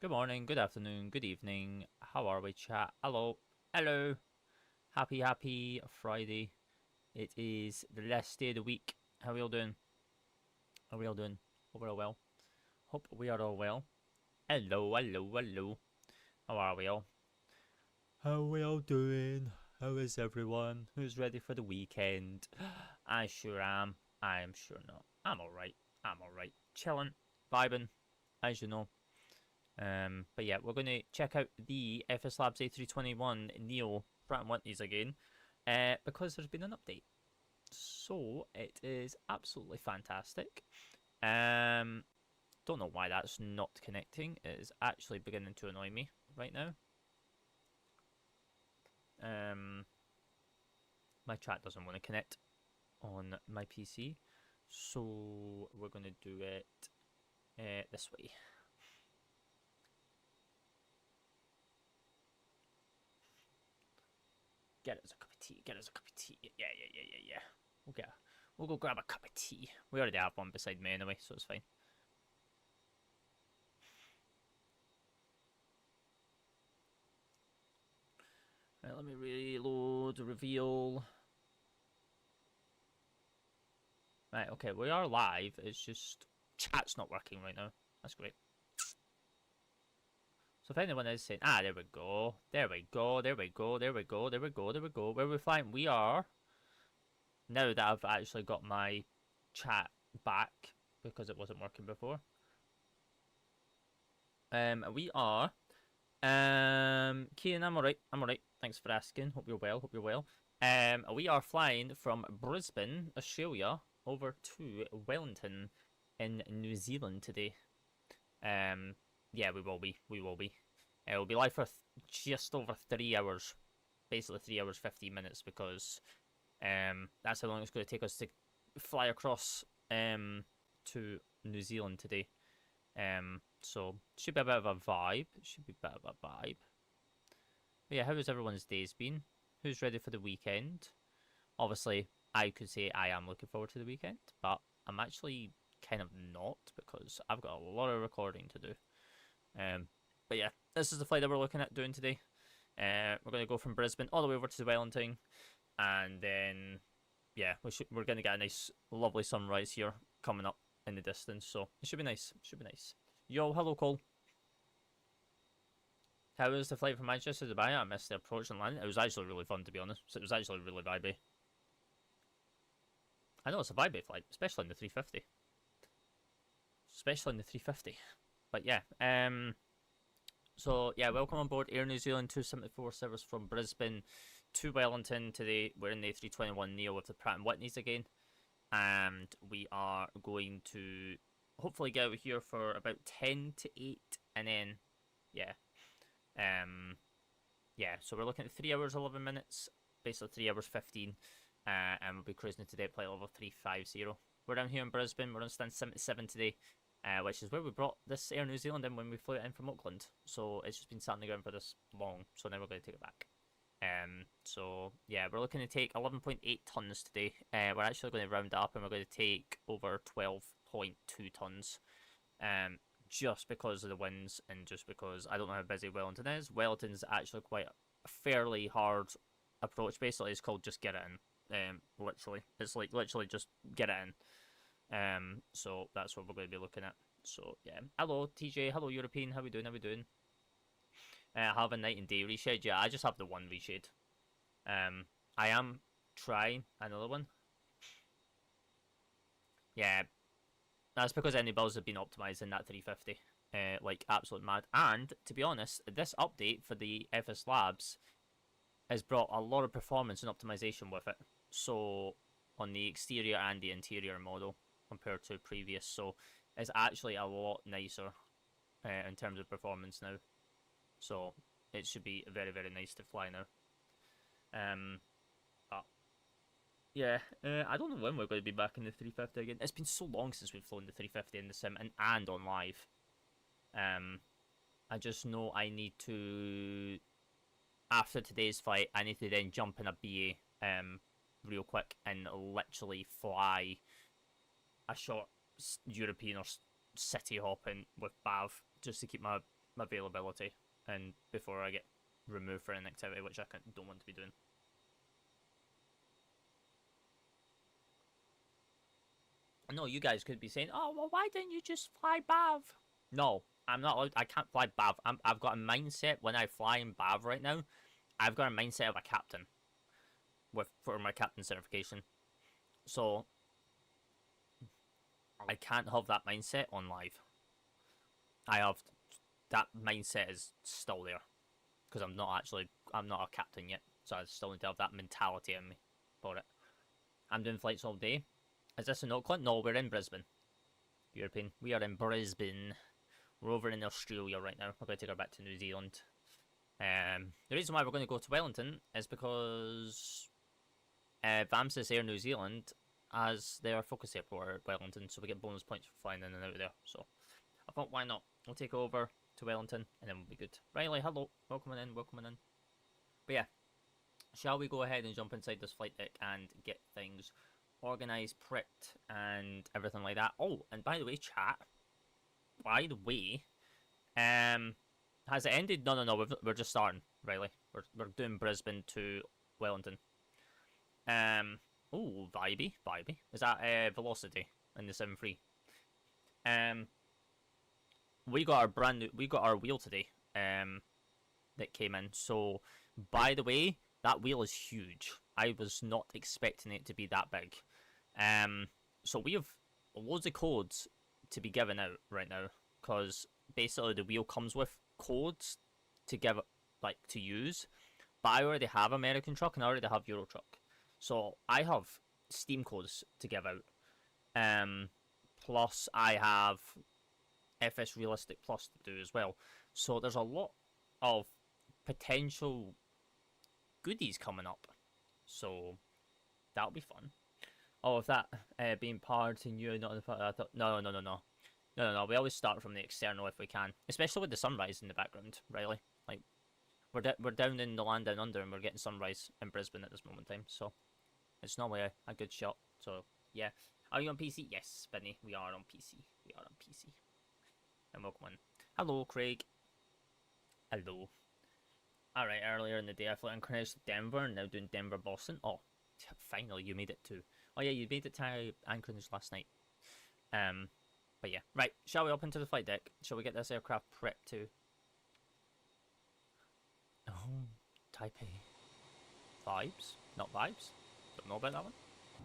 Good morning, good afternoon, good evening. How are we, chat? Hello. Hello. Happy Friday. It is the last day of the week. How are we all doing? How are we all doing? Hope we're all well. Hope we are all well. Hello. How are we all? How are we all doing? How is everyone? Who's ready for the weekend? I sure am. I am sure not. I'm alright. Chilling. Vibing. As you know. But yeah, we're going to check out the FSLabs A21N Neo Pratt & Whitney's again, because there's been an update. So it is absolutely fantastic. Don't know why that's not connecting. It is actually beginning to annoy me right now. My chat doesn't want to connect on my PC, so we're going to do it this way. Get us a cup of tea. Yeah. We'll go grab a cup of tea. We already have one beside me anyway, so it's fine. Right, let me reload, reveal. Right, okay, we are live. It's just chat's not working right now. That's great. So if anyone is saying, there we go. Where are we flying? We are, now that I've actually got my chat back, because it wasn't working before. We are, Kieran, I'm alright. Thanks for asking. Hope you're well. We are flying from Brisbane, Australia, over to Wellington in New Zealand today. Yeah, we will be. We'll be live for just over 3 hours, basically 3 hours 15 minutes, because that's how long it's going to take us to fly across to New Zealand today. So should be a bit of a vibe. But yeah, how has everyone's days been? Who's ready for the weekend? Obviously, I could say I am looking forward to the weekend, but I'm actually kind of not, because I've got a lot of recording to do. But yeah, this is the flight that we're looking at doing today. We're going to go from Brisbane all the way over to Wellington, and then yeah, we're going to get a nice, lovely sunrise here coming up in the distance. So it should be nice. Yo, hello Cole. How was the flight from Manchester to Dubai? I missed the approach and landing. It was actually really fun, to be honest. It was actually really vibey. I know it's a vibey flight, especially in the 350. But yeah, so yeah, welcome on board Air New Zealand 274 service from Brisbane to Wellington today. We're in the A321 Neo with the Pratt & Whitney's again, and we are going to hopefully get out here for about 10 to 8, and then yeah, so we're looking at 3 hours 11 minutes, basically 3 hours 15, and we'll be cruising to today play level 350. We're down here in Brisbane. We're on stand 77 today, which is where we brought this Air New Zealand in when we flew it in from Auckland. So it's just been sat on the ground for this long, so now we're going to take it back. So yeah, we're looking to take 11.8 tons today. We're actually going to round up, and we're going to take over 12.2 tons. Just because of the winds, and just because I don't know how busy Wellington is. Wellington's actually quite a fairly hard approach. Basically, it's called just get it in. Literally, it's like literally just get it in. So that's what we're going to be looking at. So yeah, hello TJ, hello European, how we doing? Have a night and day reshade. Yeah, I just have the one reshade. I am trying another one. Yeah, that's because any builds have been optimized in that 350. Like absolute mad. And to be honest, this update for the FSLabs has brought a lot of performance and optimization with it. So on the exterior and the interior model compared to previous, so it's actually a lot nicer in terms of performance now. So it should be very, very nice to fly now. But yeah, I don't know when we're going to be back in the 350 again. It's been so long since we've flown the 350 in the sim and on live. I just know I need to, after today's flight, I need to then jump in a BA real quick and literally fly a short European or city hopping with Bav, just to keep my availability and before I get removed for an activity which I don't want to be doing. I know you guys could be saying, oh, well, why didn't you just fly BAV? No, I'm not allowed. I can't fly BAV. I've got a mindset when I fly in BAV right now. I've got a mindset of a captain for my captain certification. So I can't have that mindset on live. That mindset is still there because I'm not a captain yet, so I still need to have that mentality in me for it. I'm doing flights all day. Is this in Auckland? No, we're in Brisbane. European. We are in Brisbane. We're over in Australia right now. We're going to take her back to New Zealand. The reason why we're going to go to Wellington is because VAMSIS Air New Zealand has their focus airport at Wellington, so we get bonus points for flying in and out of there. So I thought, why not? We'll take over to Wellington and then we'll be good. Riley, hello. Welcome in, welcome in. But yeah, shall we go ahead and jump inside this flight deck and get things organised, prepped, and everything like that? Oh, and by the way, chat, has it ended? No, we're just starting, Riley. We're doing Brisbane to Wellington. Oh, Vibey. Is that Velocity in the 7.3? We got our wheel today, that came in. So, by the way, that wheel is huge. I was not expecting it to be that big. So we have loads of codes to be given out right now, because basically the wheel comes with codes to give, like, to use. But I already have American Truck and I already have Euro Truck, so I have Steam codes to give out. Plus I have FSRealistic Plus to do as well. So there's a lot of potential goodies coming up. So that'll be fun. Oh, if that being powered to you, not the fact I thought no. We always start from the external if we can, especially with the sunrise in the background, Riley. Like we're down in the land down under and we're getting sunrise in Brisbane at this moment in time, so it's normally a good shot. So yeah, are you on PC? Yes, Benny, we are on PC. And welcome in. Hello, Craig. Hello. Alright, earlier in the day I flew Anchorage to Denver and now doing Denver Boston. Oh, finally you made it too. Oh yeah, you made it to Anchorage last night. But yeah, right. Shall we up into the flight deck? Shall we get this aircraft prepped too? Oh, Taipei. Vibes? Not vibes? Don't know about that one.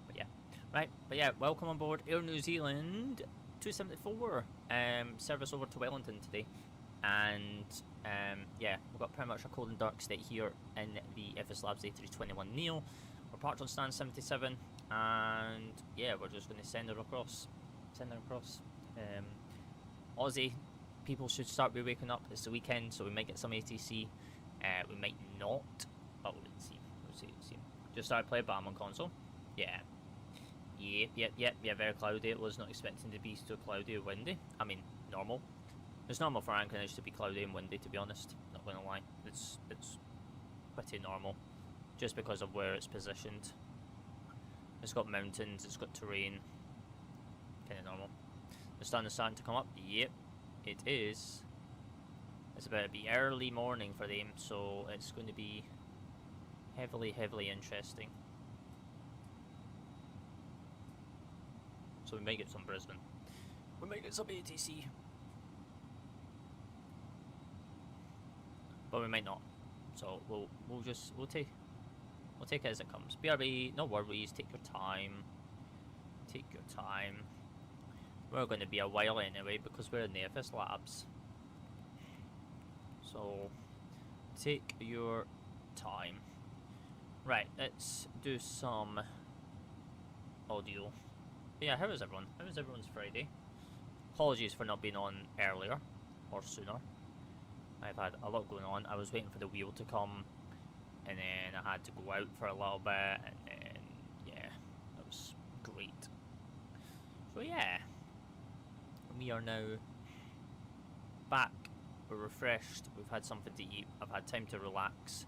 But yeah. Right, but yeah, welcome on board Air New Zealand 274. Service over to Wellington today. And yeah, we've got pretty much a cold and dark state here in the FSLabs A21N. We're parked on stand 77, and yeah, we're just going to send her across. Aussie people should start be waking up. It's the weekend, so we might get some ATC. We might not, but we'll see. Just started playing BAM on console. Yeah. Very cloudy. It was not expecting to be so cloudy or windy. I mean, normal. It's normal for Anchorage to be cloudy and windy, to be honest. Not gonna lie, it's pretty normal, just because of where it's positioned. It's got mountains, it's got terrain, kind of normal. The sun is starting to come up. Yep, it is. It's about to be early morning for them, so it's going to be heavily interesting. So we might get some Brisbane. We might get some ATC. But we might not. So we'll take it as it comes. BRB, no worries, take your time. We're gonna be a while anyway because we're in the FSLabs. So take your time. Right, let's do some audio. But yeah, how is everyone? How was everyone's Friday? Apologies for not being on earlier or sooner. I've had a lot going on. I was waiting for the wheel to come, and then I had to go out for a little bit, and then yeah, that was great. So yeah, we are now back. We're refreshed. We've had something to eat. I've had time to relax,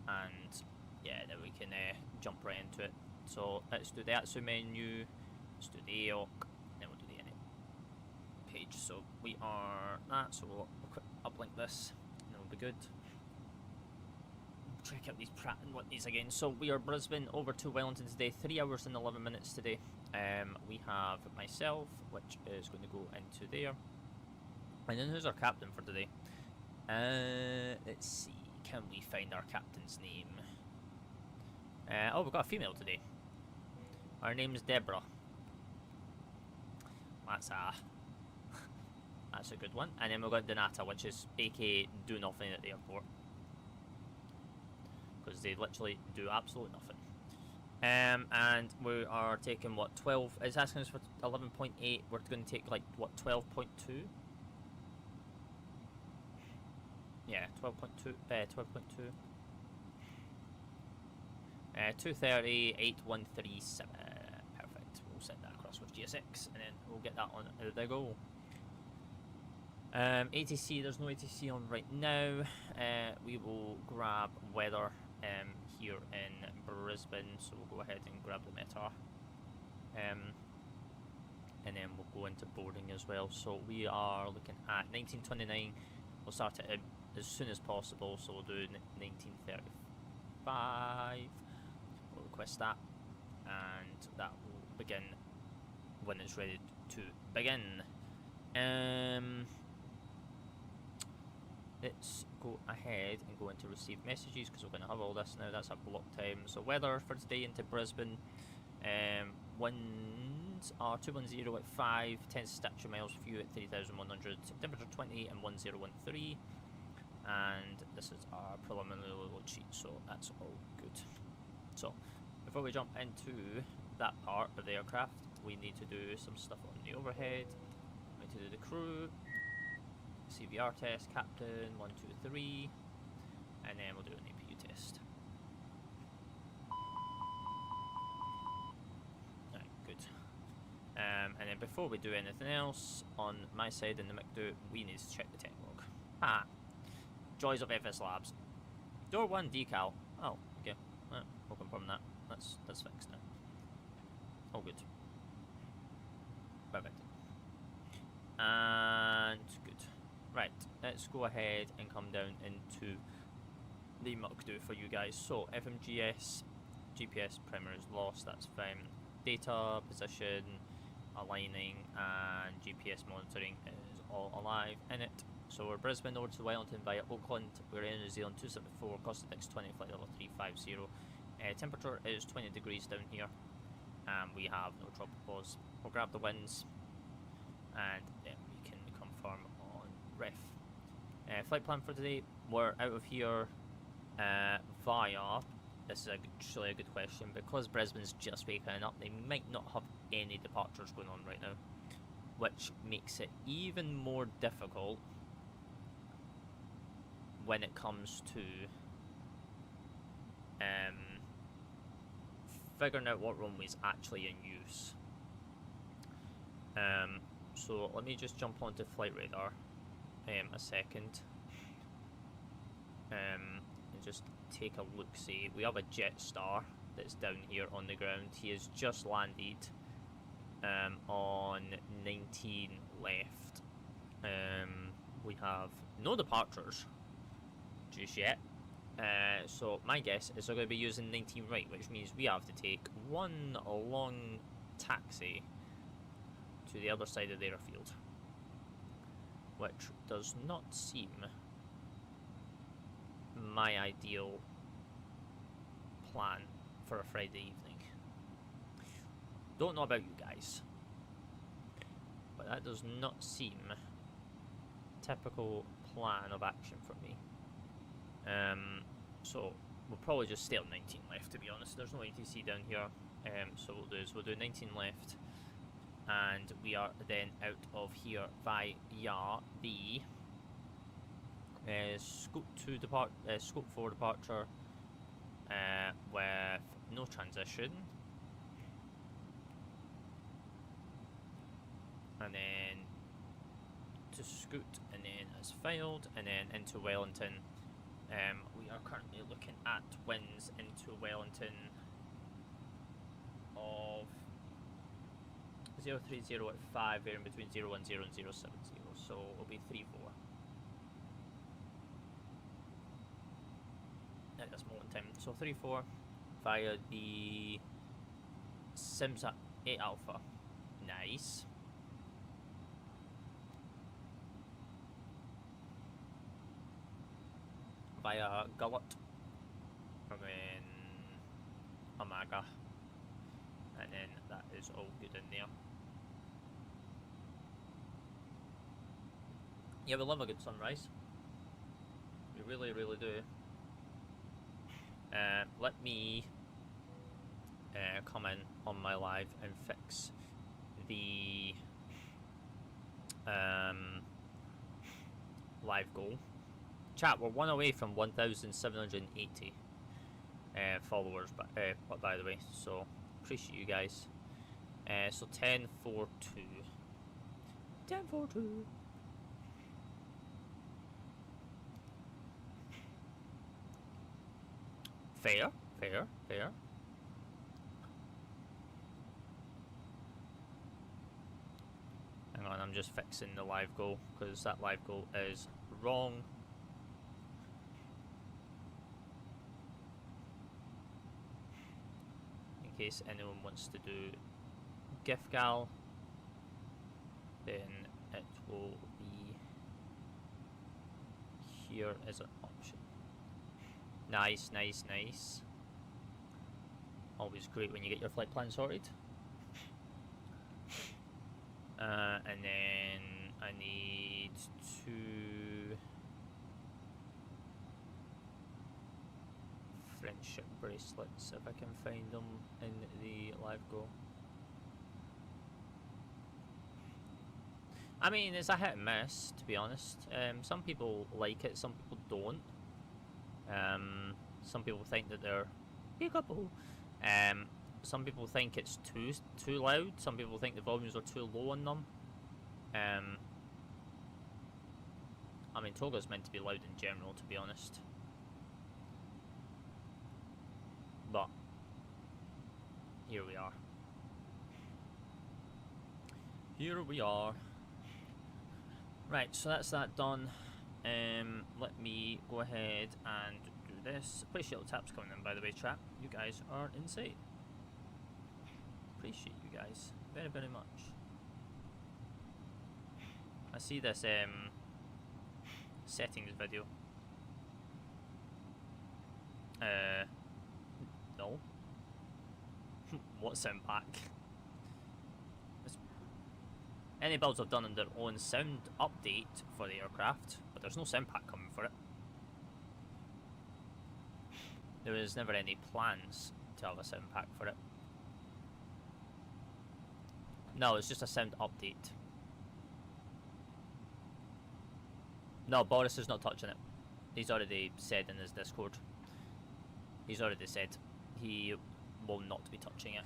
and yeah, then we can jump right into it. So let's do the ATSU menu. Let's do the AOC, then we'll do the edit page. So we are that. So we'll uplink this, and it'll be good. Check out these Pratt and Whitneys again. So we are Brisbane over to Wellington today, 3 hours and 11 minutes today. We have myself, which is going to go into there. And then who's our captain for today? Let's see, can we find our captain's name? Oh, we've got a female today. Her name's Deborah. That's a good one. And then we've got Donata, which is aka do nothing at the airport. Because they literally do absolutely nothing. And we are taking what, 12? It's asking us for 11.8. We're going to take like what, 12.2? Yeah, 12.2. 12.2. 230, 8137. Perfect. We'll send that across with GSX, and then we'll get that on. There they go. ATC, there's no ATC on right now. We will grab weather here in Brisbane, so we'll go ahead and grab the METAR. And then we'll go into boarding as well. So we are looking at 1929. We'll start it as soon as possible, so we'll do 1935. We'll request that, and that will begin when it's ready to begin. Let's go ahead and go into receive messages, because we're going to have all this now. That's our block time. So weather for today into Brisbane. Winds are 210 at 5, 10 statute miles, few at 3,100, temperature 20 and 1013. And this is our preliminary load sheet, so that's all good. So before we jump into that part of the aircraft, we need to do some stuff on the overhead. We need to do the crew, CVR test, captain, 1, 2, 3, and then we'll do an APU test. Right, good. And then before we do anything else, on my side in the McDo, we need to check the tech log. Ah, joys of FSLabs. Door 1 decal. Oh, okay. We'll confirm that. That's fixed now. All good. Perfect. And good. Right, let's go ahead and come down into the McDo for you guys. So FMGS, GPS primer is lost, that's fine. Data, position, aligning, and GPS monitoring is all alive in it. So we're Brisbane over to Wellington via Auckland. We're in New Zealand 274, cost of 20, flight level 350. Temperature is 20 degrees down here, and we have no tropicals. We'll grab the winds, and then we can confirm on ref. Flight plan for today, we're out of here via, this is actually a good question, because Brisbane's just waking up, they might not have any departures going on right now, which makes it even more difficult when it comes to figuring out what runway's actually in use. So let me just jump onto flight radar a second, and just take a look-see. We have a Jetstar that's down here on the ground. He has just landed on 19 left. We have no departures just yet. So my guess is they're going to be using 19 right, which means we have to take one long taxi to the other side of the airfield, which does not seem my ideal plan for a Friday evening. Don't know about you guys, but that does not seem typical plan of action for me. So we'll probably just stay on 19 left, to be honest. There's no ATC down here, so we'll do 19 left, and we are then out of here via the scope 4 departure with no transition, and then to Scoot, and then as filed, and then into Wellington. We are currently looking at winds into Wellington of 030 at 5, varying between 010 and 070, so it'll be 34. at this moment in time. So 3-4 via the Sims at 8 Alpha. Nice. Via Gullet. And then Amaga. And then that is all good in there. Yeah, we love a good sunrise. We really, really do. Let me come in on my live and fix the live goal. Chat, we're one away from 1,780 followers, by the way, so appreciate you guys. So 10-4-2. 10-4-2. Fair. Hang on, I'm just fixing the live goal, because that live goal is wrong. In case anyone wants to do GIFGAL, then it will be here as an option. Nice. Always great when you get your flight plan sorted. And then I need 2 friendship bracelets if I can find them in the live go. I mean, it's a hit and miss, to be honest. Some people like it, some people don't. Some people think that they're peekaboo. Some people think it's too loud. Some people think the volumes are too low on them. I mean, Toga's meant to be loud in general, to be honest. But here we are. Here we are. Right, so that's that done. Let me go ahead and do this. Appreciate all the taps coming in, by the way, chat. You guys are insane. Appreciate you guys very, very much. I see this settings video. No. What sound pack? Any builds I've done on their own sound update for the aircraft, but there's no sound pack coming for it. There was never any plans to have a sound pack for it. No, it's just a sound update. No, Boris is not touching it. He's already said in his Discord. He's already said he will not be touching it.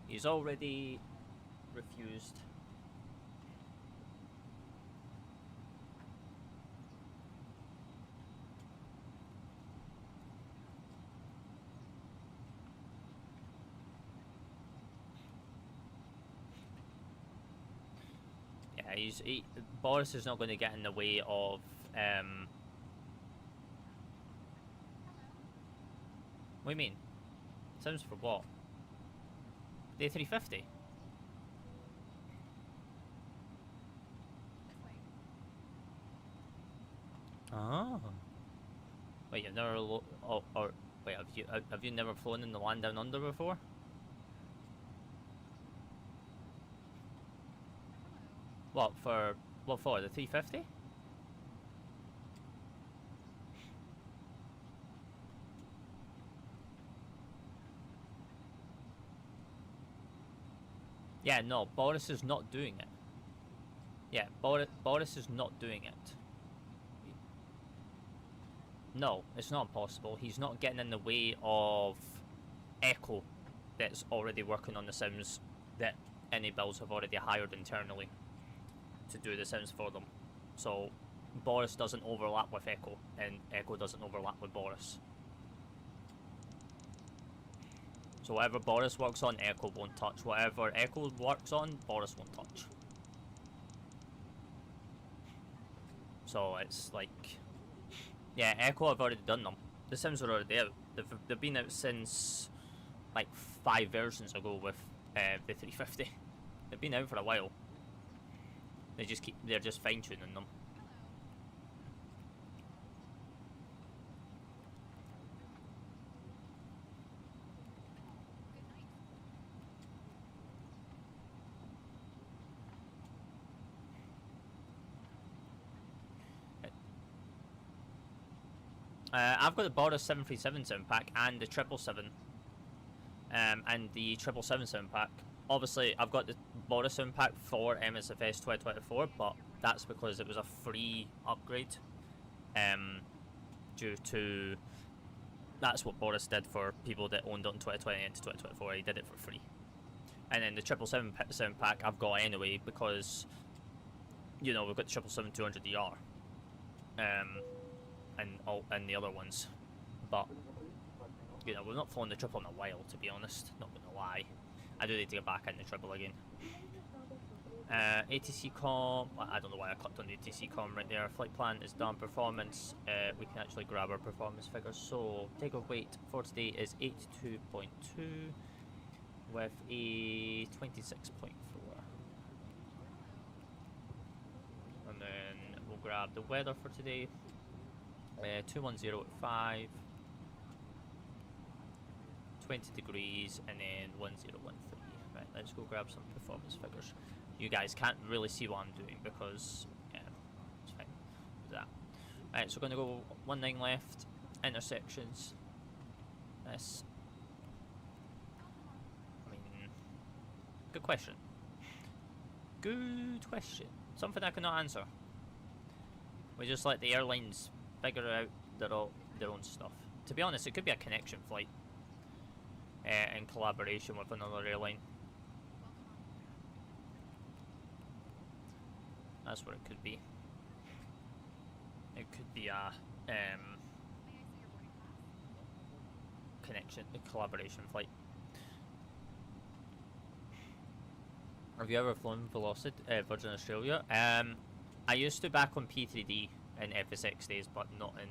He's already refused. Yeah, Boris is not going to get in the way of what do you mean? Sounds for what? The A350? Oh. Wait, you've never wait, have you never flown in the land down under before? What for the 350? Yeah, no, Boris is not doing it. Yeah, Boris is not doing it. No, it's not possible. He's not getting in the way of Echo that's already working on the Sims that any builds have already hired internally to do the Sims for them. So Boris doesn't overlap with Echo, and Echo doesn't overlap with Boris. So whatever Boris works on, Echo won't touch. Whatever Echo works on, Boris won't touch. So it's like, yeah, Echo have already done them. The Sims are already out. They've been out since like 5 versions ago with the 350. They've been out for a while. They're just fine tuning them. I've got the Boris 737 sound pack and the 777. And the 777 sound pack. Obviously, I've got the Boris sound pack for MSFS 2024, but that's because it was a free upgrade. Due to that's what Boris did for people that owned it in 2020 into 2024. He did it for free. And then the 777 sound pack I've got anyway because, you know, we've got the 777-200ER. And the other ones, but you know, we've not flown the triple in a while, to be honest, not gonna lie. I do need to get back in the triple again. ATC com, I don't know why I clicked on the ATC com right there. Flight plan is done. Performance, we can actually grab our performance figures. So takeoff weight for today is 82.2 with a 26.4, and then we'll grab the weather for today. 210 at 5, 20 degrees, and then 1013. Right, let's go grab some performance figures. You guys can't really see what I'm doing because, yeah, it's fine. That. Right, so we're going to go 19 left, intersections. This. I mean, good question. Good question. Something I cannot answer. We just let the airlines figure out their own stuff. To be honest, it could be a connection flight in collaboration with another airline. That's what it could be. It could be a a collaboration flight. Have you ever flown Virgin Australia? I used to back on P3D in FSX days, but not in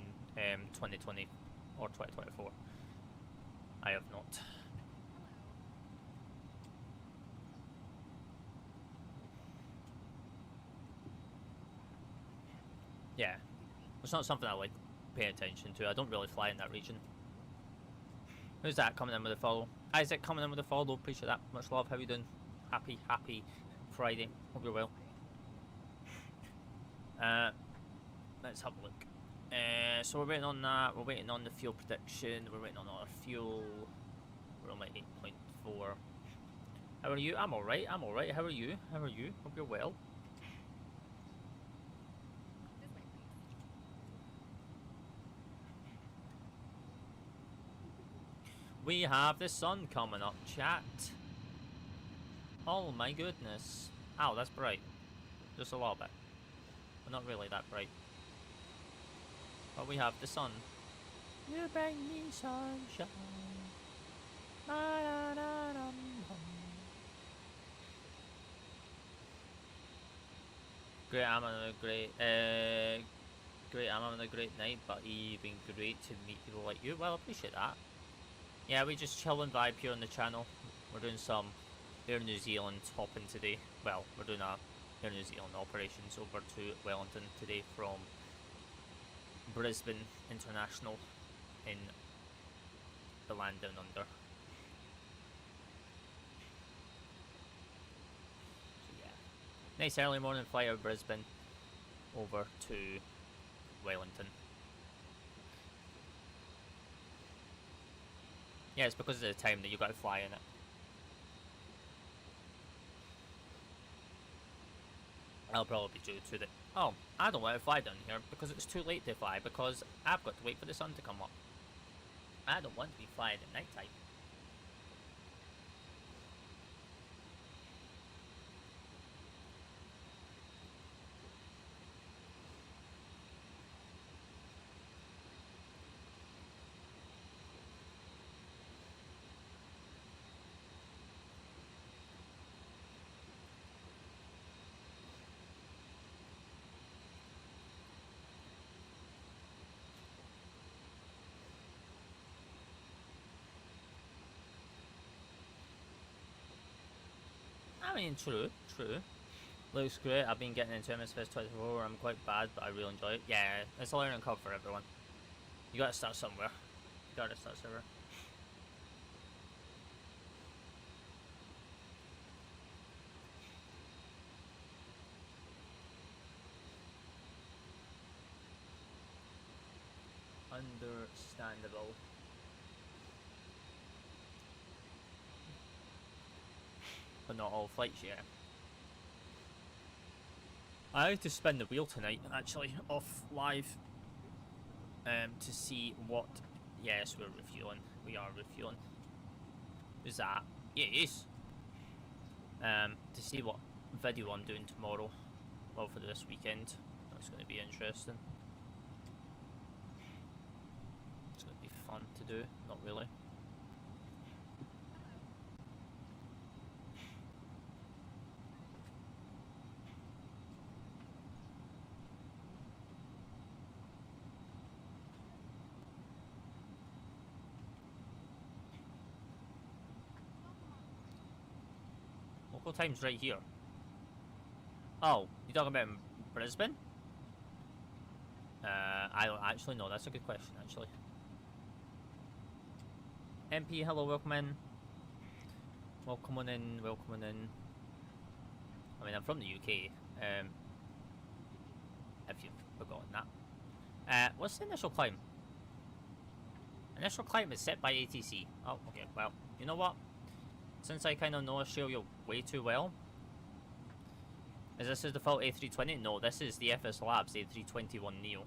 2020 or 2024. I have not. Yeah, it's not something I like paying attention to. I don't really fly in that region. Who's that coming in with a follow? Isaac coming in with a follow. Appreciate that. Much love. How you doing? Happy Friday. Hope you're well. Let's have a look. So we're waiting on that. We're waiting on the fuel prediction. We're waiting on our fuel. We're on like 8.4. How are you? I'm alright. I'm alright. How are you? How are you? Hope you're well. We have the sun coming up, chat. Oh my goodness. Ow, that's bright. Just a little bit. But not really that bright. But we have the sun. You bring me sunshine. Great, I'm having a great night, but even great to meet people like you. Well, I appreciate that. Yeah, we just chill and vibe here on the channel. We're doing some Air New Zealand hopping today. Well, we're doing a Air New Zealand operations over to Wellington today from Brisbane International in the land down under. So yeah, nice early morning flight out of Brisbane over to Wellington. Yeah, it's because of the time that you got to fly in it. I'll probably be due to the... Oh, I don't want to fly down here because it's too late to fly because I've got to wait for the sun to come up. I don't want to be flying at night time. mean, true. Looks great. I've been getting into MSFS2024. I'm quite bad, but I really enjoy it. Yeah, it's a learning curve for everyone. You gotta start somewhere. Understandable. But not all flights yet. I like to spin the wheel tonight, actually, off live, to see what. Yes, we're refueling. We are refueling. Who's that? Yes. To see what video I'm doing tomorrow. Well, for this weekend. That's going to be interesting. It's going to be fun to do. Not really. Local time's right here. Oh, you talking about Brisbane? I don't actually know. That's a good question, actually. MP, hello, welcome in. Welcome on in. I mean, I'm from the UK. If you've forgotten that. What's the initial climb? Initial climb is set by ATC. Oh, okay. Well, you know what? Since I kind of know Australia way too well. Is this the default A320? No, this is the FSLabs A321neo.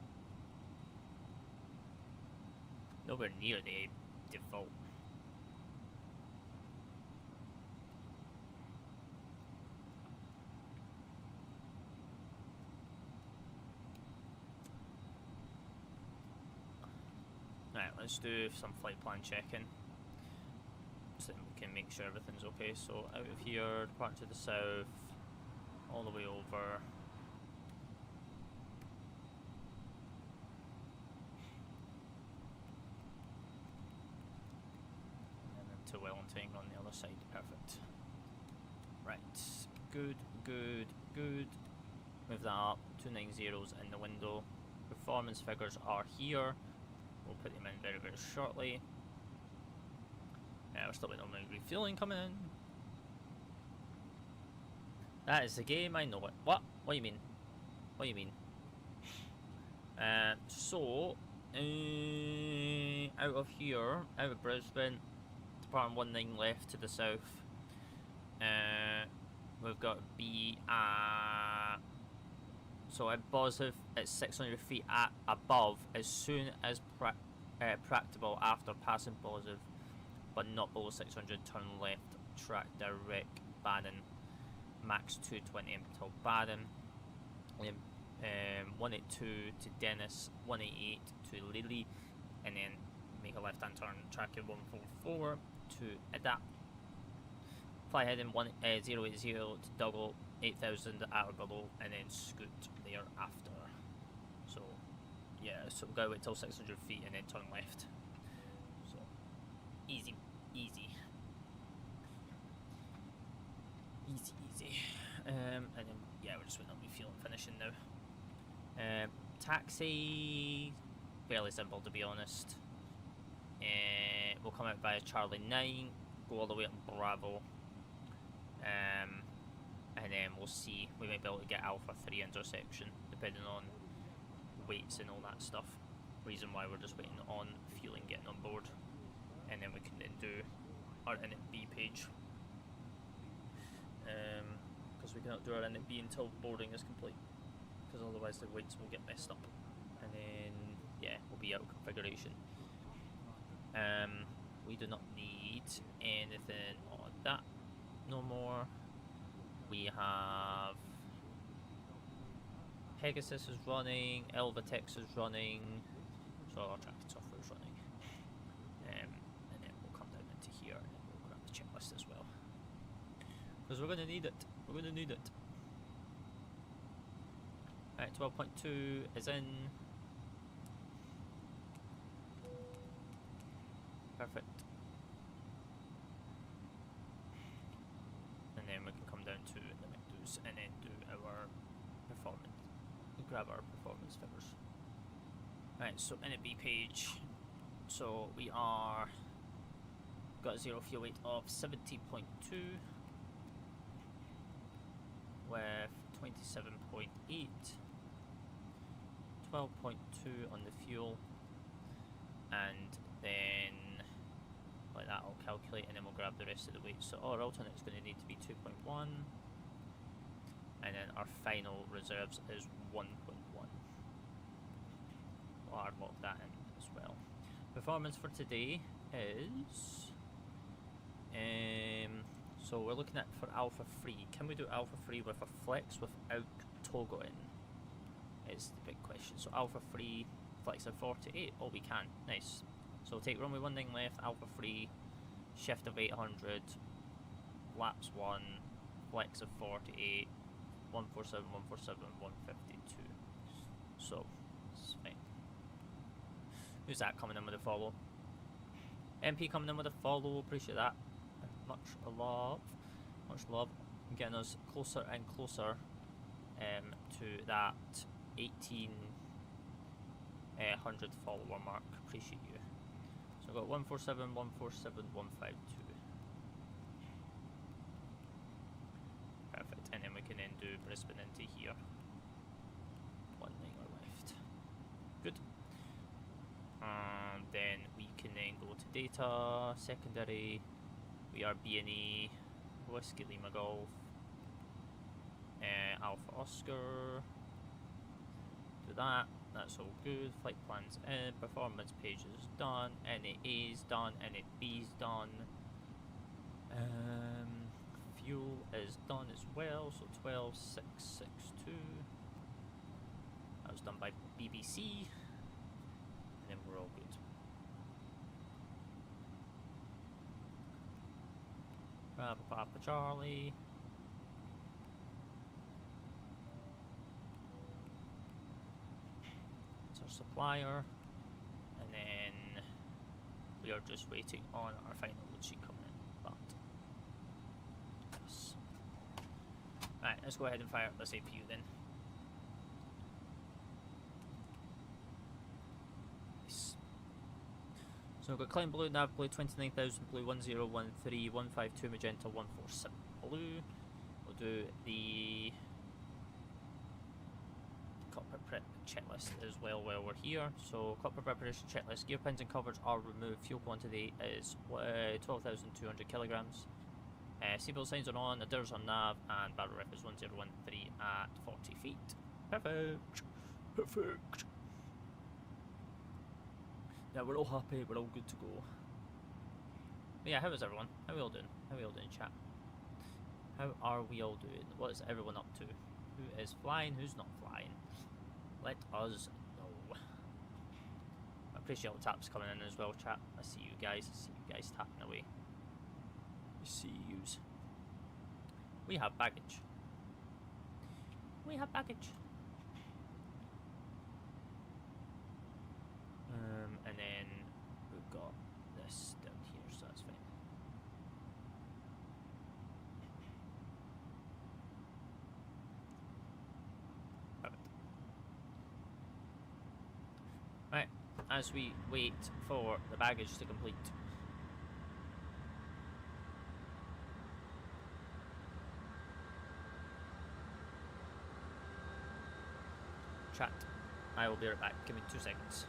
Nowhere near the default. Right, let's do some flight plan checking. So that we can make sure everything's okay. So out of here, depart to the south, all the way over. And then to Wellington on the other side. Perfect. Right. Good. Move that up. 290s in the window. Performance figures are here. We'll put them in very, very shortly. We're still waiting on my refueling coming in. That is the game, I know it. What? What do you mean? What do you mean? Out of here, out of Brisbane, departing 19 left to the south. We've got to be so at positive at 600 feet at above as soon as practicable after passing positive, but not below 600. Turn left, track direct, Baden. Max 220 until Baden. 182 to Dennis, 188 to Lily, and then make a left hand turn, track at 144 to Ida. Fly heading 080 to Dougal, 8000 at or below, and then scoot thereafter. So, yeah, so go until 600 feet and then turn left. So, easy. And then, yeah, we're just waiting on refueling finishing now. Taxi, fairly simple to be honest. We'll come out via Charlie 9, go all the way up Bravo. And then we'll see, we might be able to get Alpha 3 intersection, depending on weights and all that stuff. Reason why we're just waiting on fueling getting on board. And then we can then do our NB page. Because we cannot do our NB until boarding is complete, because otherwise the weights will get messed up, and then yeah, we'll be out of configuration. We do not need anything on that no more. We have Pegasus is running, Elvatex is running, so our tracking software is running, and then we'll come down into here and then we'll grab the checklist as well, because we're going to need it. Alright, 12.2 is in. Perfect. And then we can come down values and then do our performance, grab our performance figures. Right, so in a B page, so we are got a zero fuel weight of 70.2 with 27.8, 12.2 on the fuel, and then like that I'll calculate and then we'll grab the rest of the weight. So our alternate is going to need to be 2.1, and then our final reserves is 1.1. We'll hard lock that in as well. Performance for today is so we're looking at for alpha free. Can we do alpha free with a flex without toggle in? Is the big question. So alpha free, flex of 48. Oh, we can. Nice. So we'll take runway 19 left, alpha free, shift of 800, laps 1, flex of 48, 147, 147, 152. So it's fine. Who's that coming in with a follow? MP coming in with a follow. Appreciate that. Much love. Much love. Getting us closer and closer to that 1800 follower mark. Appreciate you. So I've got 147, 147, 152. Perfect. And then we can then do Brisbane into here. 1 miler left. Good. And then we can then go to data, secondary. We are B&E, Whiskey Lima Golf, Alpha Oscar. Do that. That's all good. Flight plans in. Performance page is done. NAA is done. NAB is done. Fuel is done as well. So 12662. That was done by BBC. And then we're all good. Papa Charlie. It's our supplier. And then we are just waiting on our final load sheet coming in. But yes. Right, let's go ahead and fire up this APU then. Nice. So we've got climb blue, nav blue, 29,000 blue, 1013, 152 magenta, 147 blue. We'll do the cockpit prep checklist as well while we're here. So cockpit preparation checklist, gear pins and covers are removed, fuel quantity is 12,200 kilograms. Seatbelt signs are on, the doors on nav, and barrel rep is 1013 at 40 feet. Perfect. Perfect. Yeah, we're all happy, we're all good to go. But yeah, how is everyone? How are we all doing? How are we all doing, chat? How are we all doing? What is everyone up to? Who is flying? Who's not flying? Let us know. I appreciate all the taps coming in as well, chat. I see you guys. I see you guys tapping away. I see yous. We have baggage. We have baggage. And then we've got this down here, so that's fine. Perfect. Right, as we wait for the baggage to complete. Chat, I will be right back. Give me 2 seconds.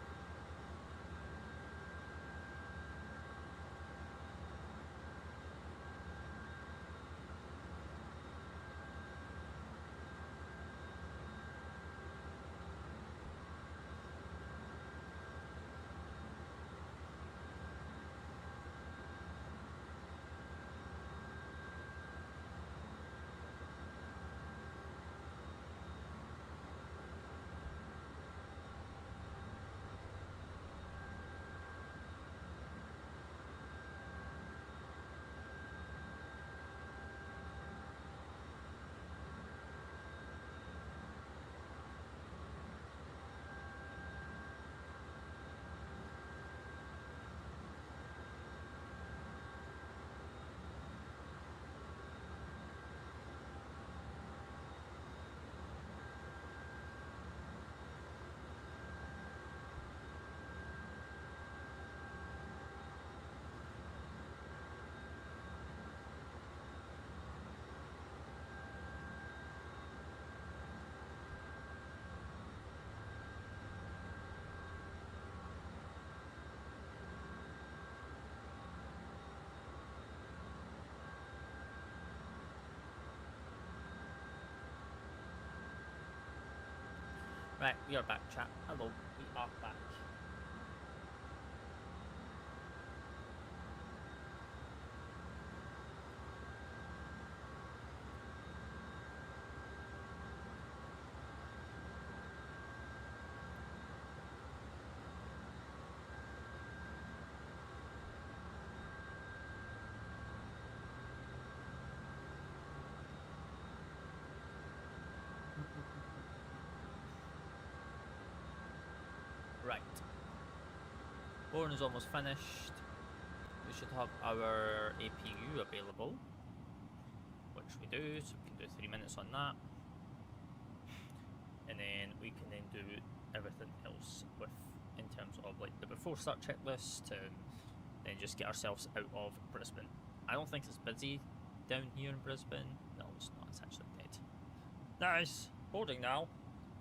Right, we are back, chat. Hello, we are back. Right. Born is almost finished. We should have our APU available, which we do, so we can do 3 minutes on that. And then we can then do everything else with, in terms of like the before start checklist, and then just get ourselves out of Brisbane. I don't think it's busy down here in Brisbane. No, it's not. It's actually dead. Nice. Boarding now.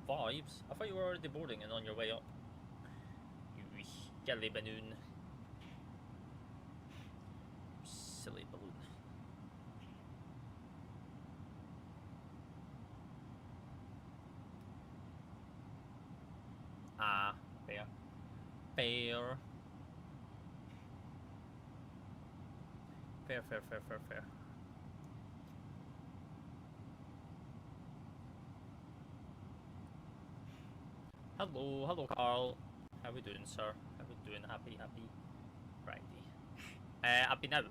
Vibes. I thought you were already boarding and on your way up. You silly balloon. Silly balloon. Ah, fair. Fair. Fair. Hello Carl. How we doing, sir? How we doing? Happy Friday. I've been out.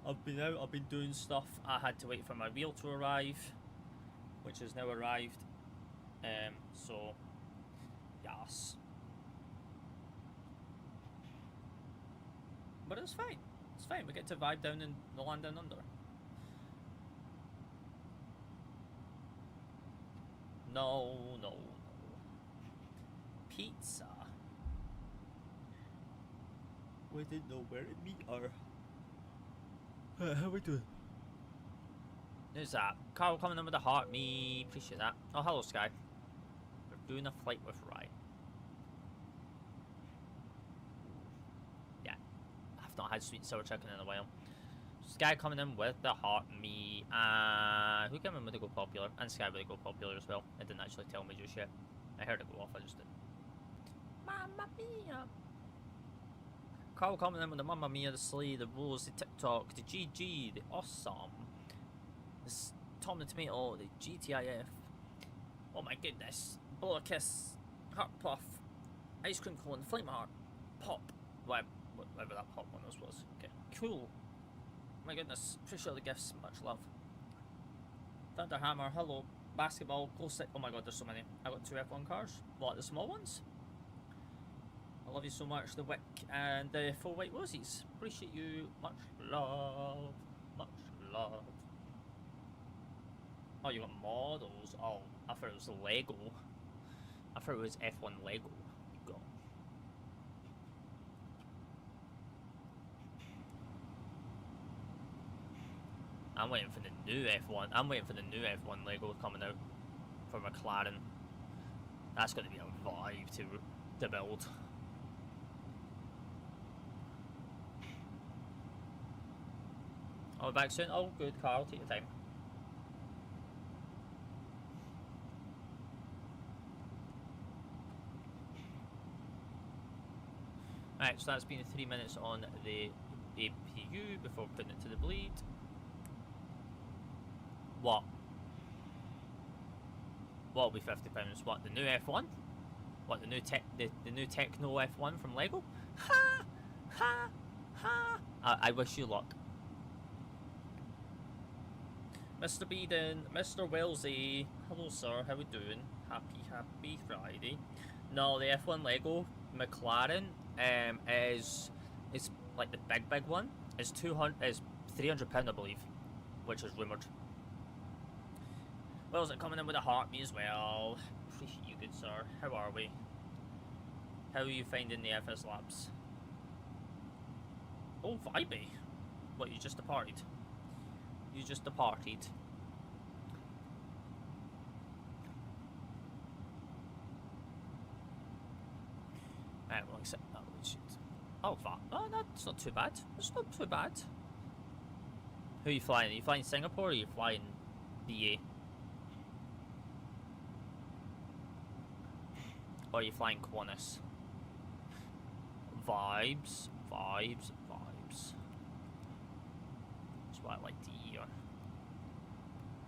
I've been doing stuff. I had to wait for my wheel to arrive, which has now arrived. So, yes. But it's fine. It's fine. We get to vibe down in the land down under. No. Pizza. We didn't know where to meet her. How we doing? Who's that? Carl coming in with a heart. Me. Appreciate that. Oh, hello, Sky. We're doing a flight with Rye. Yeah. I've not had sweet sour chicken in a while. Sky coming in with the heart. Me. Who came in with the go popular? And Sky with the go popular as well. It didn't actually tell me just yet. I heard it go off. I just didn't. Mamma mia. Carl coming in with the Mamma Mia, the Slee, the Rose, the TikTok, the GG, the Awesome, the Tom the Tomato, the GTIF. Oh my goodness. Blow a kiss, heart puff, ice cream cone, flame heart, pop, whatever that pop one was. Okay, cool. My goodness, appreciate the gifts, much love. Thunderhammer, hello. Basketball, glow stick. Oh my god, there's so many. I got 2 F1 cars. What, the small ones? I love you so much, the Wick and the 4 white roses. Appreciate you. Much love. Oh, you got models. Oh, I thought it was Lego. I thought it was F1 Lego. You got. I'm waiting for the new F1. I'm waiting for the new F1 Lego coming out for McLaren. That's going to be a vibe to build. Oh, back soon? Oh, good, Carl. Take your time. Alright, so that's been 3 minutes on the APU before putting it to the bleed. What? What'll be £50? What, the new F1? What, the new new Techno F1 from Lego? Ha! I wish you luck. Mr. Beeden, Mr. Wellesley, hello sir, how we doing? Happy Friday. No, the F1 Lego McLaren is like the big one. Is £300 I believe, which is rumoured. Wellesley coming in with a heart, me as well. Appreciate you, good sir. How are we? How are you finding the FSLabs? Oh, vibey. What, you just departed? You just departed. Right, we'll accept that. Oh, fuck. Oh, that's not too bad. It's not too bad. Who are you flying? Are you flying Singapore or are you flying BA? Or are you flying Qantas? Vibes, vibes, vibes. That's what I like to hear.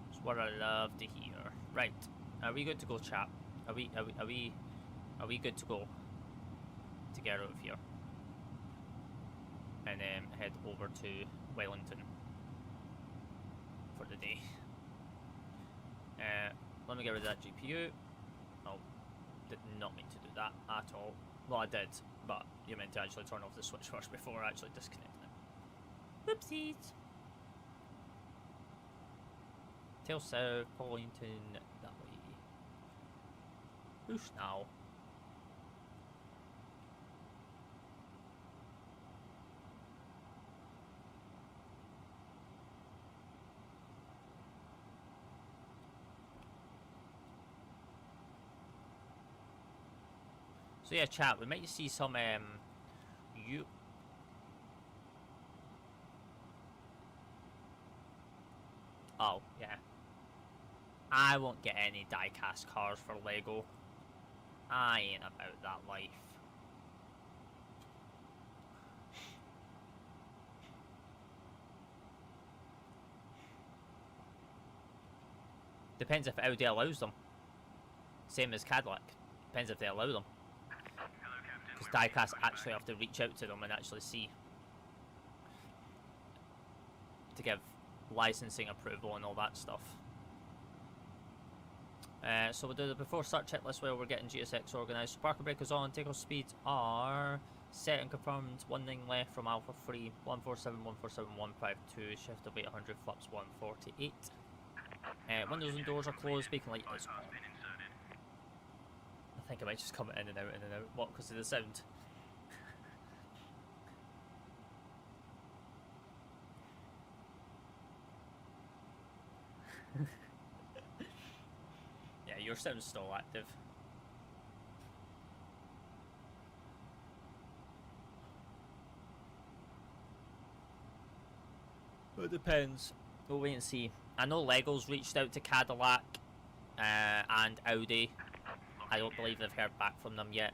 That's what I love to hear. Right, are we good to go, chap? Are we good to go? To get out of here. And head over to Wellington for the day. Let me get rid of that GPU. Oh, did not mean to do that at all. Well, I did, but you meant to actually turn off the switch first before actually disconnecting it. Whoopsies! Tail south, Wellington, that way. Push now. So yeah, chat, we might see some, you... Oh, yeah. I won't get any die-cast cars for Lego. I ain't about that life. Depends if Audi allows them. Same as Cadillac. Depends if they allow them. Because diecast actually have to reach out to them and actually see to give licensing approval and all that stuff. So we'll do the before start checklist where we're getting GSX organised. So parking brake is on, takeoff speeds are set and confirmed, 1 9 left from Alpha 3, 147, 147, 152, shift of 800, flaps 148. Windows and doors are closed, beacon light is on. I think I might just come in and out, in and out. What, because of the sound? Yeah, your sound's still active. It depends. We'll wait and see. I know Lego's reached out to Cadillac and Audi. I don't believe they've heard back from them yet.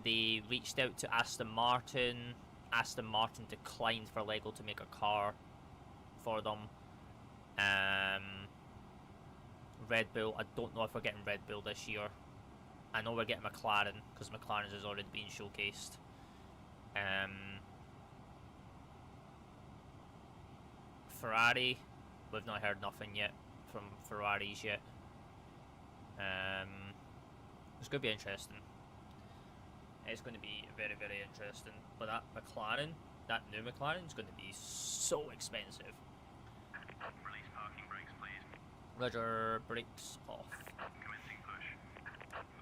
They reached out to Aston Martin. Aston Martin declined for Lego to make a car for them. Red Bull, I don't know if we're getting Red Bull this year. I know we're getting McLaren, because McLaren's has already been showcased. Ferrari, we've not heard nothing yet from Ferraris yet. It's going to be interesting. It's going to be very, very interesting. But that McLaren, that new McLaren, is going to be so expensive. Release parking brakes, please. Roger, brakes off. Commencing push.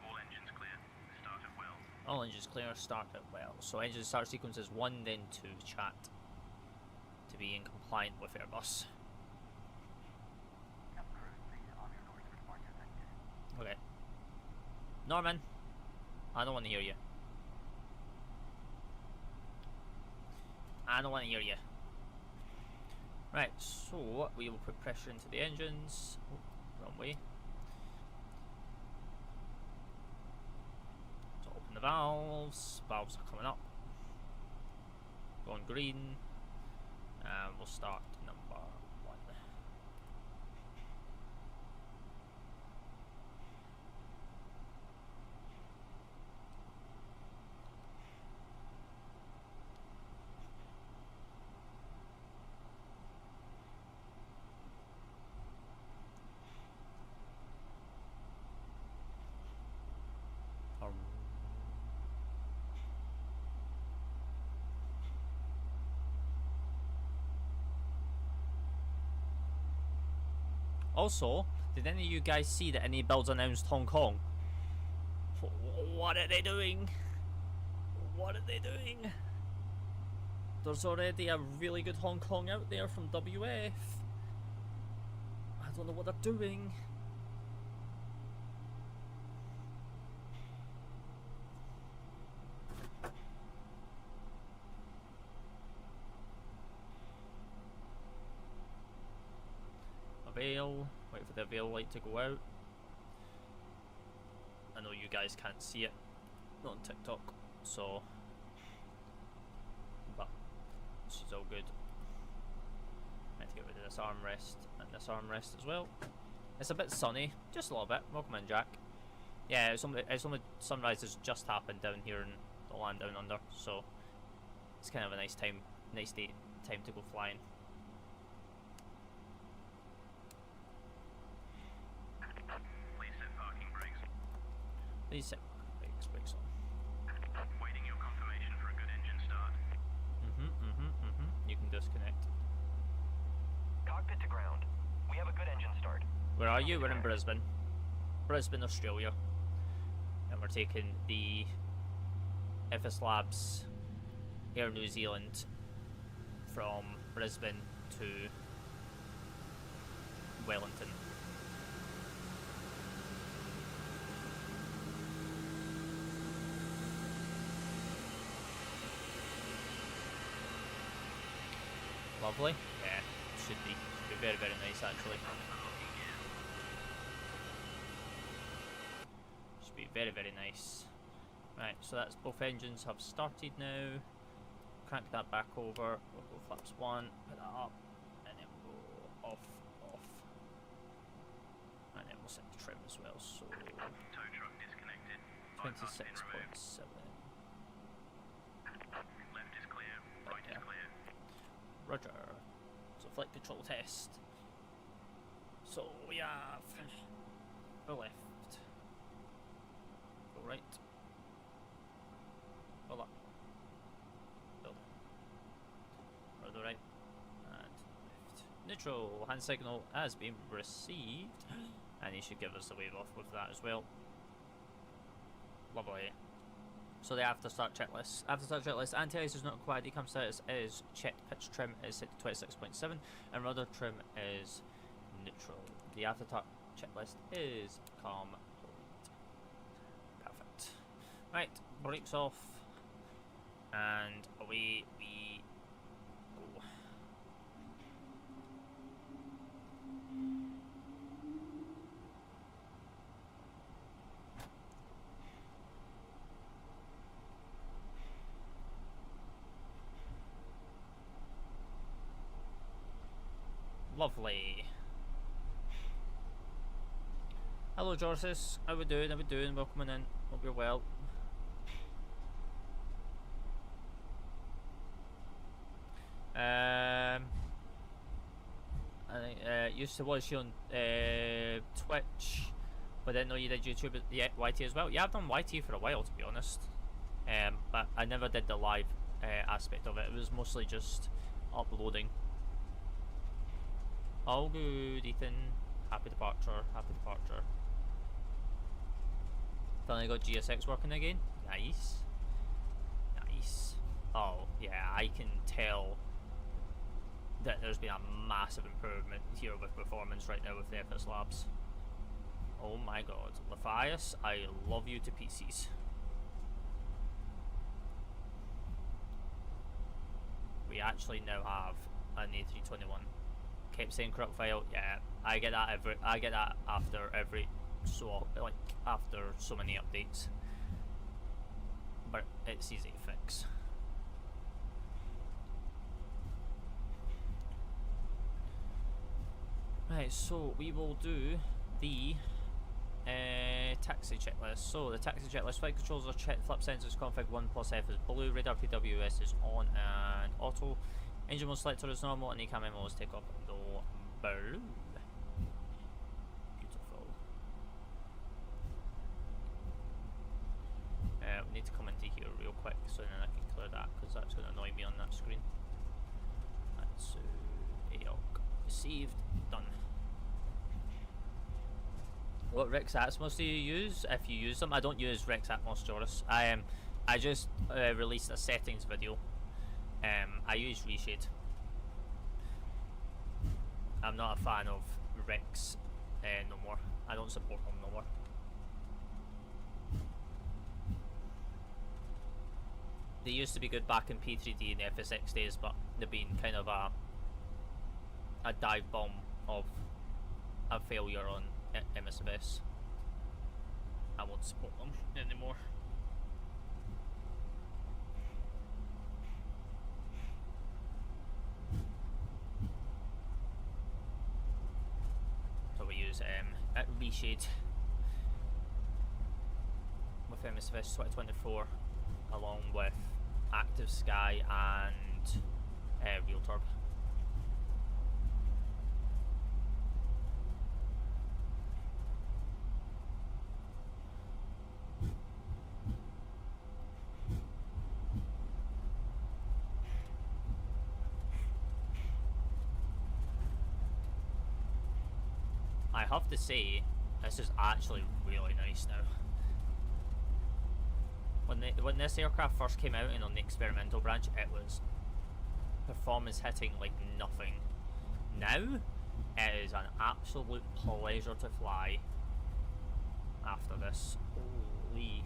All engines clear. Start at well. All engines clear, start at well. So engine start sequence is 1, then 2, chat. To be in compliant with Airbus. Okay. Norman, I don't want to hear you. I don't want to hear you. Right, so we will put pressure into the engines. Oh, wrong way. So open the valves. Valves are coming up. Going green. And we'll start number 1. Also, did any of you guys see that any builds announced Hong Kong? What are they doing? What are they doing? There's already a really good Hong Kong out there from WF. I don't know what they're doing. Avail. Wait for the avail light to go out. I know you guys can't see it on TikTok, so but she's all good. I need to get rid of this armrest and this armrest as well. It's a bit sunny, just a little bit. Welcome in, Jack. Yeah, it's only sunrise has just happened down here in the land down under, so it's kind of a nice time to go flying. Please set parking brakes. Please set brakes on. Waiting your confirmation for a good engine start. You can disconnect. Cockpit to ground. We have a good engine start. Where are you? We're in Brisbane. Brisbane, Australia. And we're taking the FSLabs Air New Zealand from Brisbane to Wellington. Lovely. Yeah, should be very, very nice actually. Should be very, very nice. Right, so that's both engines have started now. Crank that back over. We'll go flaps 1, put that up, and then we'll go off. And then we'll set the trim as well. So Tow truck disconnected. 26.7. Left is clear. Right is clear. Roger. So flight control test. So we have go left, go right, go up, build, go to the right, and left. Neutral hand signal has been received, and he should give us the wave off with that as well. Lovely. So the after start checklist. After start checklist, anti-ice is not required. Decam status is checked. Pitch trim is set to 26.7, and rudder trim is neutral. The after start checklist is complete. Perfect. Right, brakes off, and away we go. Lovely. Hello, Jorsis. How we doing? How we doing? Welcome in. Hope you're well. I used to watch you on Twitch, but didn't know you did YouTube. Yeah, YT as well. Yeah, I've done YT for a while, to be honest. But I never did the live aspect of it. It was mostly just uploading. All good, Ethan. Happy departure. Happy departure. Finally got GSX working again. Nice. Nice. Oh, yeah, I can tell that there's been a massive improvement here with performance right now with the FSLabs. Oh my god. Lefias, I love you to pieces. We actually now have an A321. Kept saying corrupt file, yeah, I get that after every after so many updates. But it's easy to fix. Right, so we will do the taxi checklist. So the taxi checklist: flight controls are checked, flap sensors config 1 plus F is blue, radar PWS is on and auto, engine mode selector is normal, and ECAM MO is take off no blue. Beautiful. We need to come into here real quick so then I can clear that, because that's going to annoy me on that screen. That's AOC received, done. What Rex Atmos do you use? If you use them, I don't use Rex Atmos, Joris. I just released a settings video. I use Reshade. I'm not a fan of Rex no more. I don't support them no more. They used to be good back in P3D and the FSX days, but they've been kind of a dive bomb of a failure on MSFS. I won't spot them anymore. So we use reshade with MSFS2024 along with active sky and real turb. I have to say, this is actually really nice now. When this aircraft first came out and on the experimental branch, it was performance hitting like nothing. Now, it is an absolute pleasure to fly after this. Holy.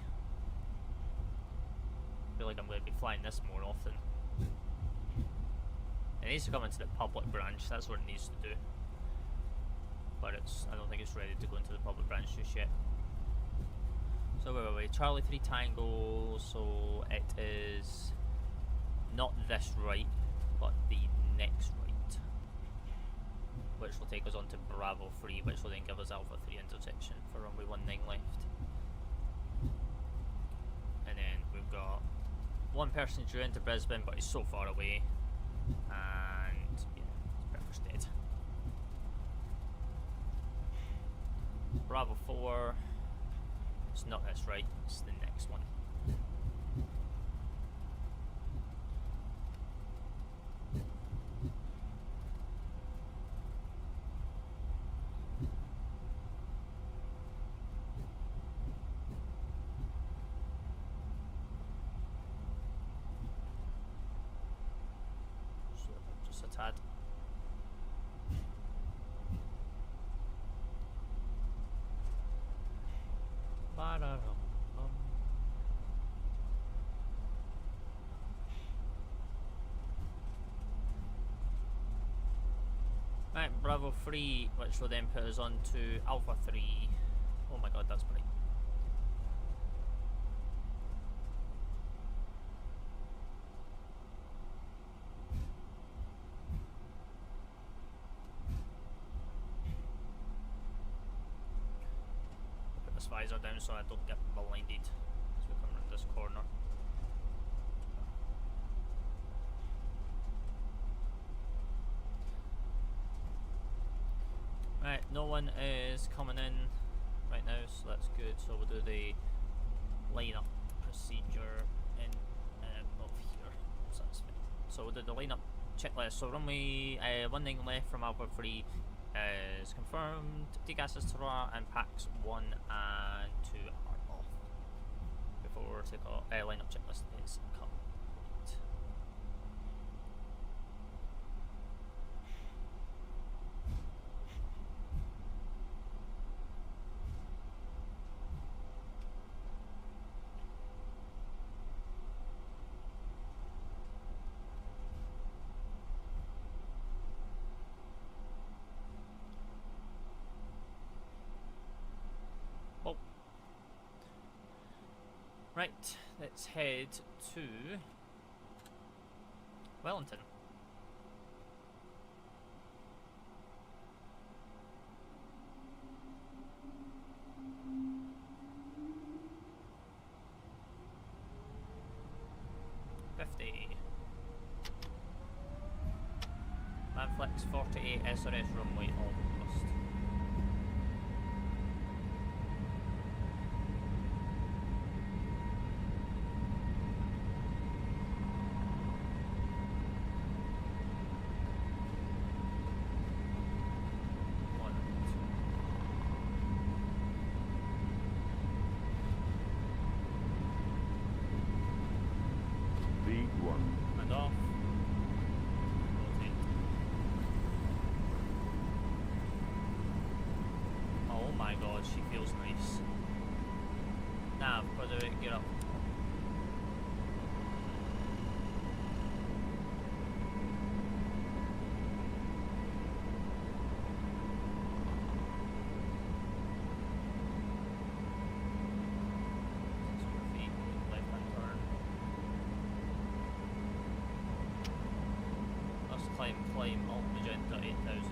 I feel like I'm going to be flying this more often. It needs to come into the public branch, that's what it needs to do. But I don't think it's ready to go into the public branch just yet. So wait, Charlie 3 Tango, so it is not this right, but the next right. Which will take us on to Bravo 3, which will then give us Alpha 3 intersection for runway 19 left. And then we've got one person due into Brisbane, but he's so far away. And yeah, his breakfast dead. Bravo 4, it's not this right, it's the next one. So just a tad. Right, Bravo 3, which will then put us on to Alpha 3. Oh my god, that's bright. Put this visor down so I don't get blinded as we come around this corner. Right, no one is coming in right now, so that's good. So we'll do the lineup procedure in of here. So that's fine. So we'll do the lineup checklist. So runway 19 left from Alpha 3 is confirmed. Degases to RA and packs 1 and 2 are off. Before the lineup checklist is complete. Right, let's head to Wellington. Manflex 48 SRS runway August. And off. Rotate. into 8,000.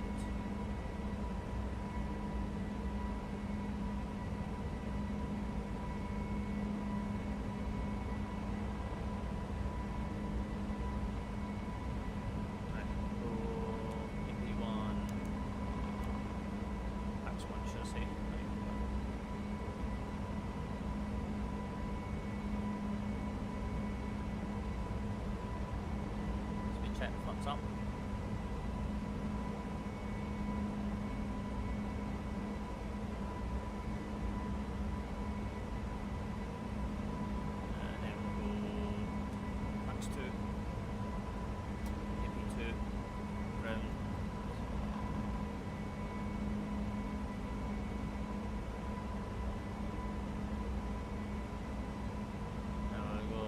Thumbs up. And then we'll go max 2, AP2, ground. Now we go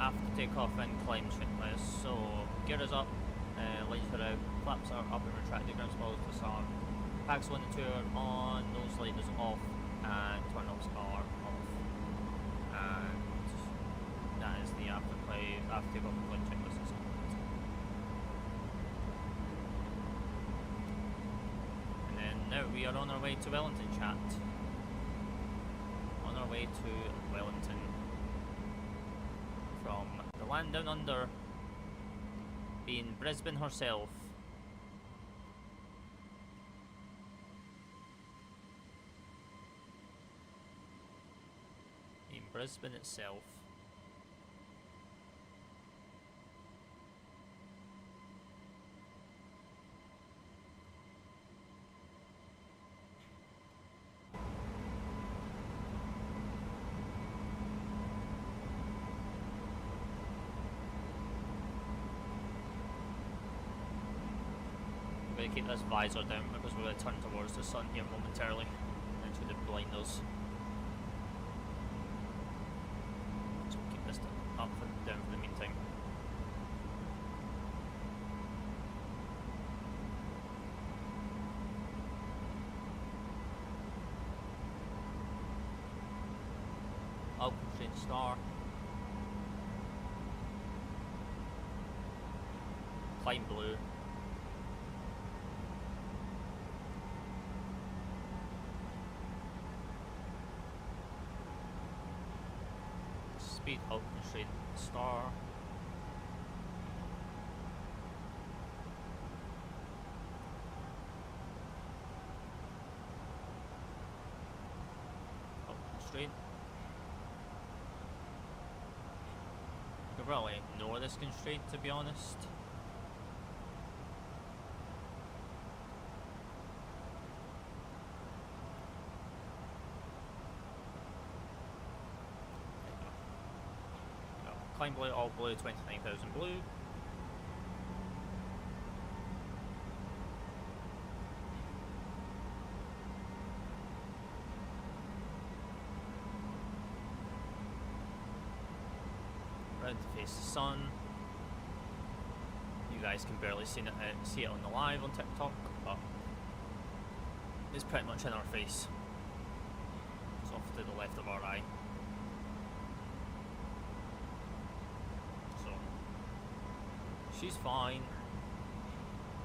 after takeoff and climb checklist. So gear is up. Lights are out, flaps are up and retracted, ground spoilers to start. Packs 1 and 2 are on, nose light is off, and turn offs are off. And that is the after takeoff and climb checklist is complete. And then now we are on our way to Wellington, chat. On our way to Wellington. From the land down under, being Brisbane herself. In Brisbane itself. Keep this visor down because we're going to turn towards the sun here momentarily and it's going to blind us. So we'll keep this up and down for the meantime. I'll constraint star. Climb blue. Speed out constraint star. Out constraint. You could really ignore this constraint, to be honest. Climb blue, all blue, 29,000 blue. Round to face the sun. You guys can barely see it on the live on TikTok, but it's pretty much in our face. It's off to the left of our eye. She's fine.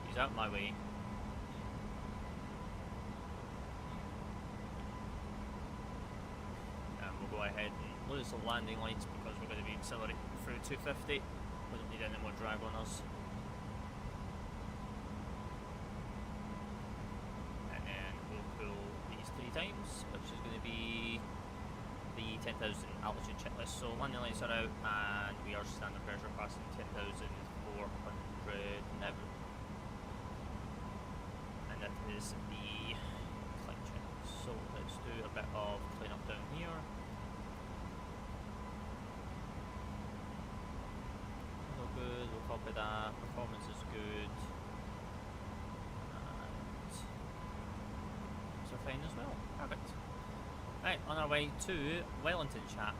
She's out my way. And we'll go ahead and lose the landing lights because we're going to be accelerating through 250. We don't need any more drag on us. And then we'll pull these 3 times, which is going to be the 10,000 altitude checklist. So landing lights are out and we are standard pressure passing 10,400 now. And that is the climb check. So let's do a bit of clean up down here. All good, we'll copy that. Performance is good. And these are fine as well. Perfect. Right, on our way to Wellington, chat.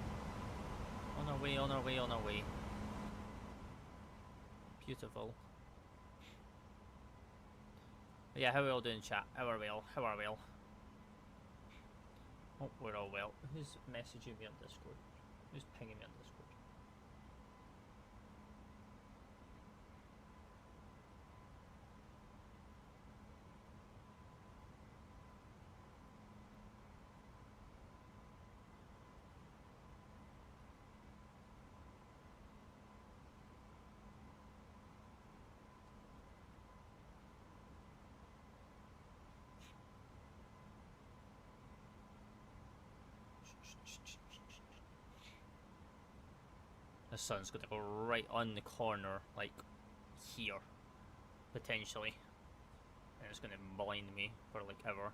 On our way, on our way, on our way. Beautiful. But yeah, how are we all doing, chat? How are we all? How are we all? Oh, we're all well. Who's messaging me on Discord? Who's pinging me on Discord? The sun's going to go right on the corner, like here, potentially. And it's going to blind me for like ever.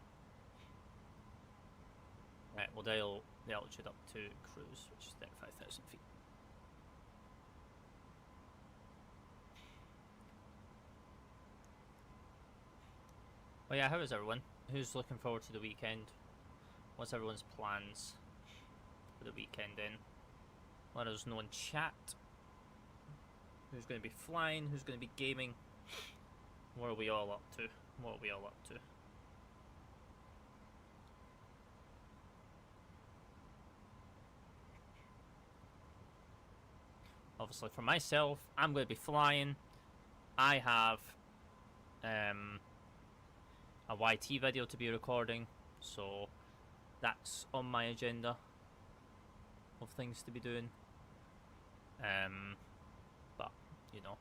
Right, we'll dial the altitude up to cruise, which is 35,000 feet. Well, yeah, how is everyone? Who's looking forward to the weekend? What's everyone's plans for the weekend then? Let us know in chat. Who's going to be flying? Who's going to be gaming? What are we all up to? What are we all up to? Obviously, for myself, I'm going to be flying. I have a YT video to be recording, so that's on my agenda of things to be doing. But you know,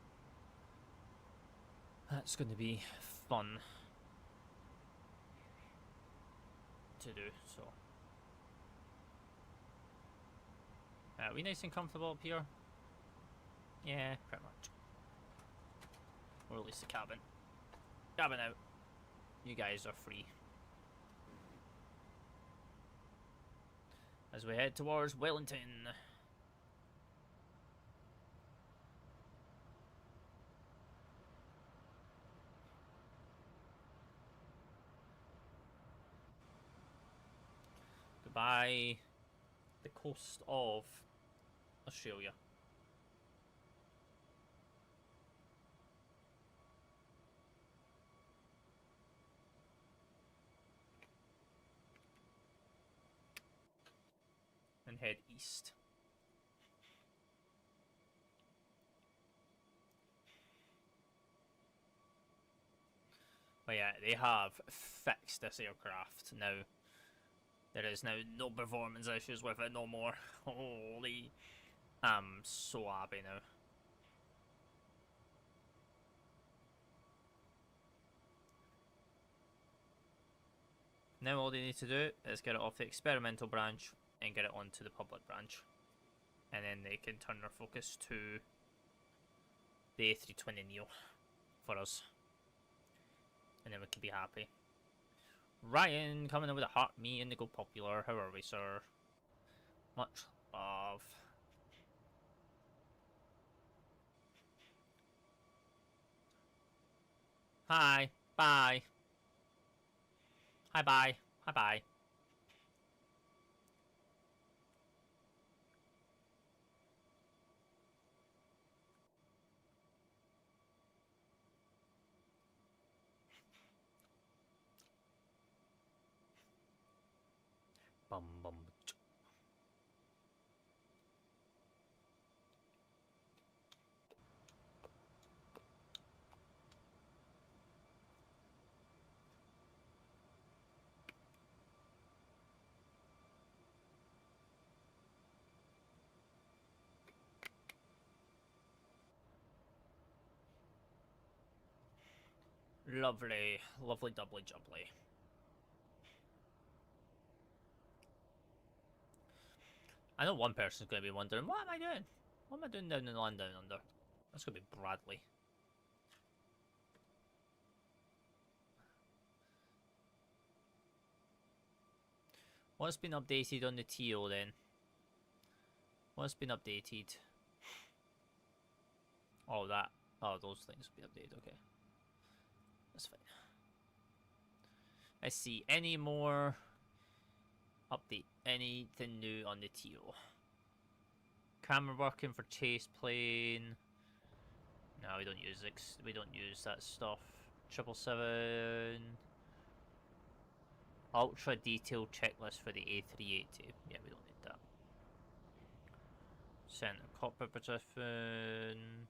that's going to be fun to do. So, are we nice and comfortable up here? Yeah, pretty much. Or at least the cabin. Cabin out. You guys are free. As we head towards Wellington. Goodbye, the coast of Australia. And head east. But yeah, they have fixed this aircraft now. There is now no performance issues with it no more. Holy, I'm so happy now. Now all they need to do is get it off the experimental branch and get it onto the public branch. And then they can turn their focus to the A320neo for us. And then we can be happy. Ryan coming in with a heart, me Indigo Popular. How are we, sir? Much love. Hi. Bye. Hi, bye. Hi, bye. Bum bum. Lovely, lovely, doubly, jubbly. I know one person's going to be wondering, what am I doing? What am I doing down in the land down under? That's going to be Bradley. What's been updated on the TO then? What's been updated? Oh, that. Oh, those things will be updated, okay. That's fine. Let's see, any more update? Anything new on the TO? Camera working for chase plane. No, we don't use it. We don't use that stuff. 777. Ultra detailed checklist for the A380. Yeah, we don't need that. Center cockpit position.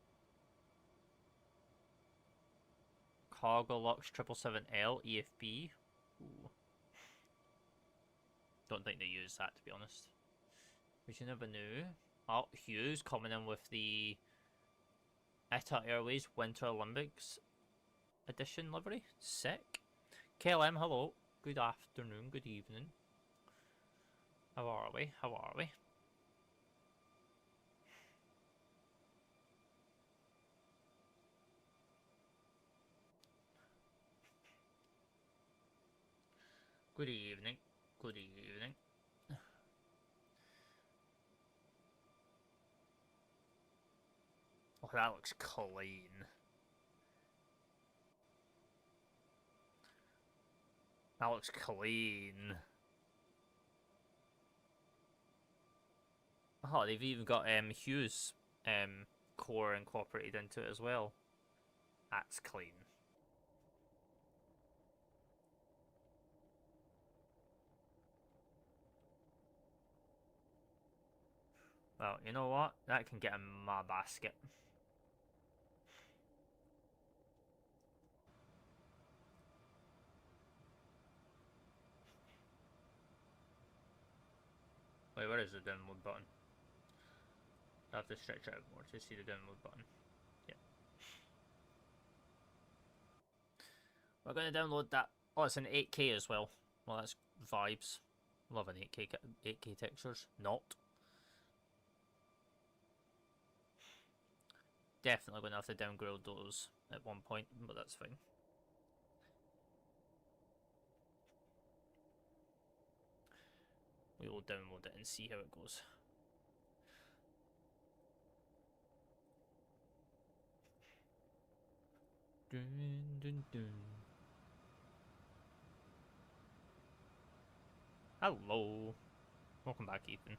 Cargo Lux 777L EFB. Ooh. Don't think they use that, to be honest. Which you never knew. Oh, Hugh's coming in with the ETA Airways Winter Olympics edition livery. Sick. KLM, hello. Good afternoon, good evening. How are we? How are we? Good evening. Good evening. Oh, that looks clean. That looks clean. Oh, they've even got Hugh's core incorporated into it as well. That's clean. Well, you know what? That can get in my basket. Wait, where is the download button? I have to stretch out more to see the download button. Yeah. We're going to download that. Oh, it's in 8K as well. Well, that's vibes. Love an 8K textures. Not. Definitely going to have to downgrade those at one point, but that's fine. We will download it and see how it goes. Dun, dun, dun. Hello. Welcome back, Ethan.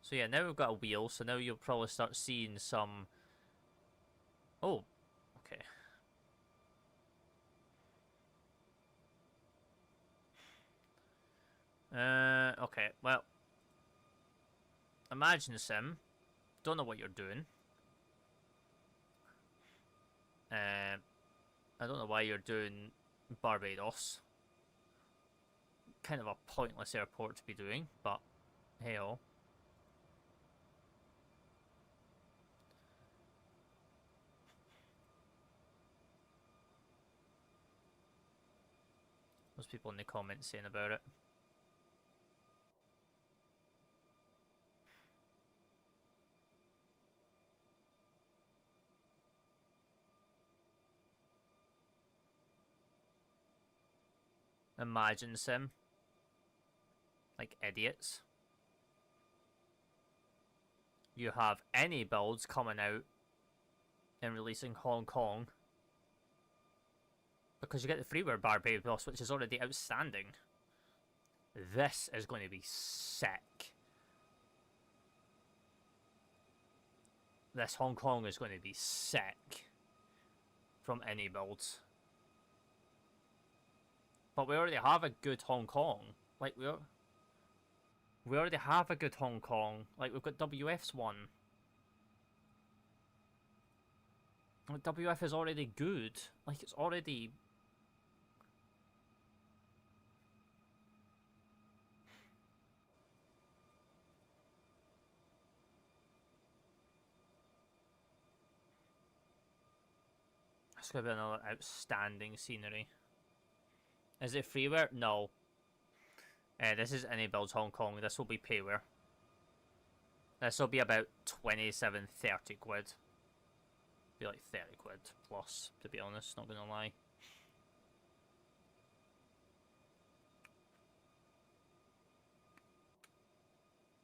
So yeah, now we've got a wheel, so now you'll probably start seeing some... Oh, okay. Okay, well... Imagine Sim. Don't know what you're doing. I don't know why you're doing Barbados. Kind of a pointless airport to be doing, but hey-oh. There's people in the comments saying about it. Imagine Sim. Like idiots. You have any builds coming out and releasing Hong Kong because you get the freeware Barbados, which is already outstanding. This is going to be sick. This Hong Kong is going to be sick from any builds. But we already have a good Hong Kong. Like, we already have a good Hong Kong. Like, we've got WF's one. Like, WF is already good. Like, it's already... It's going to be another outstanding scenery. Is it freeware? No. This is any builds Hong Kong. This will be payware. This will be about 27, 30 quid. Be like 30 quid plus, to be honest, not gonna lie.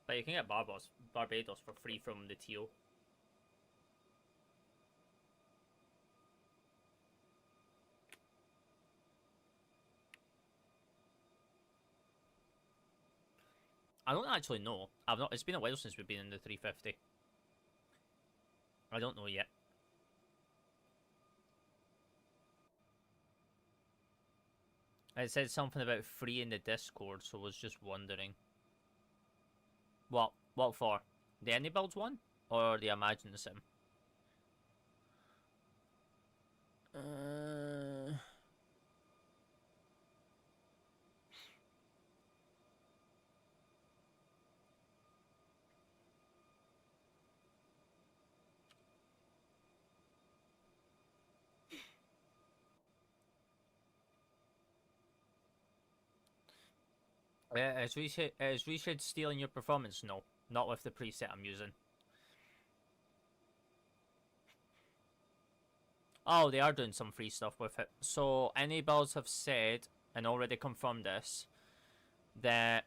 But you can get Barbados for free from the TO. I don't actually know. It's been a while since we've been in the 350. I don't know yet. It said something about free in the Discord, so I was just wondering. What for? The Any Builds one? Or the Imagine Sim? Is Reshed stealing your performance? No. Not with the preset I'm using. Oh, they are doing some free stuff with it. So any builds have said and already confirmed this that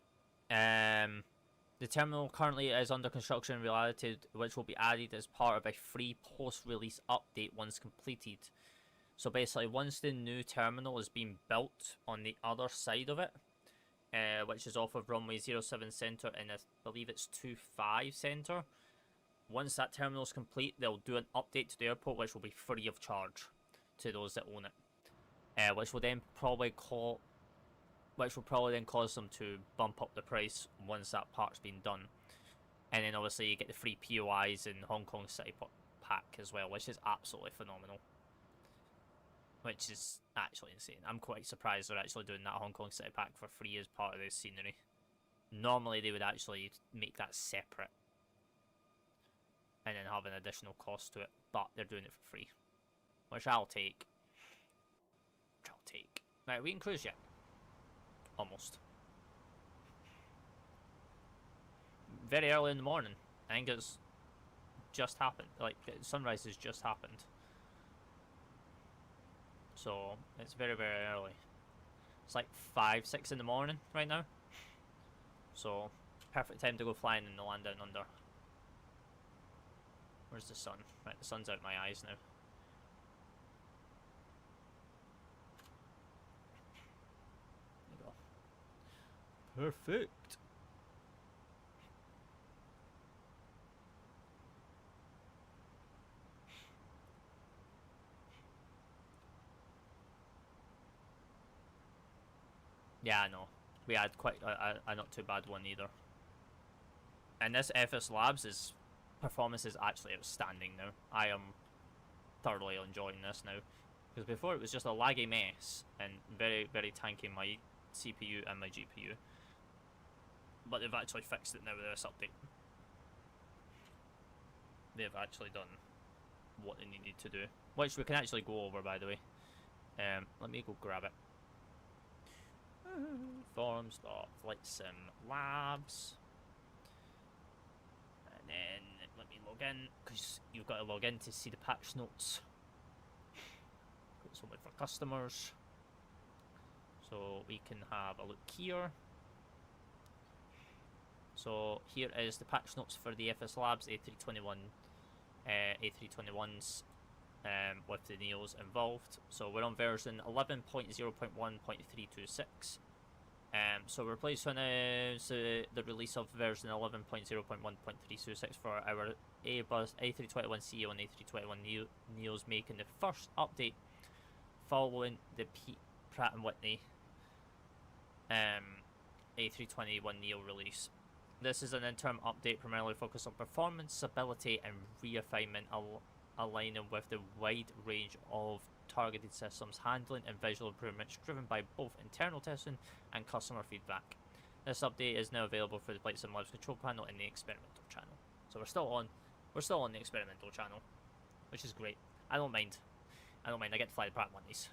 the terminal currently is under construction and reality, which will be added as part of a free post-release update once completed. So basically, once the new terminal is being built on the other side of it, which is off of runway 07 Centre and I believe it's 25 Centre, once that terminal is complete, they'll do an update to the airport, which will be free of charge to those that own it, which will probably then cause them to bump up the price once that part's been done. And then obviously you get the free POIs in Hong Kong City Pack as well, which is absolutely phenomenal. Which is actually insane. I'm quite surprised they're actually doing that Hong Kong City Pack for free as part of the scenery. Normally they would actually make that separate and then have an additional cost to it, but they're doing it for free, which I'll take. Right, we can cruise yet? Almost. Very early in the morning. I think it's just happened. Like, sunrise has just happened. So, it's very, very early. It's like 5, 6 in the morning right now. So, perfect time to go flying in the land down under. Where's the sun? Right, the sun's out my eyes now. There you go. Perfect. Yeah, I know. We had quite a not too bad one either. And this FSLabs performance is actually outstanding now. I am thoroughly enjoying this now. Because before it was just a laggy mess and very, very tanky my CPU and my GPU. But they've actually fixed it now with this update. They've actually done what they needed to do. Which we can actually go over, by the way. Let me go grab it. Forums.FlightSimLabs. And then let me log in, because you've got to log in to see the patch notes. It's only for customers. So we can have a look here. So here is the patch notes for the FSLabs A321s with the Neos involved. So we're on version 11.0.1.326. So we're pleased to announce the release of version 11.0.1.326 for our A321ceo and A321 Neos, making the first update following the Pratt & Whitney A321neo release. This is an interim update primarily focused on performance, stability and refinement, aligning with the wide range of targeted systems handling and visual improvements driven by both internal testing and customer feedback. This update is now available for the FSLabs control panel in the experimental channel. So we're still on the experimental channel, which is great. I don't mind. I get to fly the Pratt & Whitneys.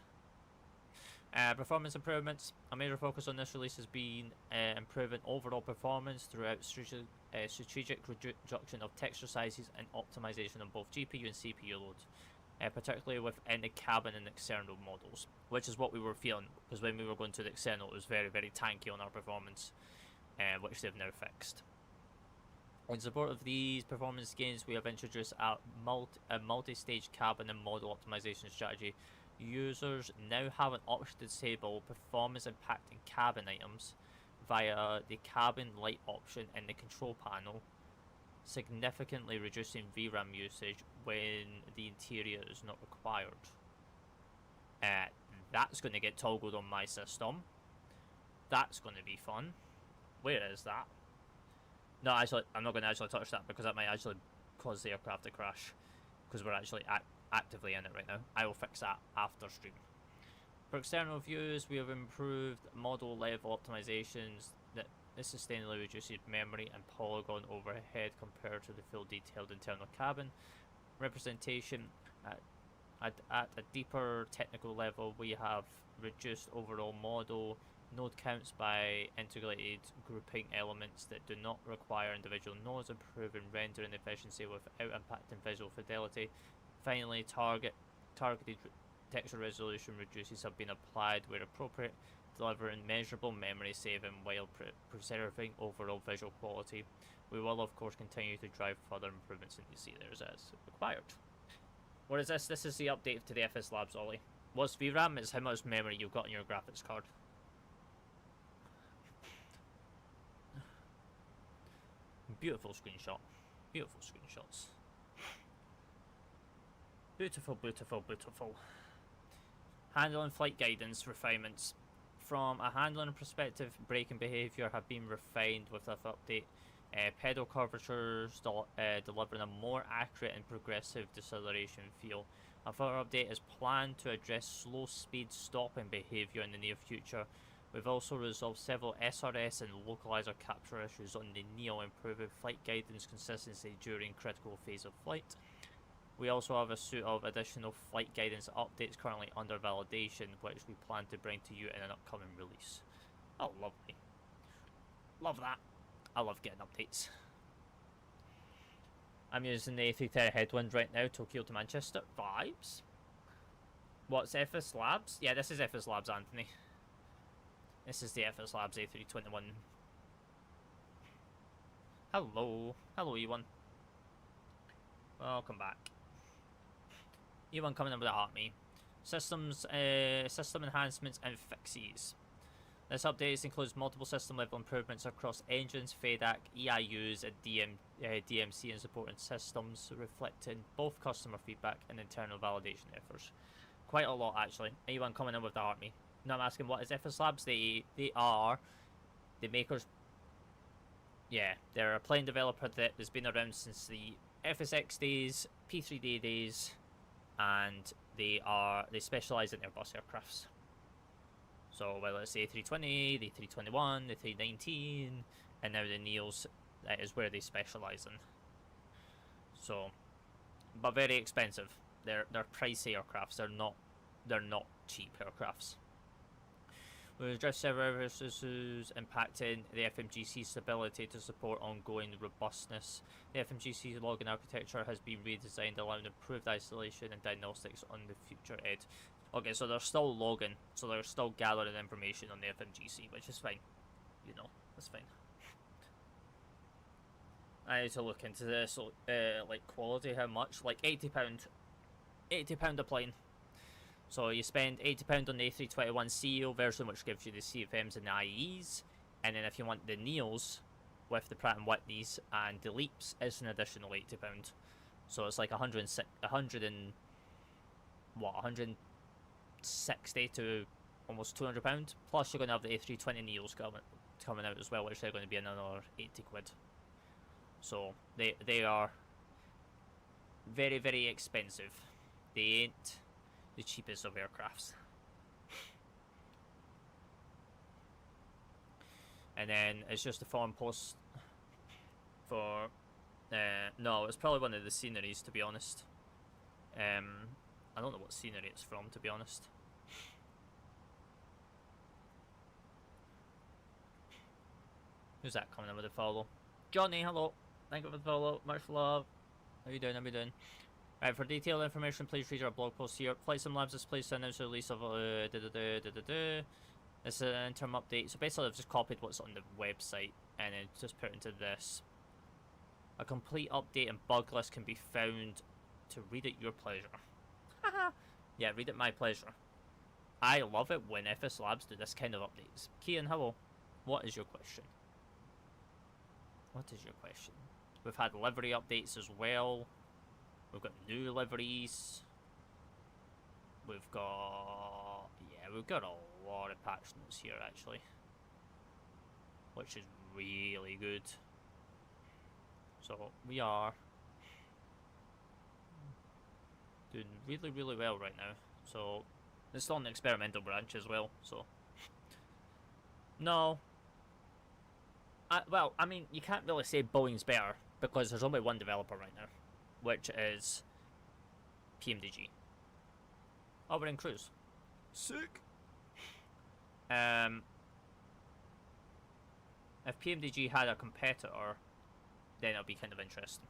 Performance improvements. A major focus on this release has been improving overall performance throughout strategic reduction of texture sizes and optimization on both GPU and CPU loads, particularly within the cabin and external models, which is what we were feeling, because when we were going to the external it was very, very tanky on our performance, which they've now fixed. In support of these performance gains, we have introduced a multi-stage cabin and model optimization strategy. Users now have an option to disable performance impacting cabin items via the cabin light option in the control panel, significantly reducing VRAM usage when the interior is not required. That's going to get toggled on my system. That's going to be fun. Where is that? No, actually, I'm not going to actually touch that because that might actually cause the aircraft to crash, because we're actually actively in it right now. I will fix that after stream. For external views, we have improved model level optimizations that sustainably reduces memory and polygon overhead compared to the full detailed internal cabin representation. At a deeper technical level, we have reduced overall model node counts by integrated grouping elements that do not require individual nodes, improving rendering efficiency without impacting visual fidelity. Finally, targeted texture resolution reducers have been applied where appropriate, delivering measurable memory saving while preserving overall visual quality. We will of course continue to drive further improvements in these areas as required. What is this? This is the update to the FSLabs Ollie. What's VRAM? It's how much memory you've got in your graphics card. Beautiful screenshot. Beautiful screenshots. Beautiful, beautiful, beautiful. Handling flight guidance refinements. From a handling perspective, braking behaviour have been refined with this update. Pedal curvatures delivering a more accurate and progressive deceleration feel. A further update is planned to address slow speed stopping behaviour in the near future. We've also resolved several SRS and localizer capture issues on the Neo, improving flight guidance consistency during critical phase of flight. We also have a suite of additional flight guidance updates currently under validation, which we plan to bring to you in an upcoming release. Oh, lovely. Love that. I love getting updates. I'm using the A310 headwind right now, Tokyo to Manchester. Vibes. What's FSLabs? Yeah, this is FSLabs, Anthony. This is the FSLabs A321. Hello. Hello, Ybbn. Welcome back. Ybbn coming in with a heart me. System enhancements and fixes. This update includes multiple system level improvements across engines, FADAC, EIUs, and DMC and supporting systems, reflecting both customer feedback and internal validation efforts. Quite a lot, actually. Anyone coming in with the heart me? Now I'm asking, what is FSLabs? They are the makers. Yeah, they're a plane developer that has been around since the FSX days, P3D days, and they specialise in Airbus aircrafts. So whether it's the A320, the A321, the A319, and now the Neos, that is where they specialise in. So, but very expensive. They're pricey aircrafts. They're not cheap aircrafts. We'll address several issues impacting the FMGC stability to support ongoing robustness. The FMGC login architecture has been redesigned, allowing improved isolation and diagnostics on the future edge. Okay, so they're still logging, so they're still gathering information on the FMGC, which is fine. You know, that's fine. I need to look into this, like quality, how much? Like £80. £80 a plane. So you spend £80 on the A321 CEO version, which gives you the CFMs and the IEs, and then if you want the Neos with the Pratt & Whitneys and the Leaps, it's an additional £80. So it's like 160 to almost £200. Plus you're going to have the A320 Neos coming out as well, which are going to be another 80 quid. So they are very, very expensive. They ain't the cheapest of aircrafts. And then it's just a forum post for no, it's probably one of the sceneries, to be honest. I don't know what scenery it's from, to be honest. Who's that coming in with a follow? Johnny, hello. Thank you for the follow. Much love. How you doing? How you doing? Right, for detailed information, please read our blog post here. FlightSimLabs is pleased to announce the release of This is an interim update. So basically, I've just copied what's on the website and then just put into this. A complete update and bug list can be found to read at your pleasure. Yeah, read at my pleasure. I love it when FSLabs do this kind of updates. Kian, hello. What is your question? What is your question? We've had livery updates as well. We've got new liveries. We've got... yeah, we've got a lot of patch notes here, actually. Which is really good. So, we are doing really, really well right now. So, it's still an experimental branch as well, so... no. Well, I mean, you can't really say Boeing's better, because there's only one developer right now, which is PMDG. Oh, we're in cruise. Sick! If PMDG had a competitor, then it'll be kind of interesting.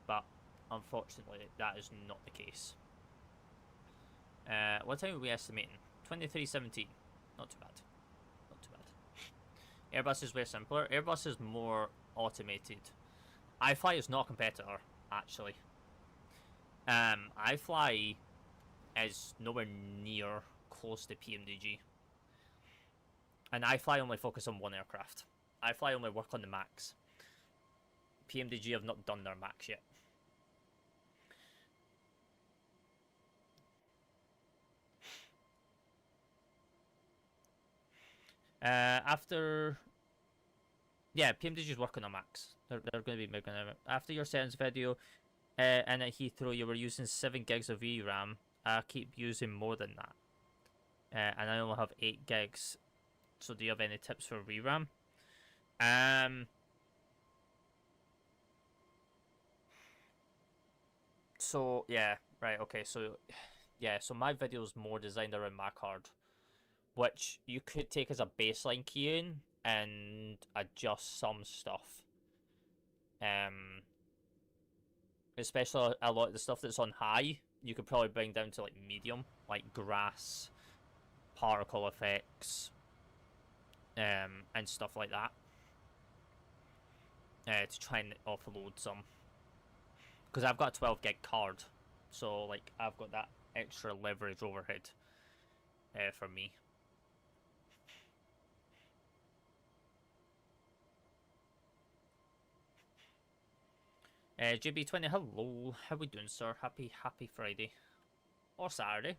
But, unfortunately, that is not the case. What time are we estimating? 23:17. Not too bad. Not too bad. Airbus is way simpler. Airbus is more automated. iFly is not a competitor, actually. iFly is nowhere near close to PMDG. And iFly only focus on one aircraft. iFly only work on the Max. PMDG have not done their Max yet. After... Yeah, PMDG is working on Max. They're going to be making it. After your settings video, and at Heathrow, you were using 7 gigs of VRAM. I keep using more than that. And I only have 8 gigs. So do you have any tips for VRAM? So, yeah, right, okay, so, yeah, so my video is more designed around my card, which you could take as a baseline keying and adjust some stuff. Especially a lot of the stuff that's on high, you could probably bring down to like medium, like grass, particle effects, and stuff like that, to try and offload some. Because I've got a 12 gig card, so like I've got that extra leverage overhead for me. JB20, hello. How we doing, sir? Happy Friday. Or Saturday.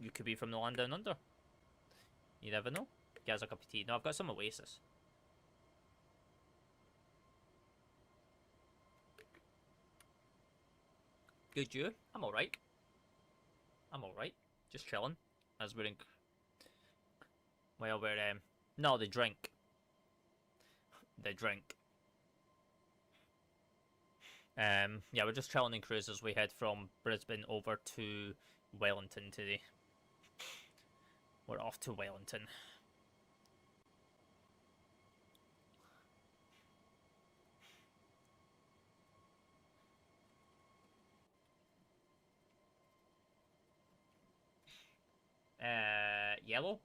You could be from the land down under. You never know. Guys, a cup of tea. No, I've got some Oasis. Good, you? I'm alright. I'm alright. Just chilling. As we're in... Well, we're, no, they drink. They drink. Yeah, we're just chilling in cruise as we head from Brisbane over to Wellington today. We're off to Wellington. Yellow?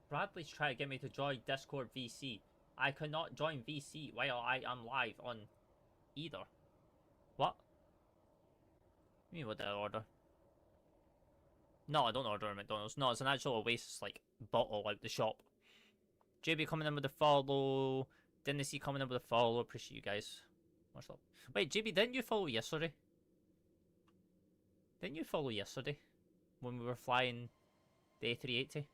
Bradley's trying to get me to join Discord VC. I cannot join VC while I am live on either. What? You mean what did I order? No, I don't order at McDonald's. No, it's an actual Oasis, like, bottle out the shop. JB coming in with a follow. Didn't see coming in with a follow. Appreciate you guys. What's up? Wait, JB, didn't you follow yesterday? Didn't you follow yesterday? When we were flying the A380?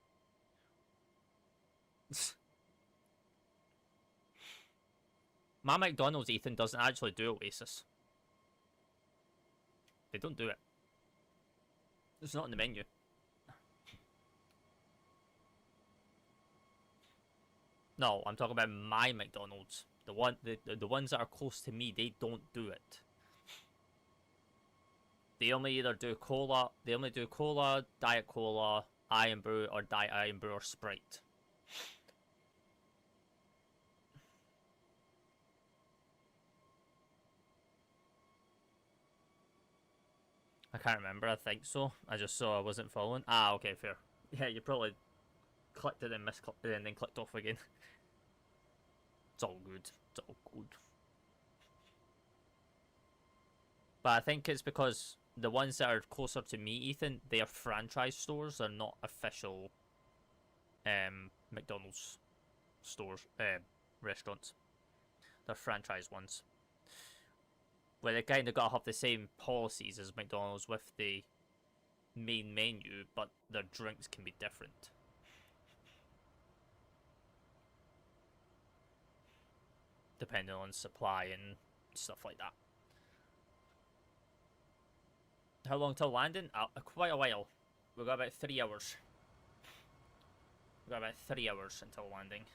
My McDonald's, Ethan, doesn't actually do Oasis. They don't do it. It's not in the menu. No, I'm talking about my McDonald's. The ones that are close to me, they don't do it. They only either do cola. They only do cola, Diet Cola, Iron Brew, or Diet Iron Brew, or Sprite. I can't remember. I think so. I just saw I wasn't following. Ah, okay, fair. Yeah, you probably clicked it and misclicked it and then clicked off again. It's all good. It's all good. But I think it's because the ones that are closer to me, Ethan, they are franchise stores. They're not official McDonald's stores, restaurants. They're franchise ones. Where they kind of got to have the same policies as McDonald's with the main menu, but their drinks can be different. Depending on supply and stuff like that. How long till landing? Quite a while. We've got about 3 hours. We've got about 3 hours until landing.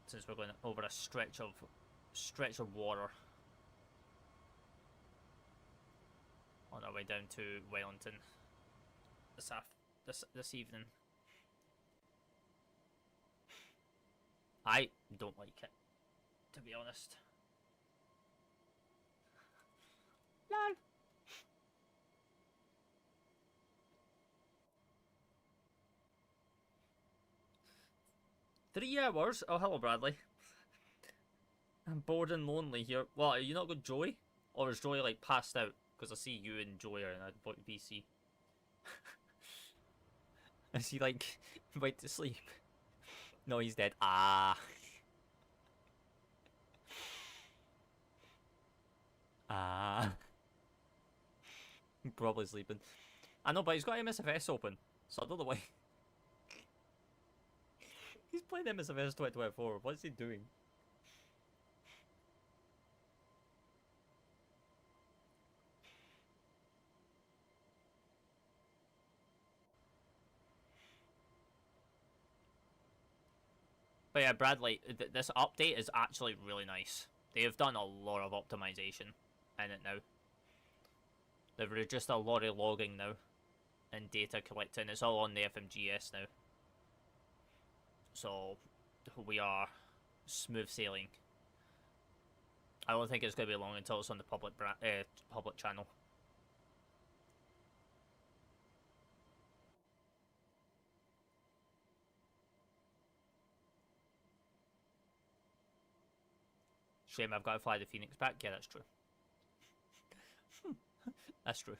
Since we're going over a stretch of water. On our way down to Wellington this evening. I don't like it, to be honest. Lol. $3 hours? Oh, hello, Bradley. I'm bored and lonely here. Well, are you not got Joey? Or is Joey, like, passed out? Because I see you and Joey are in a BC. Is he, like, went to sleep? No, he's dead. Ah. Ah. Probably sleeping. I know, but he's got MSFS open. So I don't know why. He's playing MSFS 2024. What's he doing? But yeah, Bradley, this update is actually really nice. They have done a lot of optimization in it now. They've reduced a lot of logging now and data collecting. It's all on the FMGS now. So we are smooth sailing. I don't think it's going to be long until it's on the public channel. Shame I've got to fly the Phoenix back. Yeah, that's true. That's true.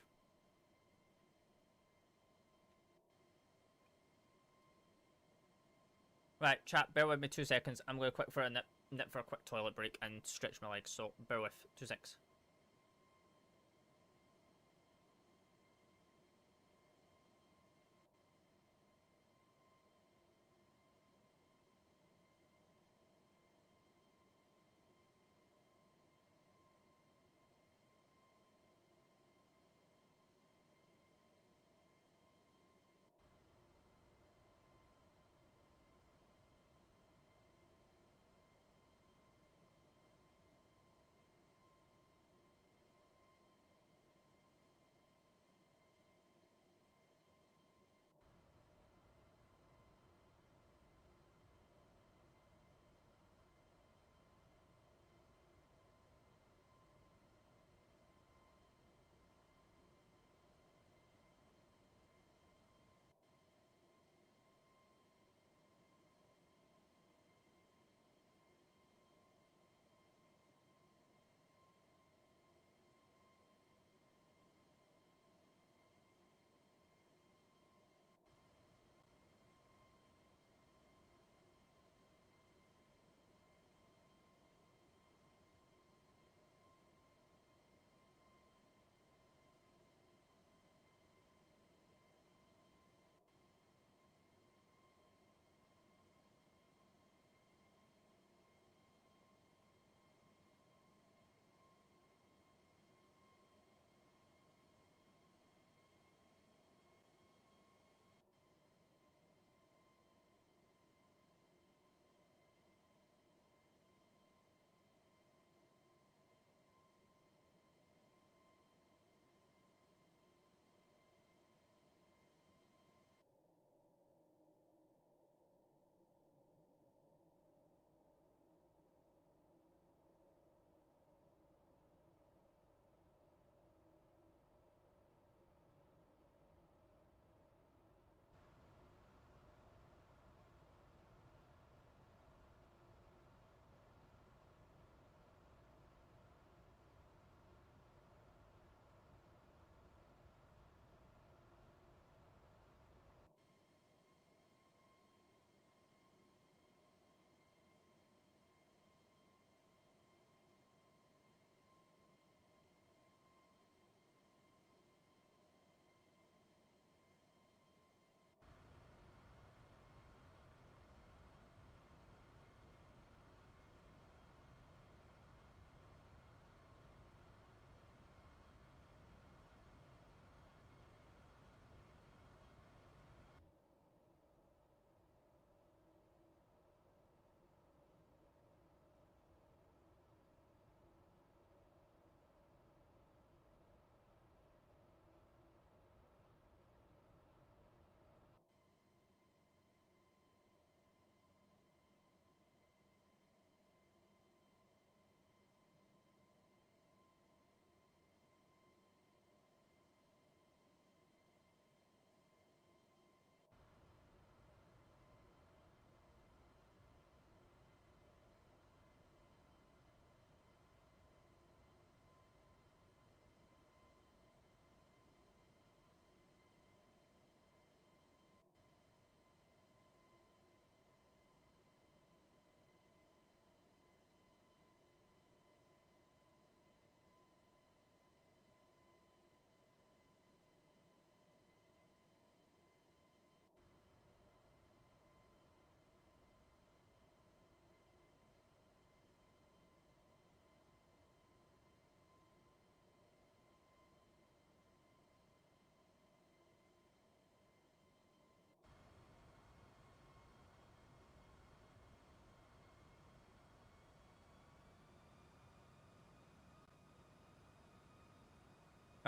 Right, chat, bear with me 2 seconds. I'm going to quick for a nip for a quick toilet break and stretch my legs, so bear with. 2 seconds.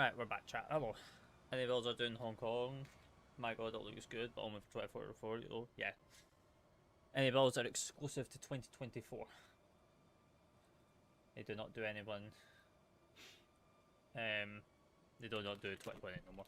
Right, we're back, chat. Hello. Any builds are doing Hong Kong? My god, it looks good, but only for 24 though. Yeah. Any builds are exclusive to 2024. They do not do anyone. They do not do 2020 no more.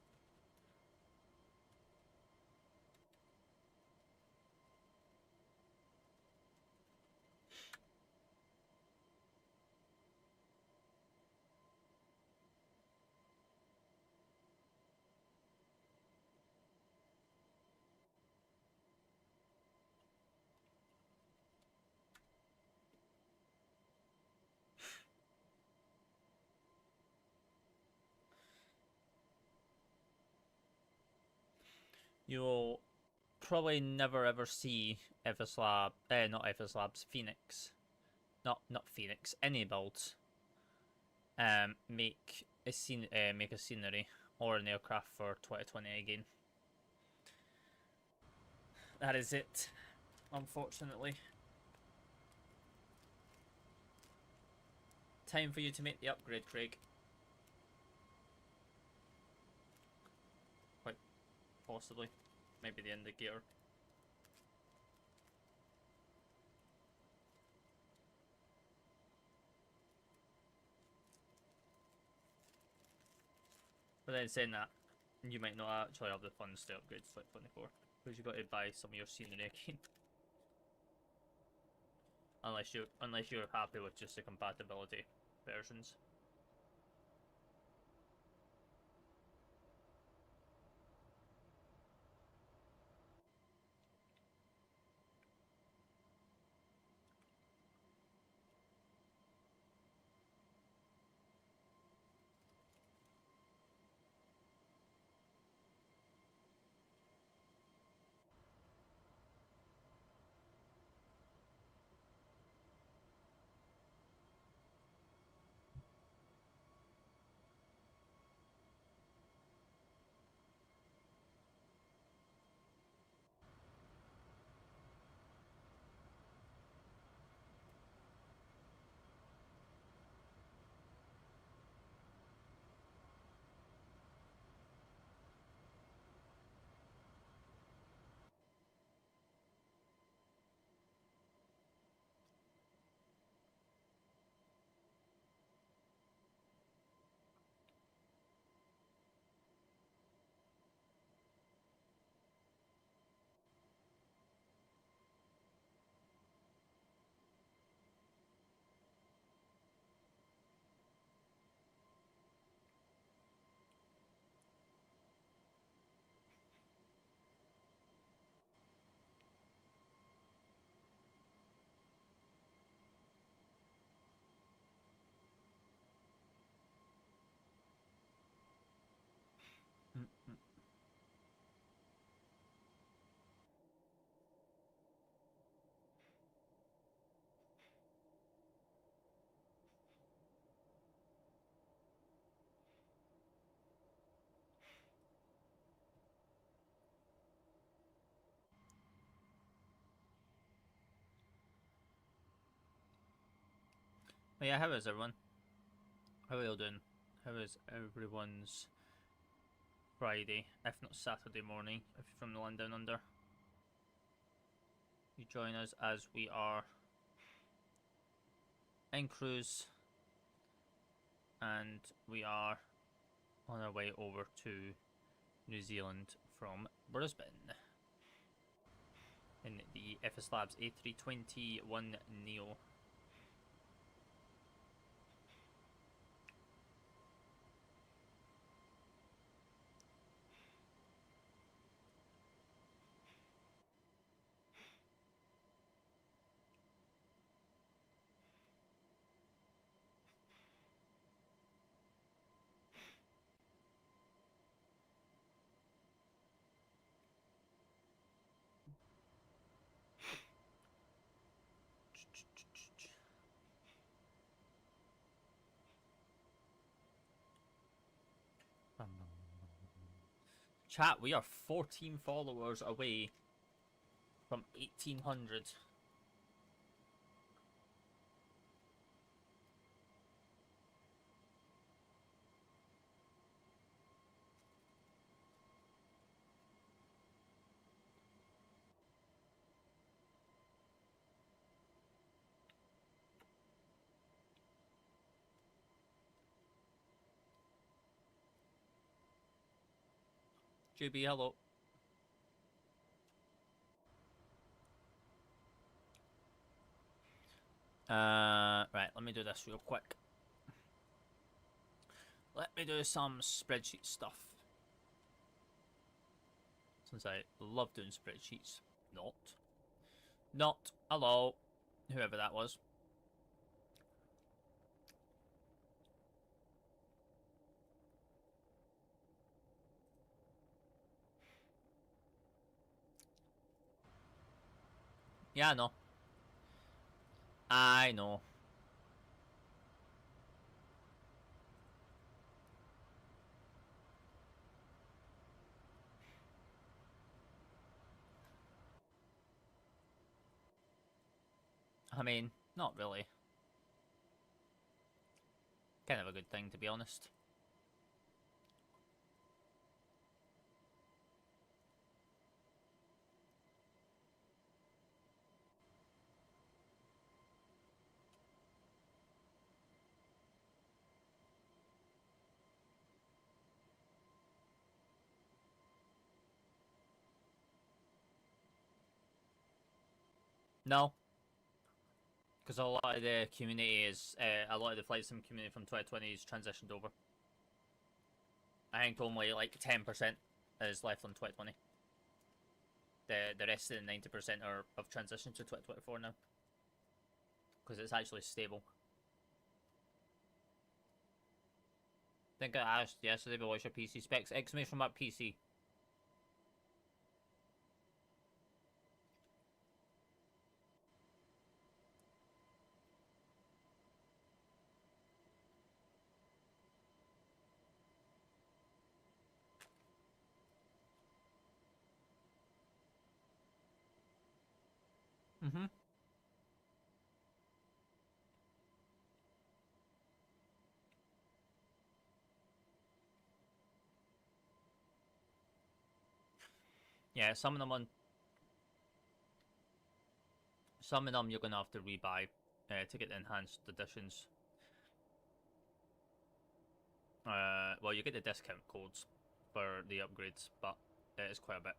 You'll probably never ever see FSLab, not FSLabs, Phoenix. Not Phoenix, any builds. Make a scenery or an aircraft for 2020 again. That is it, unfortunately. Time for you to make the upgrade, Craig. Quite possibly. Maybe the indicator. But then saying that, you might not actually have the funds to upgrade to 24, because you've got to buy some of your scenery again. unless you're happy with just the compatibility versions. But yeah, how is everyone? How are you all doing? How is everyone's Friday, if not Saturday morning, if you're from the land down under? You join us as we are en cruise, and we are on our way over to New Zealand from Brisbane in the FSLabs A21N Neo. Chat, we are 14 followers away from 1800. JB, hello. Right, let me do this real quick. Let me do some spreadsheet stuff. Since I love doing spreadsheets. Not. Hello. Whoever that was. Yeah, I know. I know. I mean, not really. Kind of a good thing, to be honest. No. Because a lot of the community is, a lot of the flight sim community from 2020 is transitioned over. I think only like 10% is left on 2020. The rest of the 90% are of transition to 2024 now. Because it's actually stable. I think I asked yesterday about what's your PC specs. Exclamation mark PC. Mm-hmm. Yeah, some of them you're gonna have to rebuy to get the enhanced editions. Well, you get the discount codes for the upgrades, but it is quite a bit.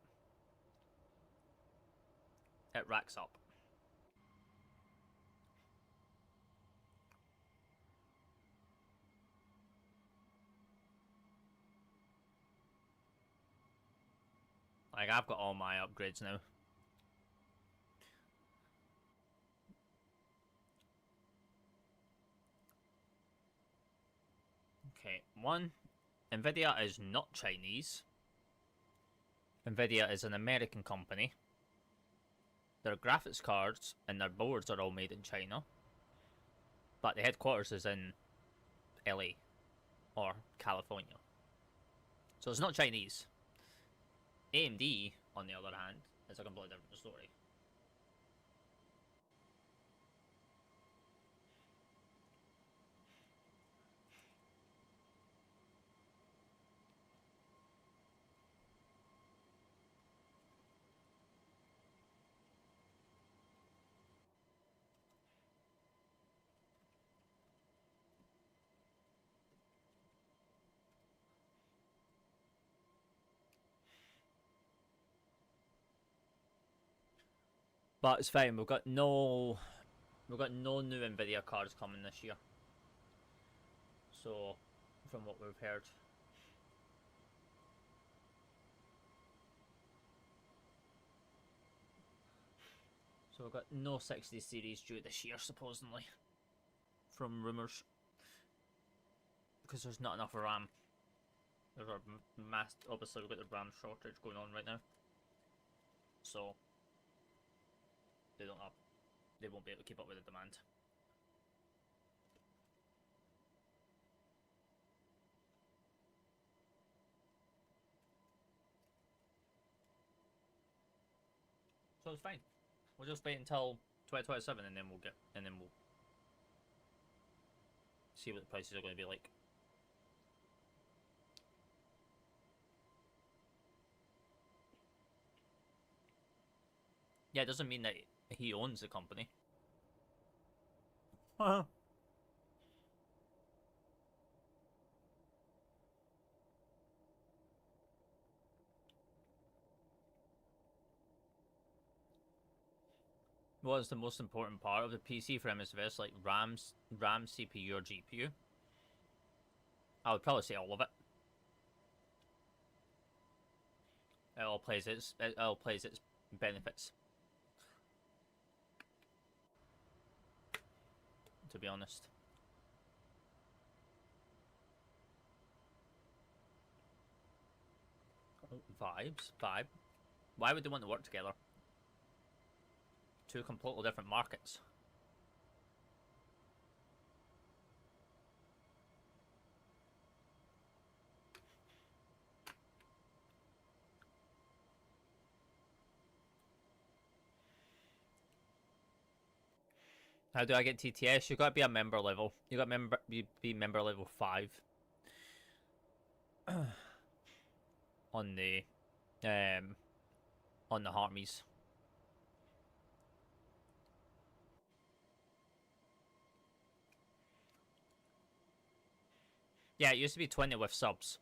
It racks up. Like, I've got all my upgrades now. Okay, one, Nvidia is not Chinese. Nvidia is an American company. Their graphics cards and their boards are all made in China. But the headquarters is in LA or California. So it's not Chinese. AMD, on the other hand, is a completely different story. But it's fine. We've got no new Nvidia cards coming this year. So, from what we've heard. So we've got no 60 series due this year, supposedly. From rumours. Because there's not enough RAM. There's a obviously we've got the RAM shortage going on right now. So, they won't be able to keep up with the demand. So it's fine. We'll just wait until 2027 and then we'll see what the prices are going to be like. Yeah, it doesn't mean that he owns the company. What is the most important part of the PC for MSFS? Like RAM, CPU, or GPU? I would probably say all of it. It all plays its benefits. To be honest. Oh, vibe. Why would they want to work together? Two completely different markets. How do I get TTS? You gotta be a member level. You gotta be member level 5 on the Harmies. Yeah, it used to be 20 with subs,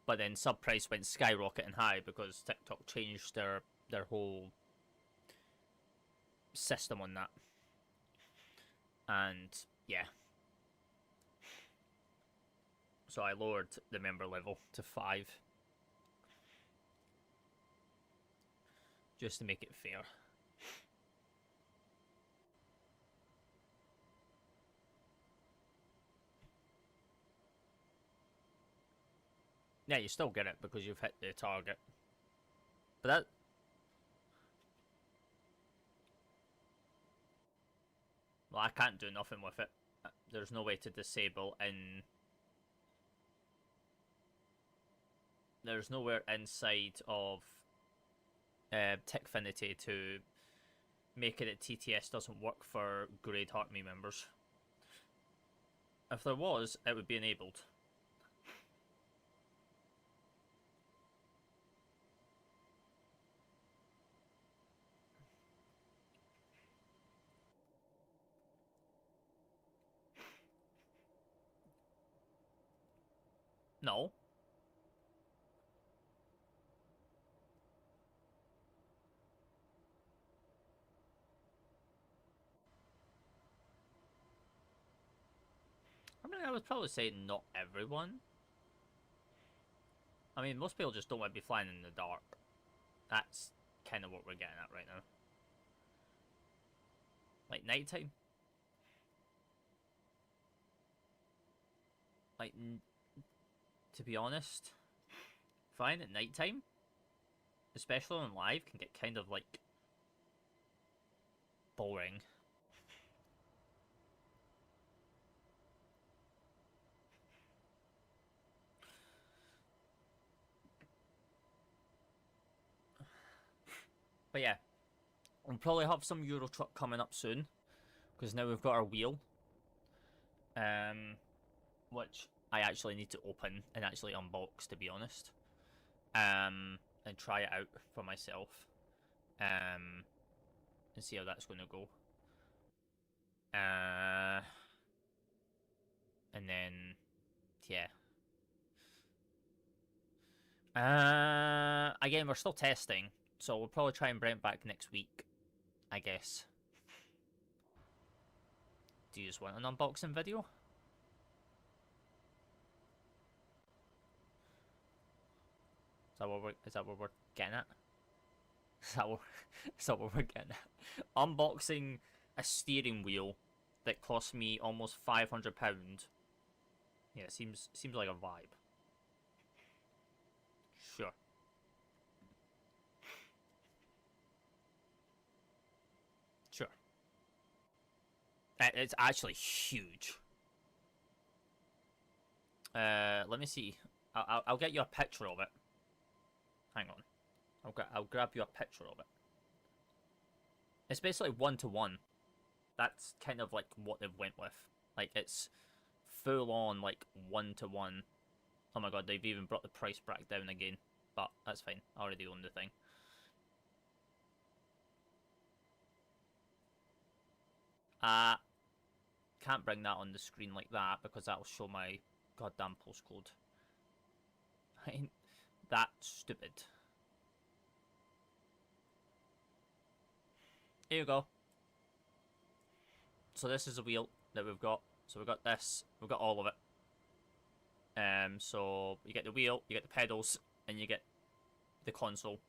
but then sub price went skyrocketing high because TikTok changed their whole system on that. And yeah, so I lowered the member level to 5 just to make it fair. Yeah, you still get it because you've hit the target. But that... Well, I can't do nothing with it. There's no way to disable in... There's nowhere inside of Tickfinity to make it that TTS doesn't work for Grade Hartme members. If there was, it would be enabled. No. I mean, I would probably say not everyone. I mean, most people just don't want to be flying in the dark. That's kind of what we're getting at right now. Like, nighttime. Like, to be honest, flying at nighttime, especially on live, can get kind of, like, boring. But yeah, we'll probably have some Euro truck coming up soon, because now we've got our wheel, which I actually need to open and actually unbox, to be honest, and try it out for myself, and see how that's going to go. And then, yeah. Again, we're still testing, so we'll probably try and bring it back next week, I guess. Do you just want an unboxing video? Is that what we're getting at? Is that what we're getting at? Unboxing a steering wheel that cost me almost £500. Yeah, seems like a vibe. Sure. Sure. It's actually huge. Let me see. I'll get you a picture of it. Hang on. I'll grab you a picture of it. It's basically 1-to-1. That's kind of like what they've went with. Like, it's full on, like, 1-to-1. Oh my god, they've even brought the price bracket down again. But that's fine. I already own the thing. Can't bring that on the screen like that because that'll show my goddamn postcode. I ain't that stupid. Here you go. So this is a wheel that we've got. So we've got this. We've got all of it. So you get the wheel, you get the pedals, and you get the console.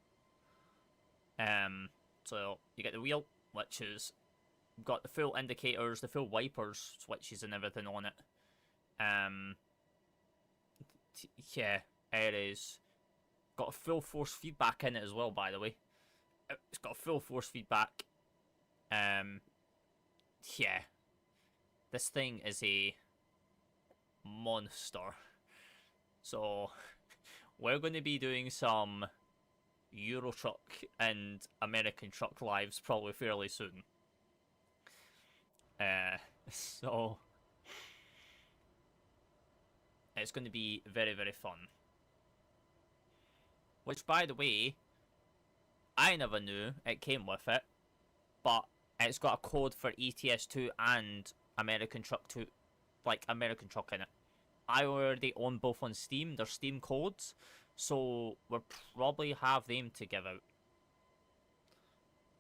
So you get the wheel, which is got the full indicators, the full wipers, switches, and everything on it. Yeah, it is got a full force feedback in it as well. By the way, it's got a full force feedback. Yeah, this thing is a monster. So we're going to be doing some Euro Truck and American Truck lives probably fairly soon. So it's going to be very, very fun. Which, by the way, I never knew it came with it, but it's got a code for ETS2 and American Truck 2, like American Truck in it. I already own both on Steam. They're Steam codes, so we'll probably have them to give out,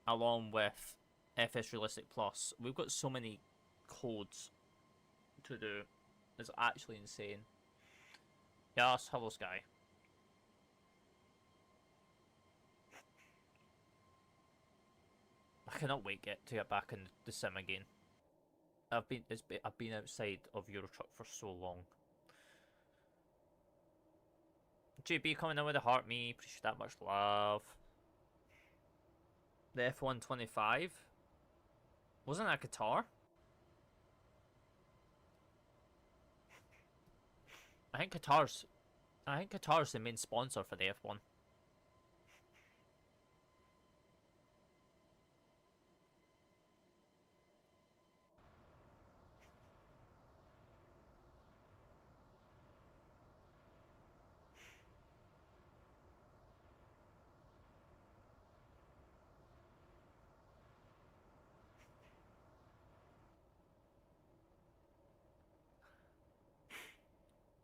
along with FSRealistic Plus. We've got so many codes to do. It's actually insane. Yes, hello Sky. I cannot wait to get back in the sim again. I've been outside of Eurotruck for so long. JB coming in with a heart, me. Appreciate that, much love. The F125. Wasn't that Qatar? I think Qatar's the main sponsor for the F1.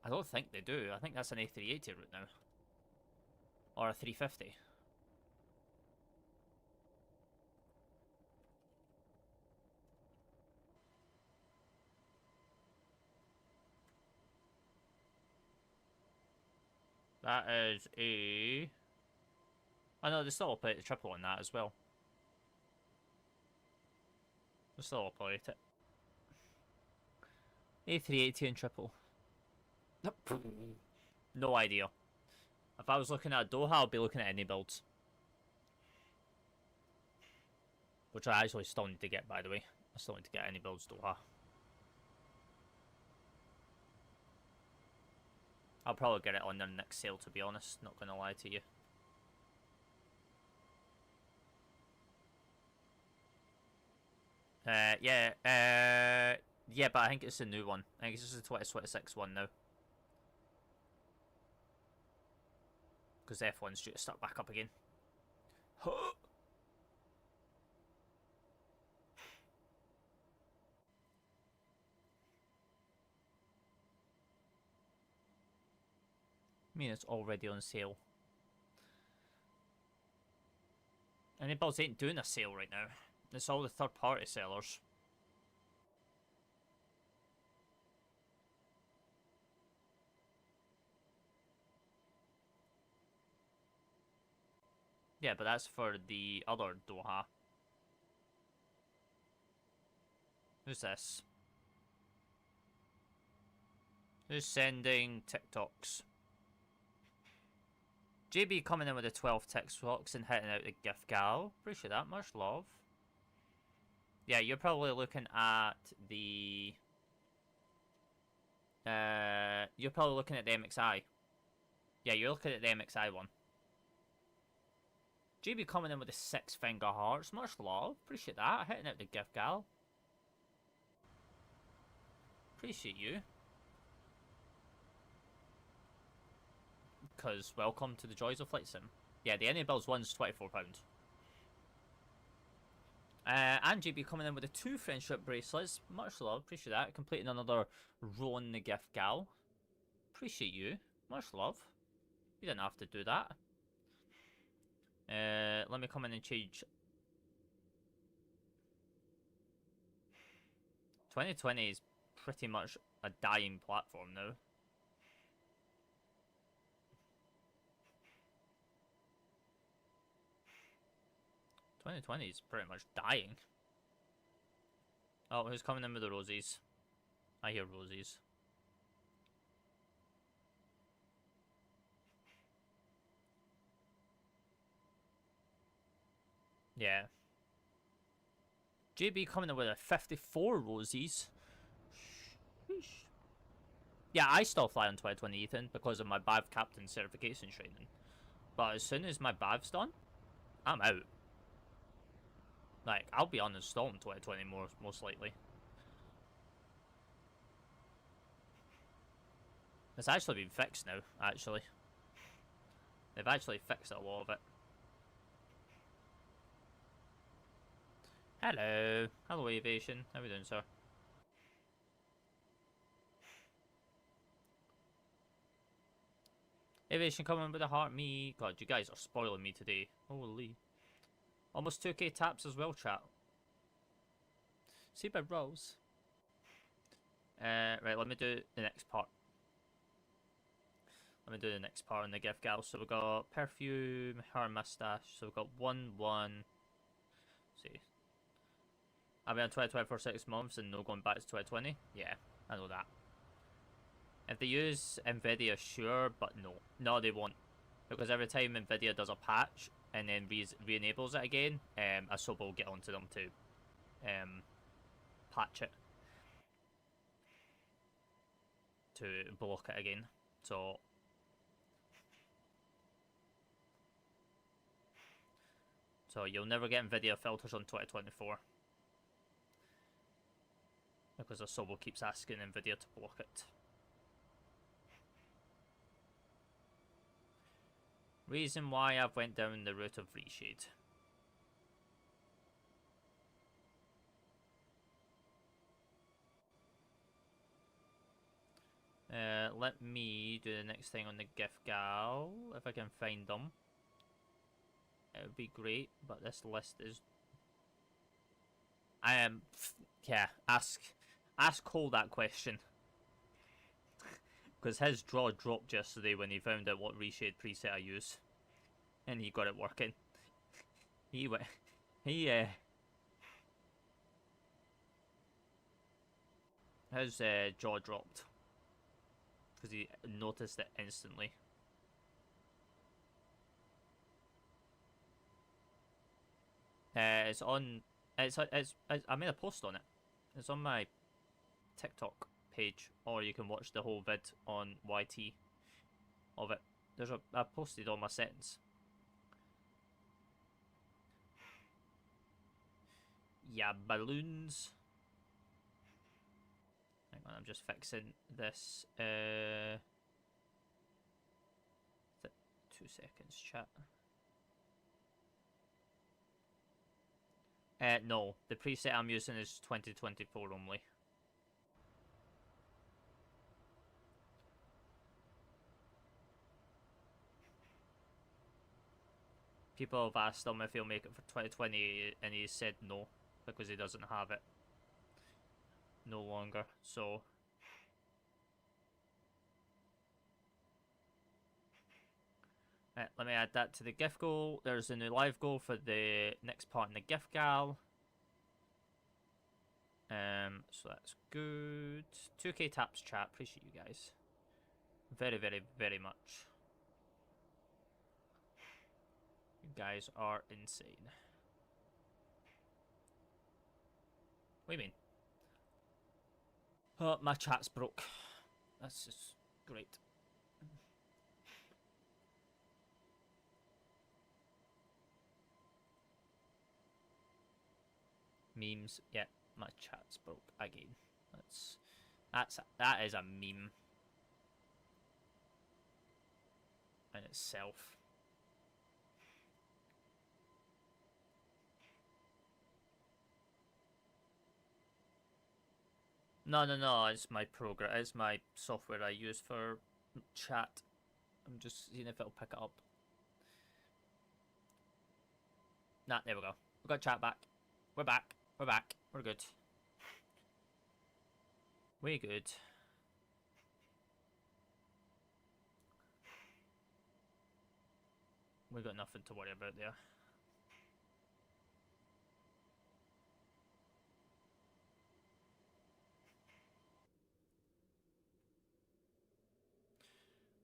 I don't think they do. I think that's an A380 route now. Or a 350. That is a... I know they still operate the triple on that as well. They still operate it. A380 and triple. No idea. If I was looking at Doha, I'd be looking at any builds. Which I actually still need to get, by the way. I still need to get any builds Doha. I'll probably get it on their next sale, to be honest. Not gonna lie to you. Yeah, but I think it's a new one. I think it's just a 2026 one now. Because F1's due to start back up again. I mean, it's already on sale. Any builds ain't doing a sale right now. It's all the third-party sellers. Yeah, but that's for the other Doha. Who's this? Who's sending TikToks? JB coming in with the 12 TikToks and hitting out the gift gal. Appreciate that, much love. Yeah, you're probably looking at the... you're probably looking at the MXI. Yeah, you're looking at the MXI one. JB coming in with the 6 finger hearts. Much love. Appreciate that. Hitting out the gift gal. Appreciate you. Because welcome to the joys of Flight Sim. Yeah, the Any Builds one's £24. And JB coming in with the 2 friendship bracelets. Much love. Appreciate that. Completing another Rowan the gift gal. Appreciate you. Much love. You didn't have to do that. Let me come in and change. 2020 is pretty much a dying platform now. 2020 is pretty much dying. Oh, who's coming in with the rosies? I hear rosies. Yeah. JB coming in with a 54 rosies. Sheesh. Yeah, I still fly on 2020, Ethan, because of my BAV captain certification training. But as soon as my BAV's done, I'm out. Like, I'll be on the Storm 2020 most likely. It's actually been fixed now, actually. They've actually fixed a lot of it. Hello. Hello, Aviation. How are we doing, sir? Aviation coming with a heart, me. God, you guys are spoiling me today. Holy. Almost 2k taps as well, chat. See by Rose. Right, let me do the next part. Let me do the next part on the gift gal. So we've got perfume, hair and mustache. So we've got 1-1. See. I've been on 2020 for 6 months and no going back to 2020. Yeah, I know that. If they use Nvidia, sure, but no. No, they won't. Because every time Nvidia does a patch and then re-enables it again, a sub will get onto them to patch it. To block it again. So you'll never get Nvidia filters on 2024. Because a sub keeps asking Nvidia to block it. Reason why I've went down the route of reshade. Let me do the next thing on the gift gal, if I can find them. It would be great, but this list is... yeah, ask Cole that question. Because his draw dropped yesterday when he found out what reshade preset I use. And he got it working. His jaw dropped. Because he noticed it instantly. It's on... I made a post on it. It's on my TikTok page, or you can watch the whole vid on YT of it. I posted all my settings. Yeah, balloons. Hang on, I'm just fixing this. 2 seconds, chat. No, the preset I'm using is 2024 only. People have asked him if he'll make it for 2020, and he said no, because he doesn't have it no longer, so... Right, let me add that to the gift goal. There's a new live goal for the next part in the gift gal. So that's good. 2k taps, chat. Appreciate you guys. Very, very, very much. You guys are insane. What do you mean? Oh, my chat's broke. That's just great. Memes, yeah, my chat's broke again. That is a meme in itself. No, it's my program. It's my software I use for chat. I'm just seeing if it'll pick it up. Nah, there we go. We got chat back. We're back. We're back. We're good. Way good. We got nothing to worry about there.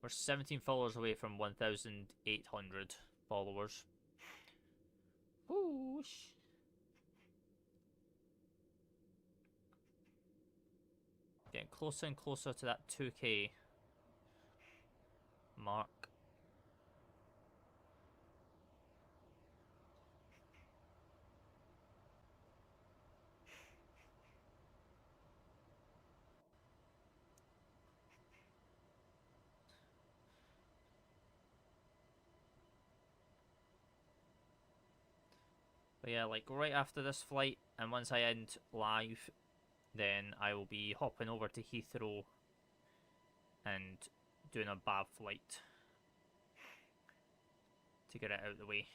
We're 17 followers away from 1,800 followers. Whoosh. Getting closer and closer to that 2K mark. But yeah, like right after this flight, and once I end live, then I will be hopping over to Heathrow and doing a bab flight to get it out of the way.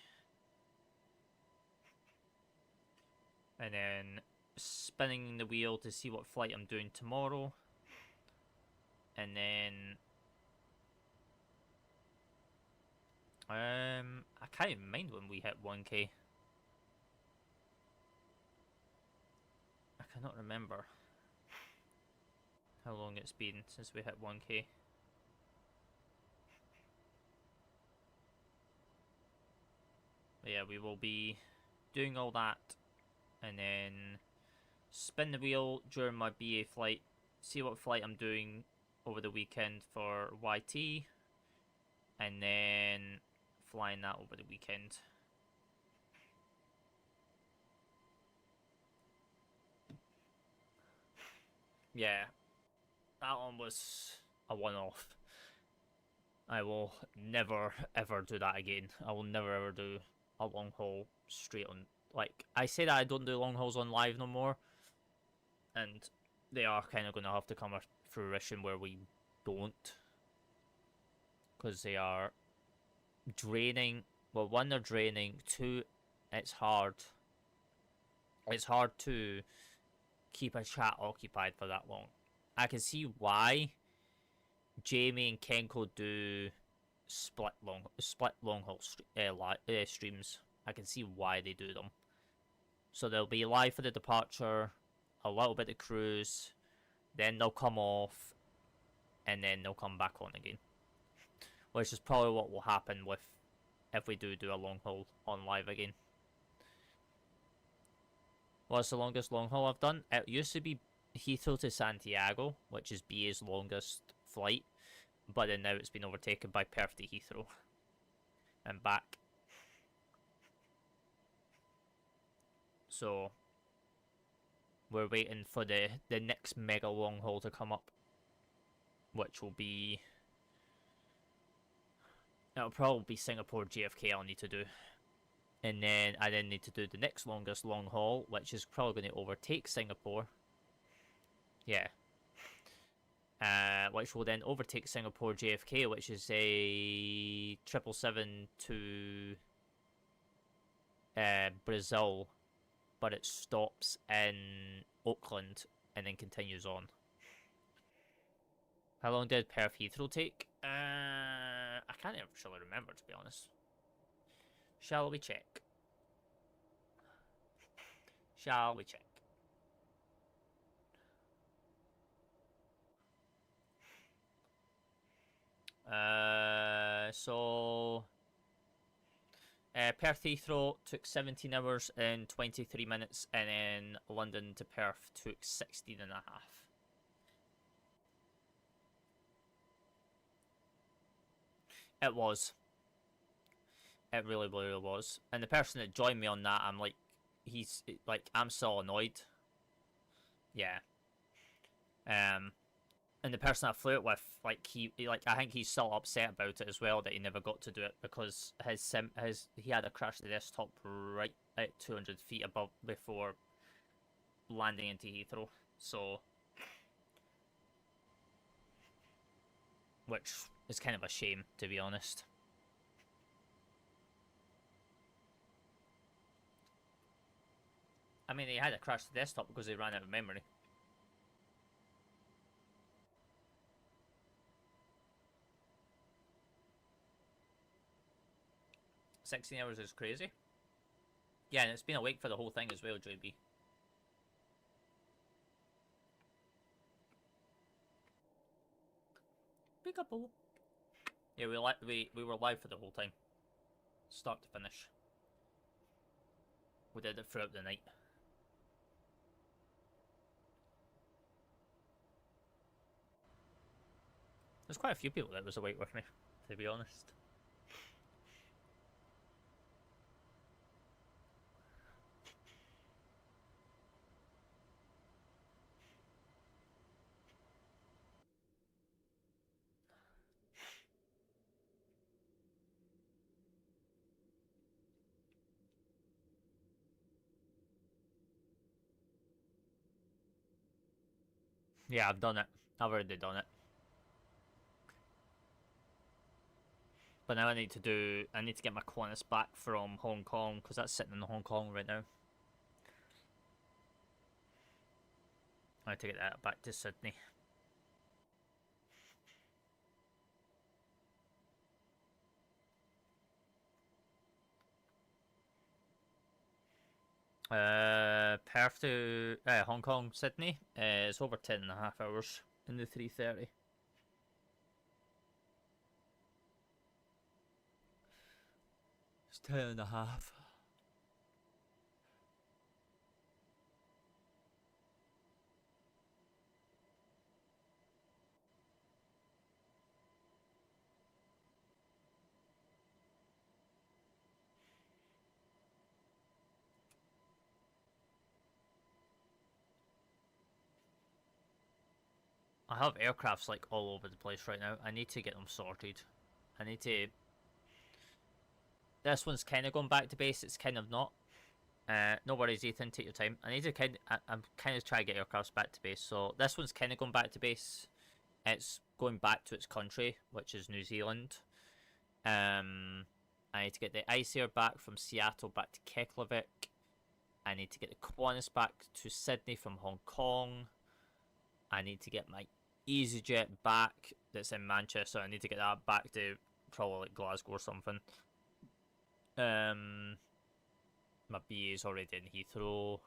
And then spinning the wheel to see what flight I'm doing tomorrow. And then I can't even mind when we hit 1K. I cannot remember how long it's been since we hit 1K. But yeah, we will be doing all that and then spin the wheel during my BA flight, see what flight I'm doing over the weekend for YT, and then flying that over the weekend. Yeah, that one was a one-off. I will never ever do that again. I will never ever do a long haul straight on. Like, I say that I don't do long hauls on live no more, and they are kind of going to have to come to fruition where we don't, because they are draining. Well, one, they're draining. Two, it's hard. It's hard to keep a chat occupied for that long. I can see why Jamie and Kenko do split long haul streams. I can see why they do them. So they'll be live for the departure, a little bit of cruise, then they'll come off, and then they'll come back on again. Which is probably what will happen with if we do a long haul on live again. What's the longest long haul I've done? It used to be Heathrow to Santiago, which is BA's longest flight, but then now it's been overtaken by Perth to Heathrow and back. So we're waiting for the next mega long haul to come up, which will be, it'll probably be Singapore JFK I'll need to do. And then I need to do the next longest long haul, which is probably going to overtake Singapore. Yeah. Which will then overtake Singapore JFK, which is a 777 to Brazil, but it stops in Auckland and then continues on. How long did Perth Heathrow take? I can't actually remember, to be honest. Shall we check? Shall we check? So Perth Heathrow took 17 hours and 23 minutes, and then London to Perth took 16 and a half. It was. It really, really was. And the person that joined me on that, I'm like, I'm so annoyed. Yeah. And the person I flew it with, I think he's still upset about it as well, that he never got to do it, because he had to crash the desktop right at 200 feet above before landing into Heathrow. So, which is kind of a shame, to be honest. I mean, he had to crash the desktop because he ran out of memory. 16 hours is crazy. Yeah, and it's been awake for the whole thing as well, JB. Peekaboo. Yeah, we were live for the whole time, start to finish. We did it throughout the night. There's quite a few people that was awake with me, to be honest. Yeah, I've done it. I've already done it. But now I need to get my Qantas back from Hong Kong, because that's sitting in Hong Kong right now. I need to get that back to Sydney. Perth to Hong Kong, Sydney. It's over 10.5 hours in the 3:30. It's 10.5. I have aircrafts like all over the place right now. I need to get them sorted. I need to. This one's kind of going back to base. It's kind of not. No worries, Ethan. Take your time. I need to I'm kind of trying to get aircrafts back to base. So this one's kind of going back to base. It's going back to its country, which is New Zealand. I need to get the Ice Air back from Seattle back to Keflavik. I need to get the Qantas back to Sydney from Hong Kong. I need to get my EasyJet back that's in Manchester. I need to get that back to probably like Glasgow or something. My BA is already in Heathrow.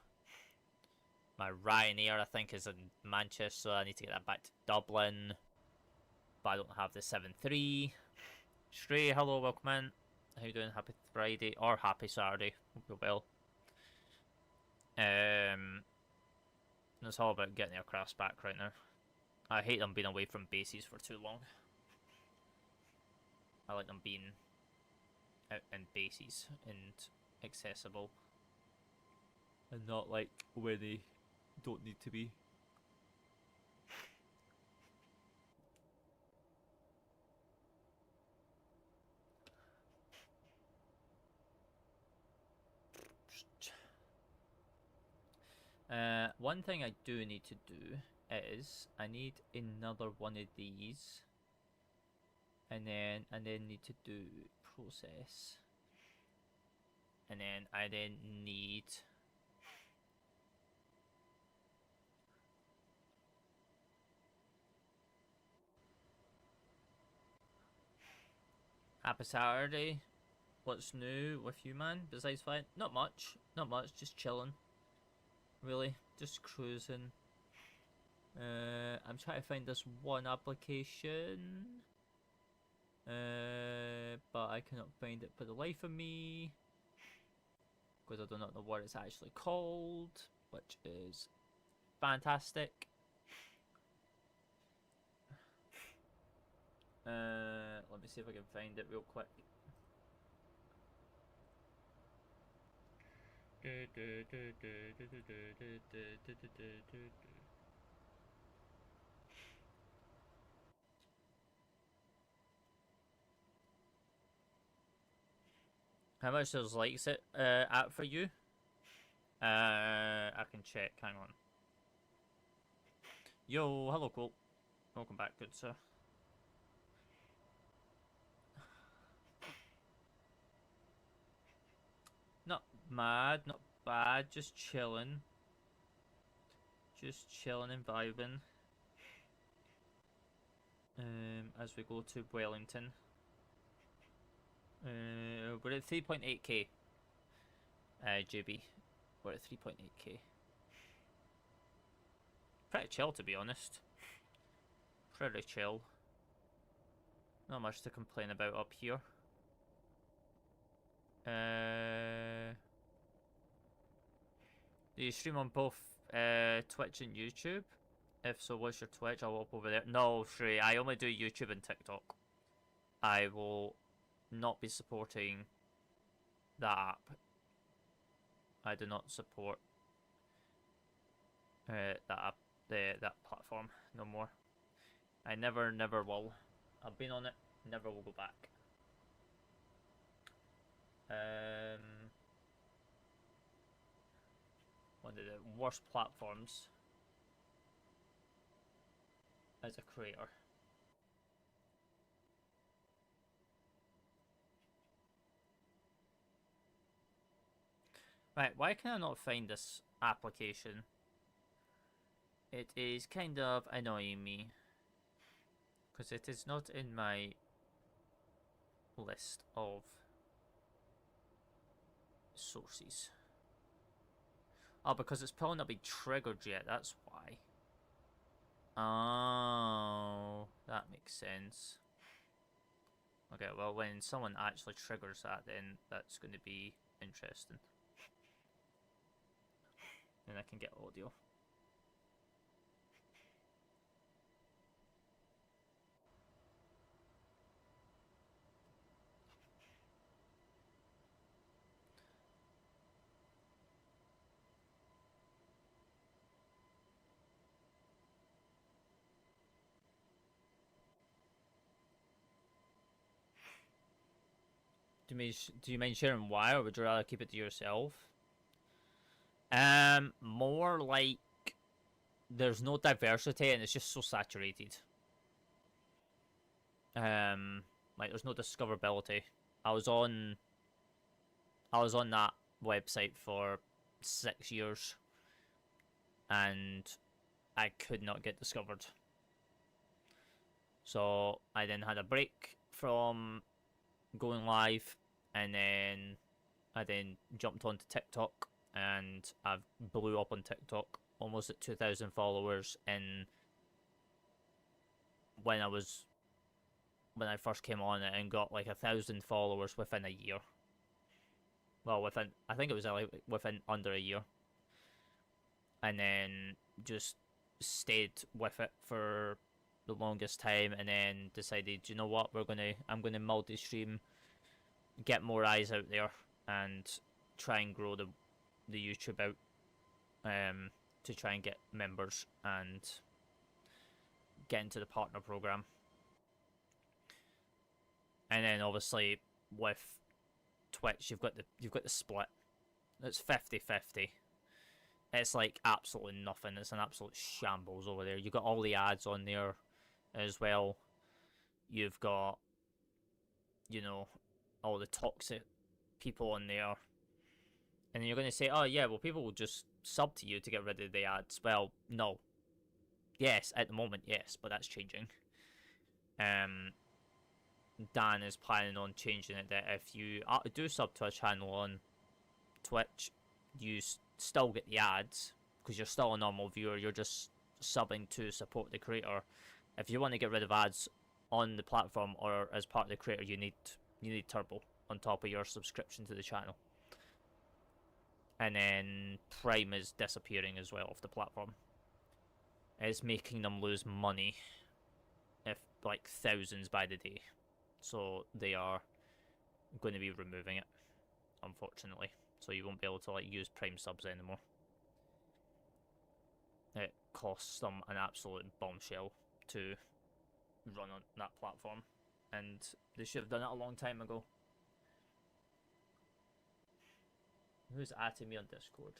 My Ryanair, I think, is in Manchester. I need to get that back to Dublin. But I don't have the 7-3. Stray, hello, welcome in. How you doing? Happy Friday or happy Saturday. Hope you're well. It's all about getting aircrafts back right now. I hate them being away from bases for too long. I like them being out in bases and accessible, and not like where they don't need to be. One thing I do need to do is I need another one of these, and then need to do process, and then I need happy Saturday. What's new with you, man? Besides fine, not much, just chilling. Really, just cruising. I'm trying to find this one application, but I cannot find it for the life of me because I do not know what it's actually called, which is fantastic. Let me see if I can find it real quick. How much does likes it at for you? I can check. Hang on. Yo, hello, Colt. Welcome back, good sir. Not mad, not bad, just chilling. Just chilling and vibing. As we go to Wellington. We're at 3.8k. GB. We're at 3.8k. Pretty chill, to be honest. Pretty chill. Not much to complain about up here. Do you stream on both Twitch and YouTube? If so, what's your Twitch? I'll up over there. No, Shrey, I only do YouTube and TikTok. I will not be supporting that app. I do not support that app, that platform no more. I never will. I've been on it, never will go back. One of the worst platforms as a creator. Right, why can I not find this application? It is kind of annoying me. Because it is not in my list of sources. Oh, because it's probably not been triggered yet, that's why. Oh, that makes sense. Okay, well, when someone actually triggers that, then that's going to be interesting. Then I can get audio. Do you mind sharing why, or would you rather keep it to yourself? More like there's no diversity and it's just so saturated. Like there's no discoverability. I was on that website for 6 years and I could not get discovered. So I then had a break from going live, and then I jumped onto TikTok, and I've blew up on TikTok, almost at 2,000 followers in when I first came on it, and got like 1,000 followers within a year. Well, I think it was like within under a year, and then just stayed with it for the longest time, and then decided, you know what, I'm gonna multi-stream, get more eyes out there, and try and grow the YouTube out, to try and get members and get into the partner program. And then obviously with Twitch, you've got the split. It's 50-50. It's like absolutely nothing. It's an absolute shambles over there. You've got all the ads on there as well. You've got, you know, all the toxic people on there. And you're going to say, oh yeah, well people will just sub to you to get rid of the ads. Well, no. Yes, at the moment, yes, but that's changing. Dan is planning on changing it, that if you do sub to a channel on Twitch, you still get the ads, because you're still a normal viewer, you're just subbing to support the creator. If you want to get rid of ads on the platform or as part of the creator, you need Turbo on top of your subscription to the channel. And then Prime is disappearing as well off the platform. It's making them lose money, if like thousands by the day. So they are going to be removing it, unfortunately. So you won't be able to like use Prime subs anymore. It costs them an absolute bombshell to run on that platform, and they should have done it a long time ago. Who's adding me on Discord?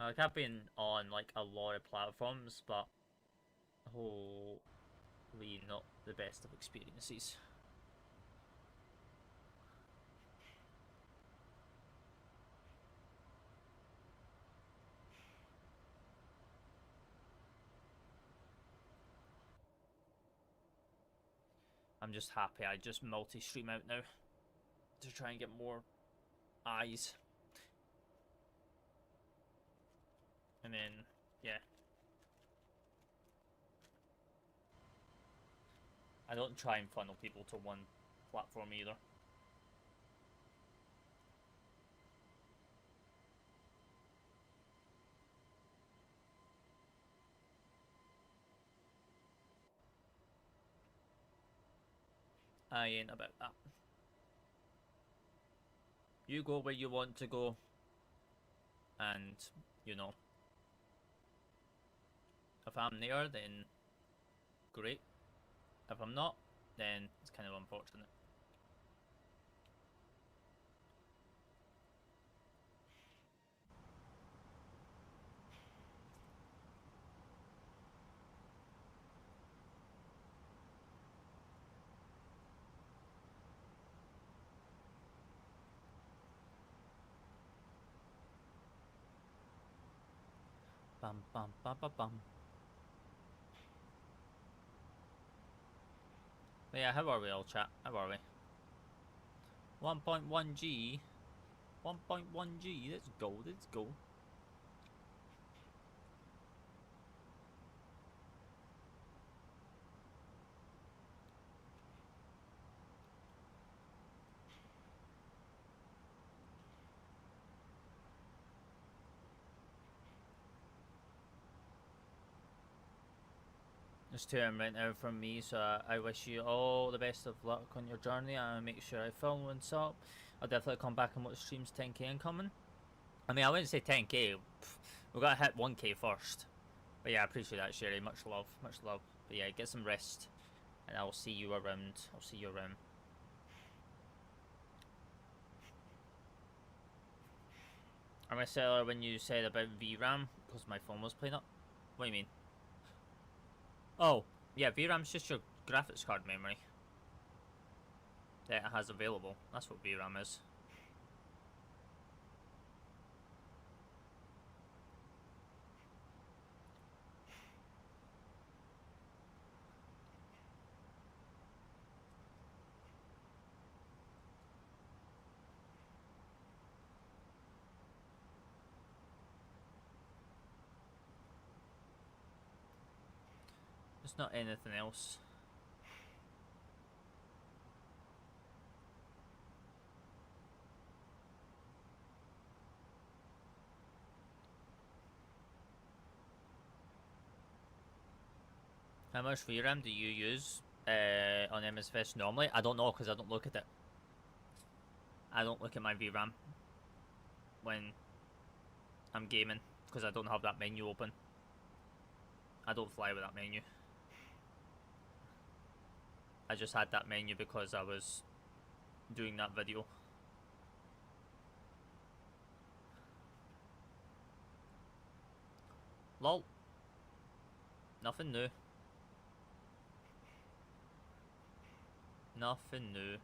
Like, I've been on like a lot of platforms, but wholly not the best of experiences. I'm just happy I just multi-stream out now to try and get more eyes. And then, yeah. I don't try and funnel people to one platform either. I ain't about that. You go where you want to go, and, you know, if I'm there, then great. If I'm not, then it's kind of unfortunate. Bum bum bum bum bum. But yeah, how are we all, chat? How are we? 1.1G. 1.1G. Let's go. Let's go. Just to right now from me, so I wish you all the best of luck on your journey. I make sure I film what's up. I'll definitely come back and watch streams 10k incoming. I mean, I wouldn't say 10k. We gotta hit 1k first. But yeah, I appreciate that, Sherry. Much love, much love. But yeah, get some rest, and I'll see you around. I'll see you around. Am I seller when you said about VRAM? Because my phone was playing up. What do you mean? Oh, yeah, VRAM's just your graphics card memory that it has available. That's what VRAM is. There's not anything else. How much VRAM do you use on MSFS normally? I don't know because I don't look at it. I don't look at my VRAM when I'm gaming because I don't have that menu open. I don't fly with that menu. I just had that menu because I was doing that video. Lol. Nothing new. Nothing new.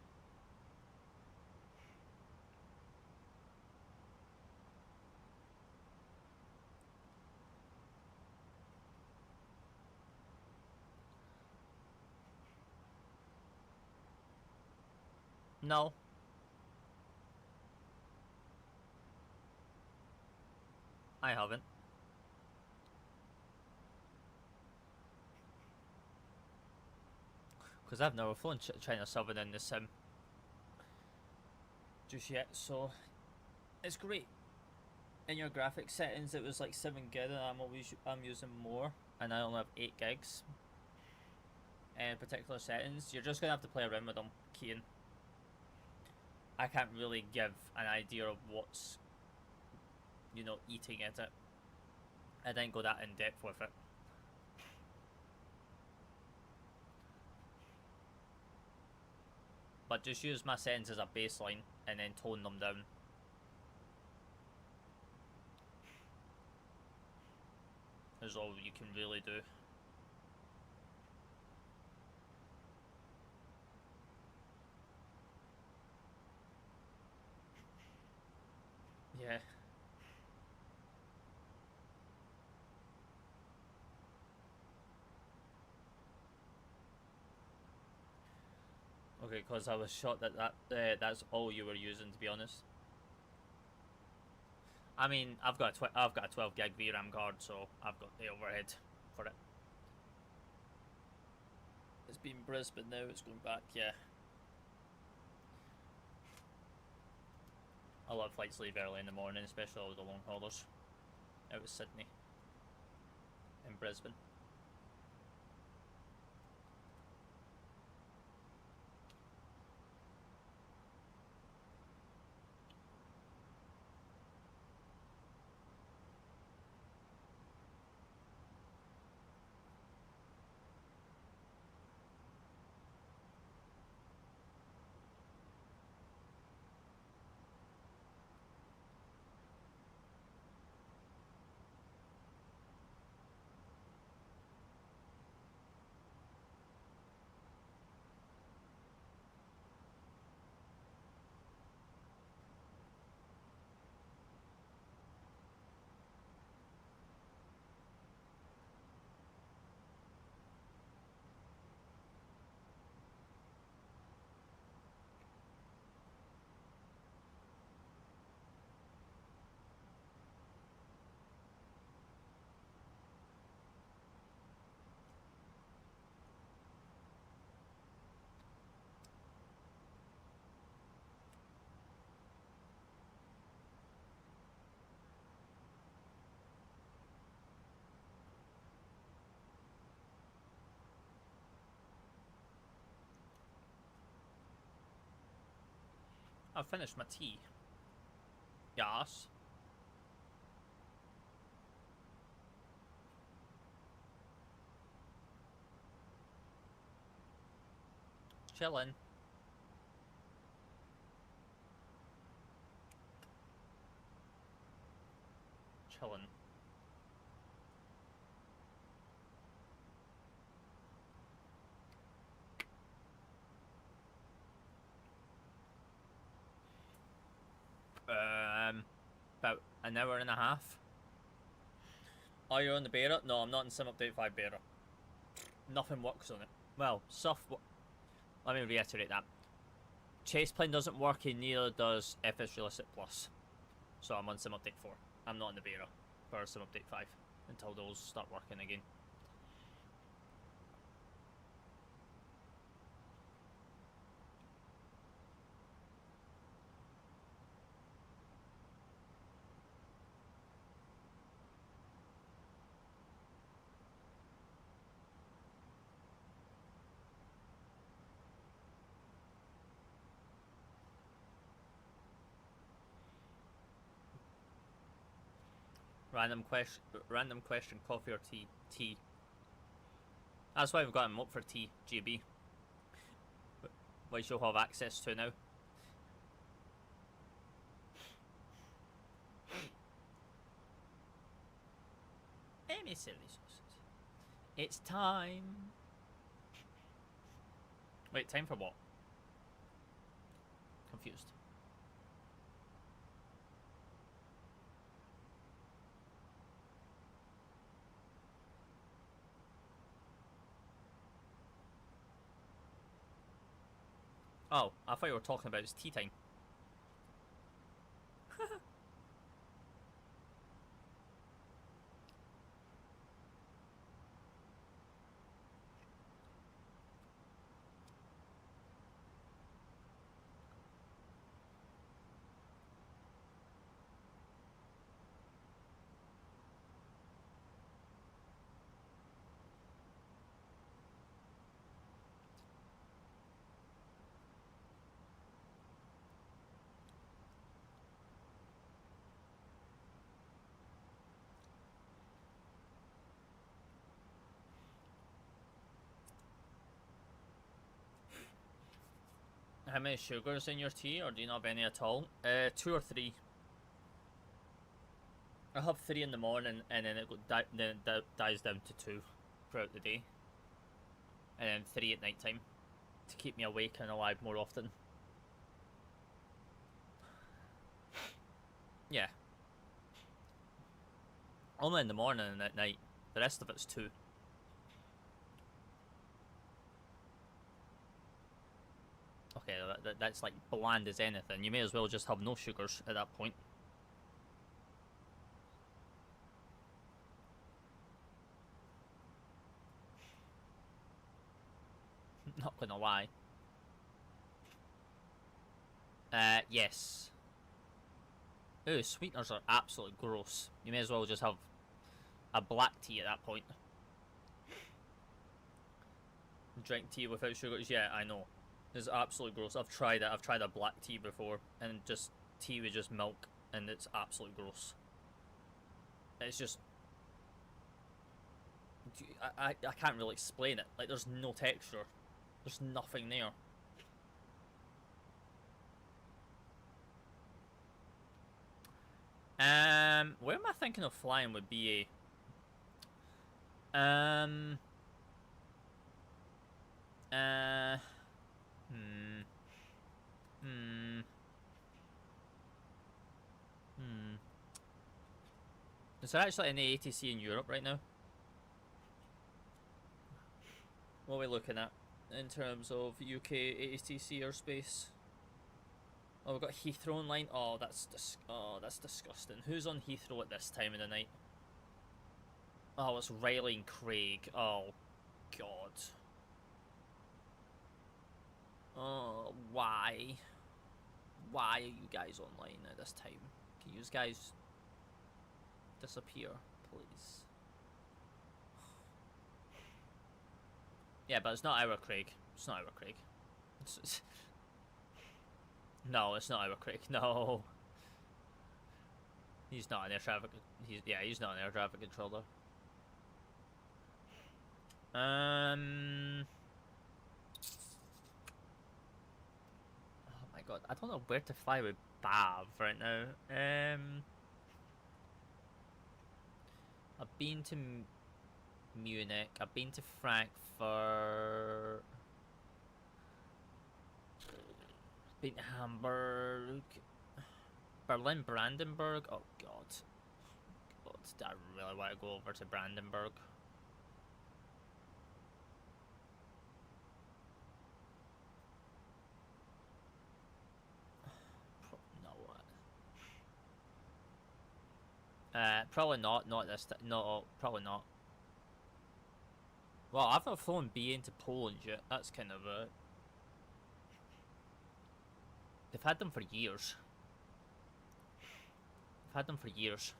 No. I haven't. Because I've never flown China Southern in the sim just yet, so it's great. In your graphics settings it was like 7 gig and I'm using more and I only have 8 gigs in particular settings. You're just gonna have to play around with them, Kian. I can't really give an idea of what's, you know, eating at it. I didn't go that in depth with it. But just use my settings as a baseline and then tone them down. is all you can really do. Yeah. Okay, because I was shocked that that's all you were using, to be honest. I mean, I've got a 12 gig VRAM card, so I've got the overhead for it. It's been Brisbane now. It's going back. Yeah. A lot of flights leave early in the morning, especially all the long haulers out of Sydney and Brisbane. I've finished my tea. Yes. Chillin'. Chillin'. About an hour and a half. Are you on the beta? No, I'm not in Sim Update 5 beta. Nothing works on it. Well, let me reiterate that. Chaseplane doesn't work, and neither does FSRealistic Plus. So I'm on Sim Update 4. I'm not in the beta for Sim Update 5 until those start working again. Random question, coffee or tea? Tea. That's why we've got him up for tea, GB. Which you'll have access to now. Emissary resources. It's time. Wait, time for what? Confused. Oh, I thought you were talking about it's tea time. How many sugars in your tea, or do you not have any at all? 2 or 3. I have 3 in the morning, and then it dies down to 2 throughout the day, and then 3 at night time to keep me awake and alive more often. Yeah. Only in the morning and at night. The rest of it's 2. Okay, that's like bland as anything. You may as well just have no sugars at that point. Not gonna lie. Yes. Ooh, sweeteners are absolutely gross. You may as well just have a black tea at that point. Drink tea without sugars? Yeah, I know. It's absolutely gross. I've tried it. I've tried a black tea before, and just tea with just milk, and it's absolutely gross. It's just... I can't really explain it. Like, there's no texture. There's nothing there. Where am I thinking of flying with BA? Is there actually any ATC in Europe right now? What are we looking at in terms of UK ATC airspace? Oh, we've got Heathrow online. Oh, that's disgusting. Who's on Heathrow at this time of the night? Oh, it's Riley and Craig. Oh, God. Oh, why? Why are you guys online at this time? Can you guys disappear, please? Yeah, but it's not our Craig. It's not our Craig. No, it's not our Craig. No. He's not an air traffic... He's not an air traffic controller. Oh my god, I don't know where to fly with Bav right now. I've been to Munich. I've been to Frankfurt. Been to Hamburg. Berlin, Brandenburg. Oh god. God, I really want to go over to Brandenburg. Probably not. Not this. No, probably not. Well, I've not flown B into Poland yet. That's kind of a... They've had them for years. They've had them for years.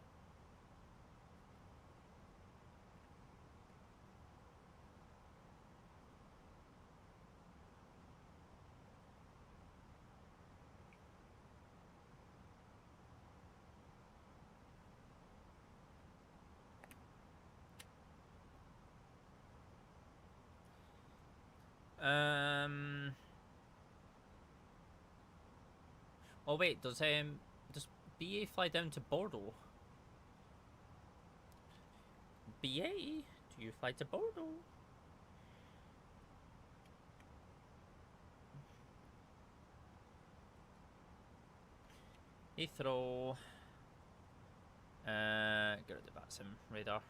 Oh wait, does BA fly down to Bordeaux? BA, do you fly to Bordeaux? Heathrow. Get rid of the Vatsim radar.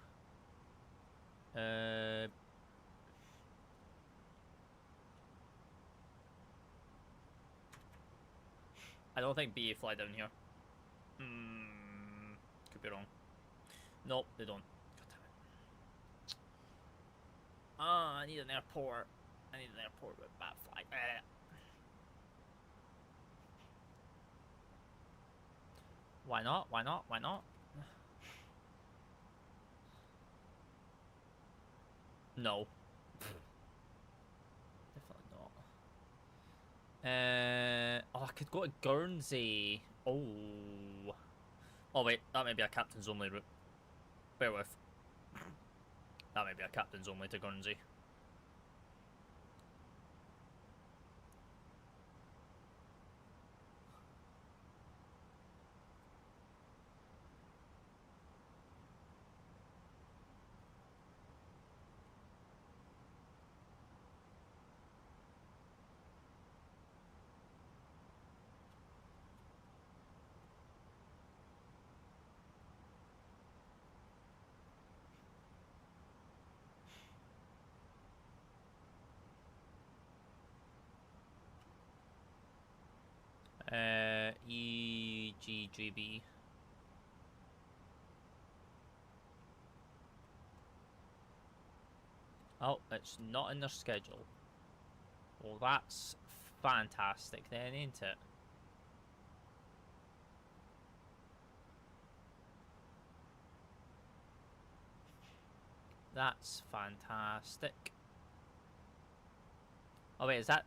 I don't think BA fly down here. Could be wrong. Nope, they don't. God damn it. Ah, I need an airport. I need an airport with bad flight. Why not? Why not? Why not? No. Definitely not. Oh, I could go to Guernsey. Oh. Oh wait, that may be a captain's only route. Bear with. That may be a captain's only to Guernsey. GB. Oh, it's not in their schedule. Well, that's fantastic then, ain't it? That's fantastic. Oh wait, is that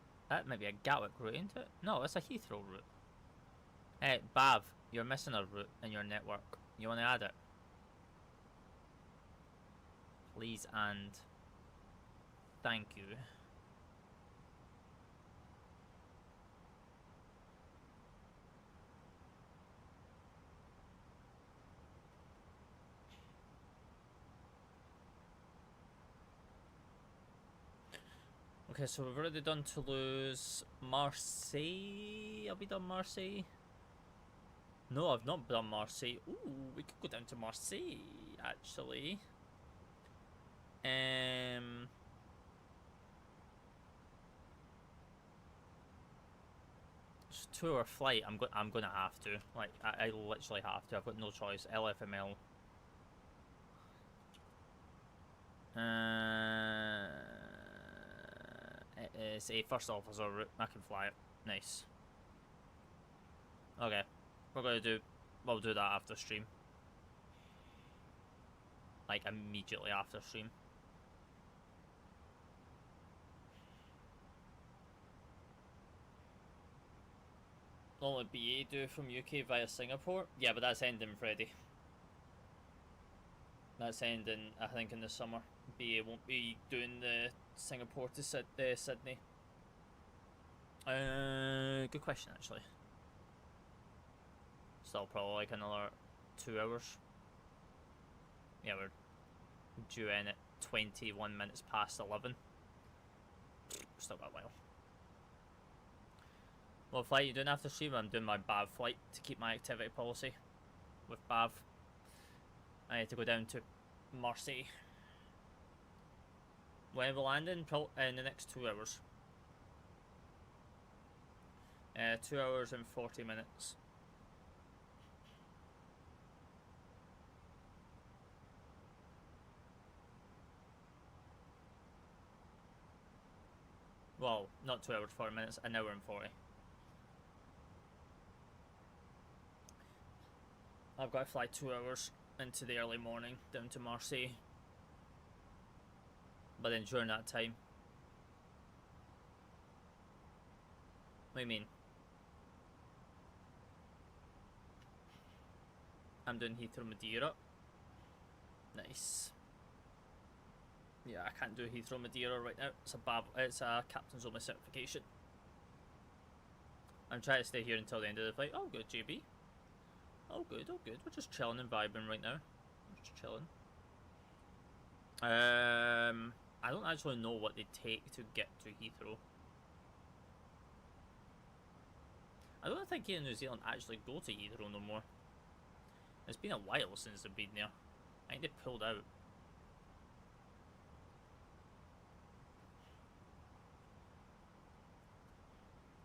might be a Gatwick route, ain't it? No, it's a Heathrow route. Hey, Bav, you're missing a route in your network. You want to add it? Please and thank you. Okay, so we've already done Toulouse. Marseille? Have we done Marseille? No, I've not done Marseille. Ooh, we could go down to Marseille, actually. It's a 2-hour flight. I'm gonna have to. Like, I literally have to. I've got no choice. LFML. It is a first officer route. I can fly it. Nice. Okay, we'll do that after stream. Like, immediately after stream. Only BA do from UK via Singapore? Yeah, but that's ending, Freddy. That's ending, I think, in the summer. BA won't be doing the Singapore to Sydney. Good question, actually. Still probably like another 2 hours. Yeah, we're due in at 21 minutes past 11. Still got a while. What flight are you doing after stream? I'm doing my BAV flight to keep my activity policy with BAV. I need to go down to Marseille. When we'll land in the next 2 hours. 2 hours and 40 minutes. Well, not 2 hours, 40 minutes, an hour and 40. I've got to fly 2 hours into the early morning down to Marseille. But then during that time... What do you mean? I'm doing Heathrow Madeira. Nice. Yeah, I can't do Heathrow Madeira right now. It's a captain's only certification. I'm trying to stay here until the end of the flight. Oh, good, JB. Oh, good, oh, good. We're just chilling and vibing right now. We're just chilling. I don't actually know what they take to get to Heathrow. I don't think here in New Zealand actually go to Heathrow no more. It's been a while since they've been there. I think they pulled out.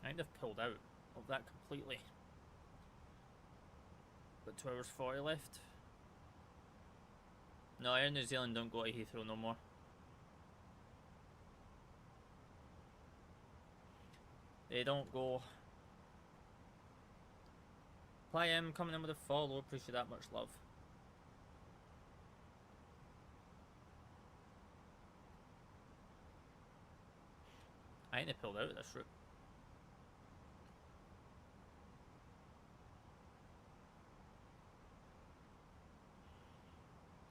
I think they've pulled out of that completely. Got 2 hours 40 left. No, Air New Zealand don't go to Heathrow no more. They don't go. Play M coming in with a follow, appreciate that much love. I think they pulled out of this route.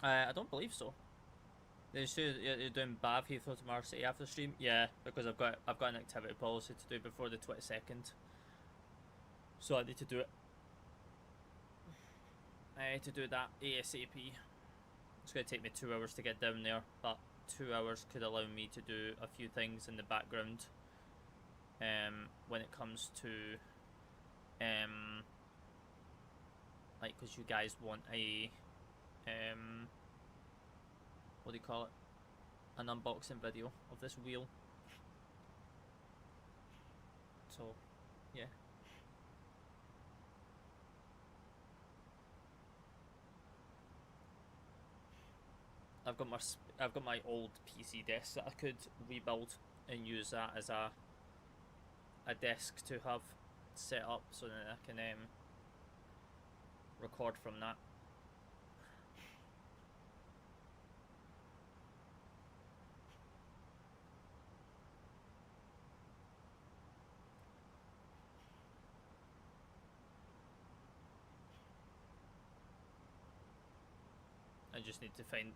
I don't believe so. They say you're doing BAV Heathrow to Marseille after stream. Yeah, because I've got an activity policy to do before the 22nd, so I need to do it. I need to do that ASAP. It's going to take me 2 hours to get down there, but 2 hours could allow me to do a few things in the background. When it comes to like, because you guys want a what do you call it? An unboxing video of this wheel. So, yeah. I've got my old PC desk that I could rebuild and use that as a desk to have set up so that I can record from that.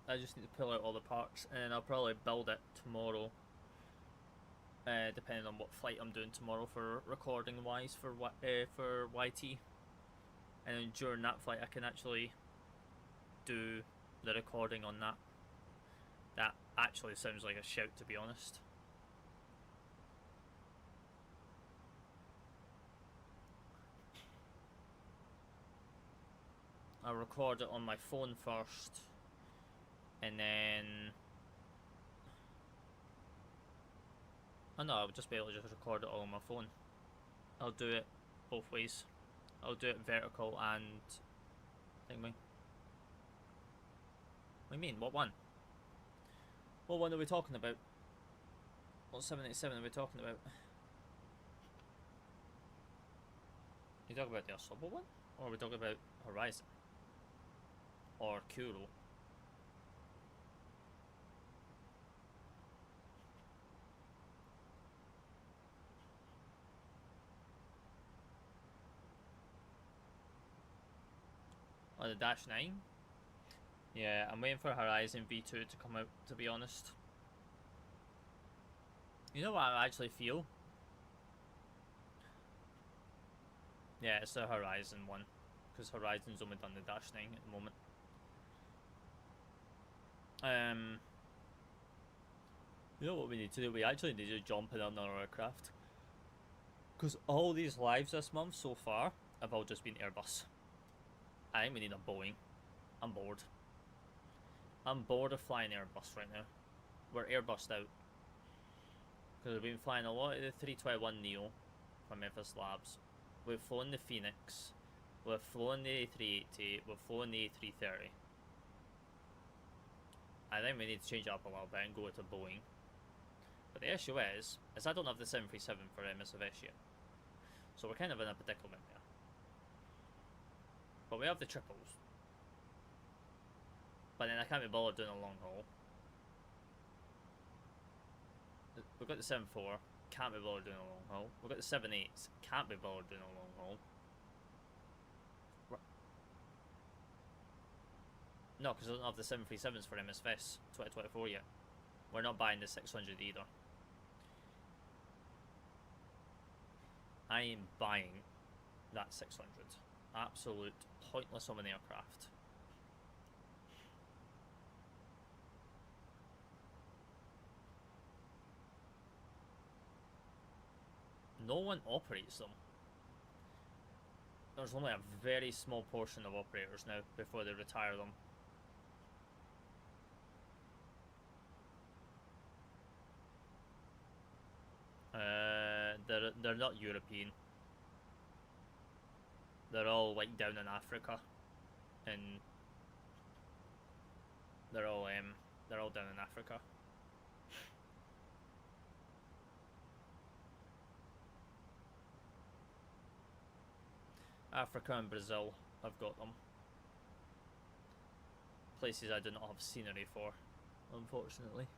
I just need to pull out all the parts, and then I'll probably build it tomorrow, depending on what flight I'm doing tomorrow for recording wise for YT, and then during that flight I can actually do the recording on that. That actually sounds like a shout, to be honest. I'll record it on my phone first, and then no, I'll just be able to just record it all on my phone. I'll do it both ways. I'll do it vertical and thingy. What do you mean? What one? What one are we talking about? What 787 are we talking about? You talking about the Asobo one? Or are we talking about Horizon? Or Kuro? Oh, the Dash 9? Yeah, I'm waiting for Horizon V2 to come out, to be honest. You know what I actually feel? Yeah, it's the Horizon one. Because Horizon's only done the Dash 9 at the moment. You know what we need to do? We actually need to jump in another aircraft. Because all these lives this month so far have all just been Airbus. I think we need a Boeing. I'm bored. I'm bored of flying Airbus right now. We're Airbused out. Because we've been flying a lot of the 321neo from FSLabs. We've flown the Phoenix. We've flown the A380. We've flown the A330. I think we need to change it up a little bit and go to Boeing. But the issue is I don't have the 737 for MSFS yet. So we're kind of in a predicament there. But we have the triples. But then I can't be bothered doing a long haul. We've got the 7.4, can't be bothered doing a long haul. We've got the 7.8s, can't be bothered doing a long haul. No, because I don't have the 737s for MSFS 2024 yet. We're not buying the 600 either. I am buying that 600. Absolute pointless of an aircraft. No one operates them. There's only a very small portion of operators now before they retire them. They're not European. They're all like down in Africa, and they're all down in Africa. Africa and Brazil, I've got them. Places I do not have scenery for, unfortunately.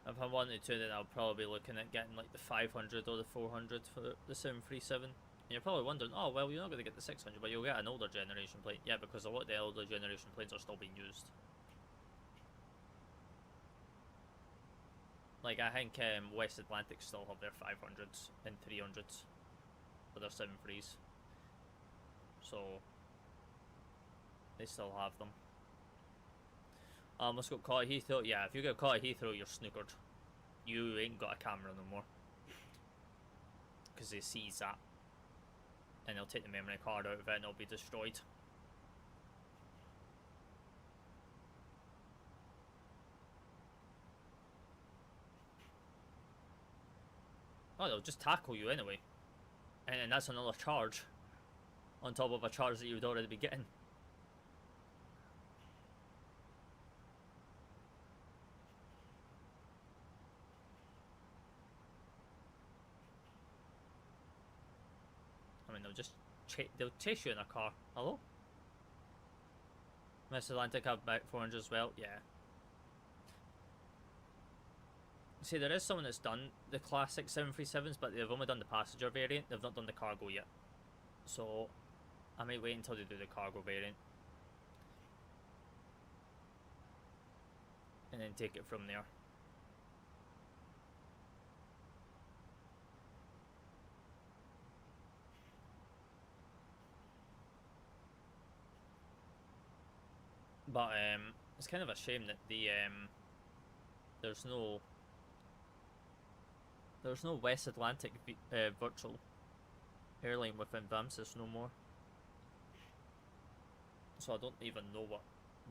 If I wanted to, then I'll probably be looking at getting like the 500 or the 400 for the 737. And you're probably wondering, oh well, you're not going to get the 600, but you'll get an older generation plane. Yeah, because a lot of the older generation planes are still being used. Like I think West Atlantic still have their 500s and 300s for their 737s. So they still have them. Let's go caught at Heathrow. Yeah, if you get caught at Heathrow, you're snookered. You ain't got a camera no more. Because they seize that. and they'll take the memory card out of it and it'll be destroyed. Oh, they'll just tackle you anyway. And then that's another charge. On top of a charge that you would already be getting. I mean, they'll chase you in a car. Hello? West Atlantic have back 400 as well? Yeah. See, there is someone that's done the classic 737s, but they've only done the passenger variant. They've not done the cargo yet. So, I might wait until they do the cargo variant. And then take it from there. But it's kind of a shame that the there's no West Atlantic virtual airline within VAMSIS no more. So I don't even know what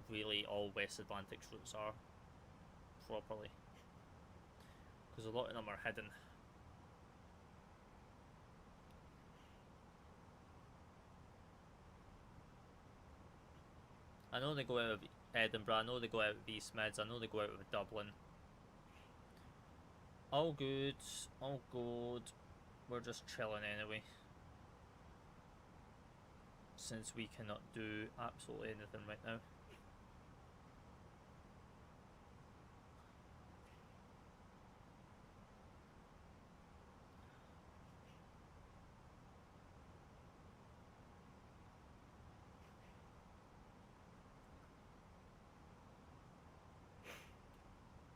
really all West Atlantic routes are properly, because a lot of them are hidden. I know they go out of Edinburgh, I know they go out of East Mids, I know they go out of Dublin. All good, all good. We're just chilling anyway. Since we cannot do absolutely anything right now.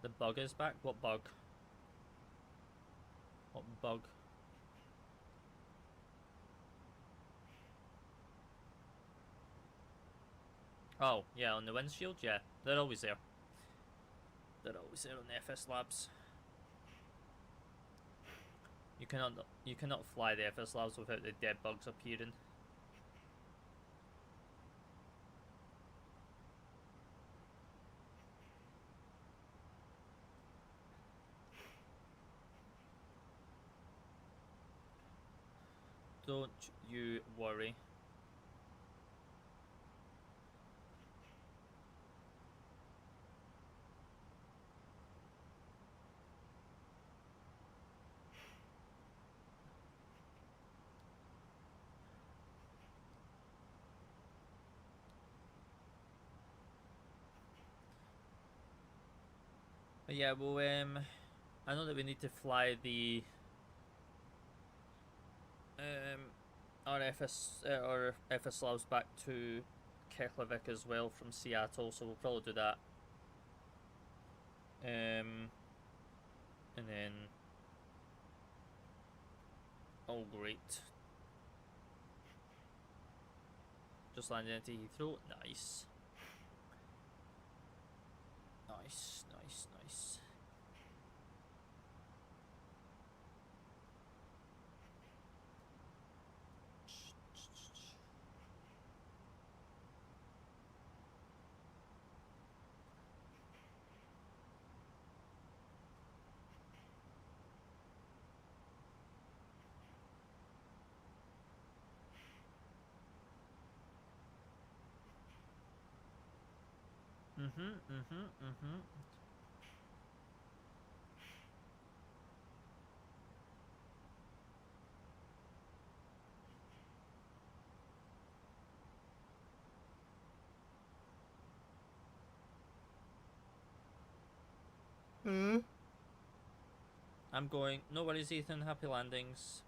The bug is back? What bug? What bug? Oh, yeah, on the windshield? Yeah, they're always there. They're always there on the FSLabs. You cannot fly the FSLabs without the dead bugs appearing. Don't you worry. But yeah, well, I know that we need to fly the our FSLabs back to Keflavik as well from Seattle, so we'll probably do that. And then, oh great, just landed into Heathrow. Nice, nice, nice, nice. I'm going. No worries, Ethan. Happy landings.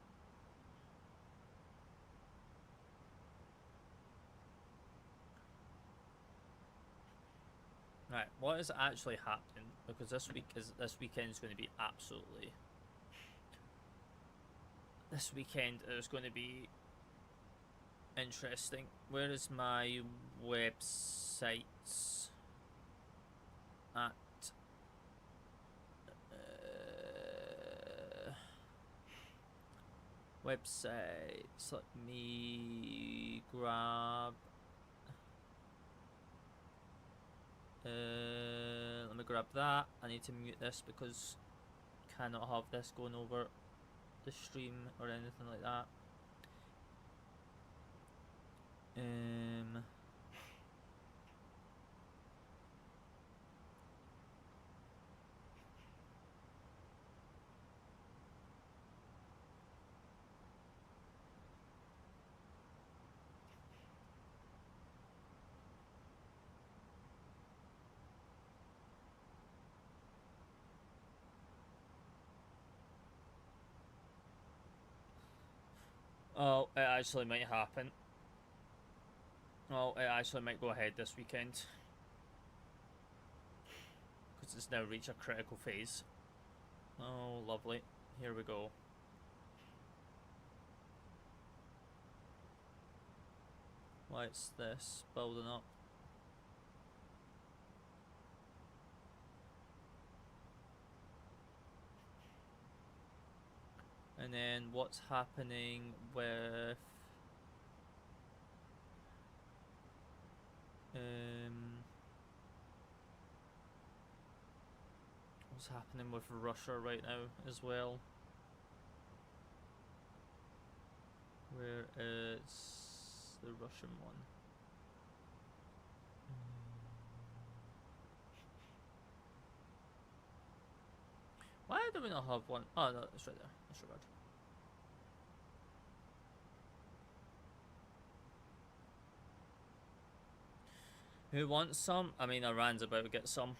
Right, what is actually happening? Because this weekend is going to be absolutely. This weekend is going to be interesting. Where is my websites at? Websites. Let me grab. Let me grab that. I need to mute this because cannot have this going over the stream or anything like that. Oh, it actually might happen. Oh, it actually might go ahead this weekend. Because it's now reached a critical phase. Oh, lovely. Here we go. What's this building up? And then what's happening with what's happening with Russia right now as well? Where is the Russian one? Why do we not have one? Oh, no, it's right there. That's right. Who wants some? I mean, Iran's about to get some.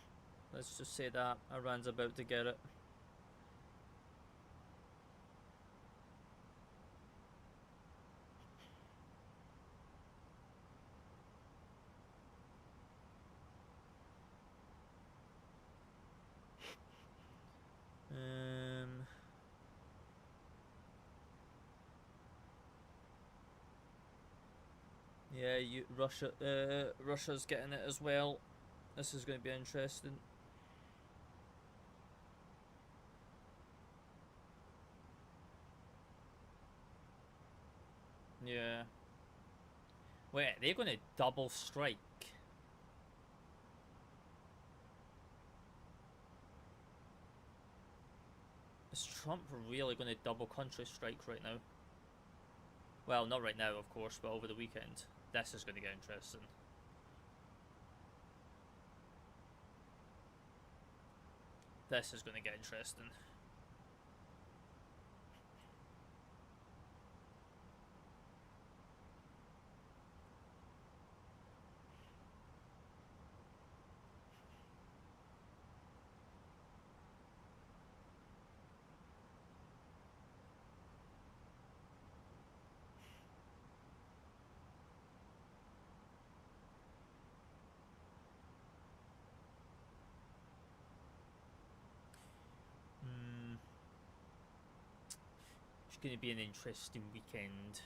Let's just say that. Iran's about to get it. Yeah, Russia's getting it as well. This is going to be interesting. Yeah. Wait, they're going to double strike. Is Trump really going to double country strike right now? Well, not right now, of course, but over the weekend. This is going to get interesting. This is going to get interesting. It's going to be an interesting weekend.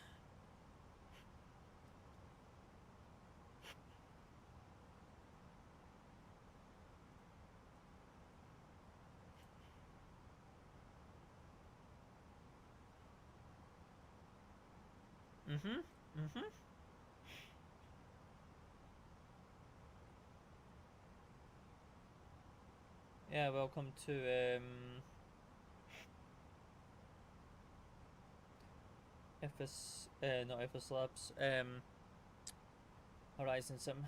Yeah, welcome to not FSLabs, Horizon Sim.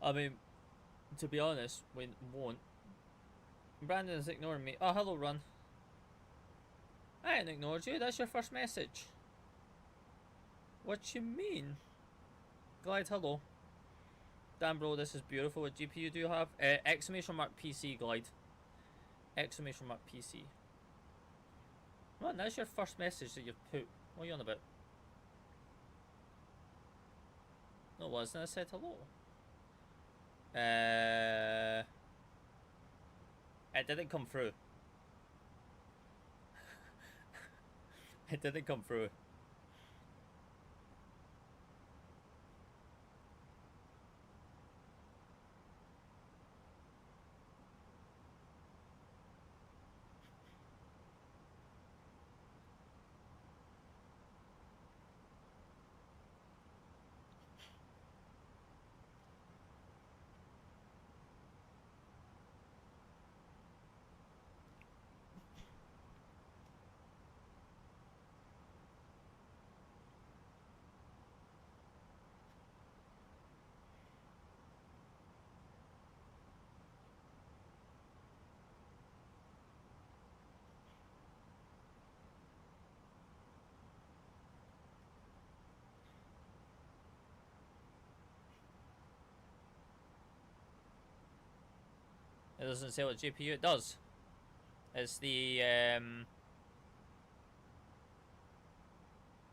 I mean, to be honest, we won't. Brandon's ignoring me. Oh, hello, Run. I ain't ignored you. That's your first message. What you mean? Glide, hello. Damn, bro, this is beautiful. What GPU do you have? Exclamation mark PC, Glide. Exclamation mark PC. Run, that's your first message that you've put. What are you on about? No, it wasn't. I said hello. It didn't come through. It didn't come through. It doesn't say what GPU it does. It's the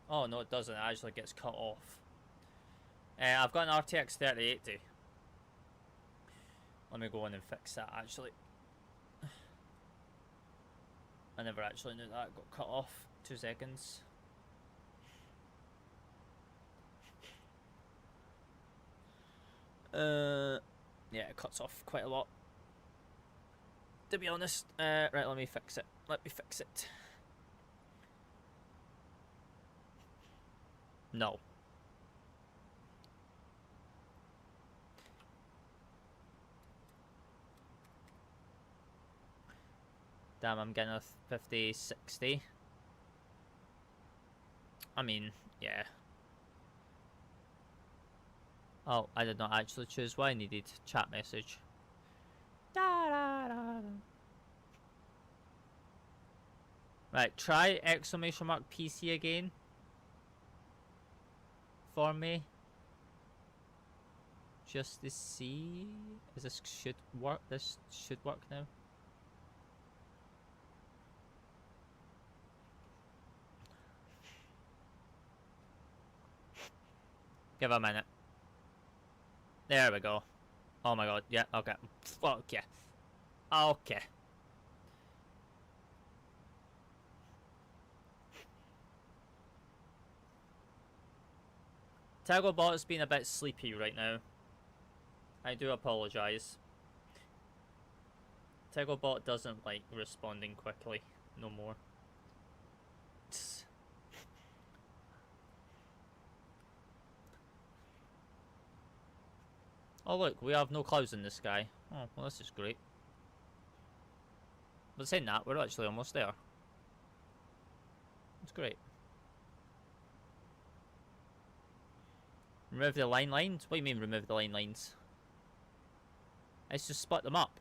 oh no, it doesn't. It actually gets cut off. I've got an RTX 3080. Let me go in and fix that actually. I never actually knew that got cut off. 2 seconds. Yeah, it cuts off quite a lot, to be honest. Right, let me fix it. Let me fix it. No. Damn, I'm getting a 5060. I mean, yeah. Oh, I did not actually choose what I needed. Chat message. Da, da, da, da. Right, try exclamation mark PC again. For me. Just to see. Is this should work? This should work now. Give it a minute. There we go. Oh my god, yeah, okay. Okay. Okay. Tagglebot's been a bit sleepy right now. I do apologise. Tagglebot doesn't like responding quickly no more. Oh look, we have no clouds in the sky. Oh, well this is great. But saying that, we're actually almost there. It's great. Remove the line lines? What do you mean remove the line lines? Let's just split them up.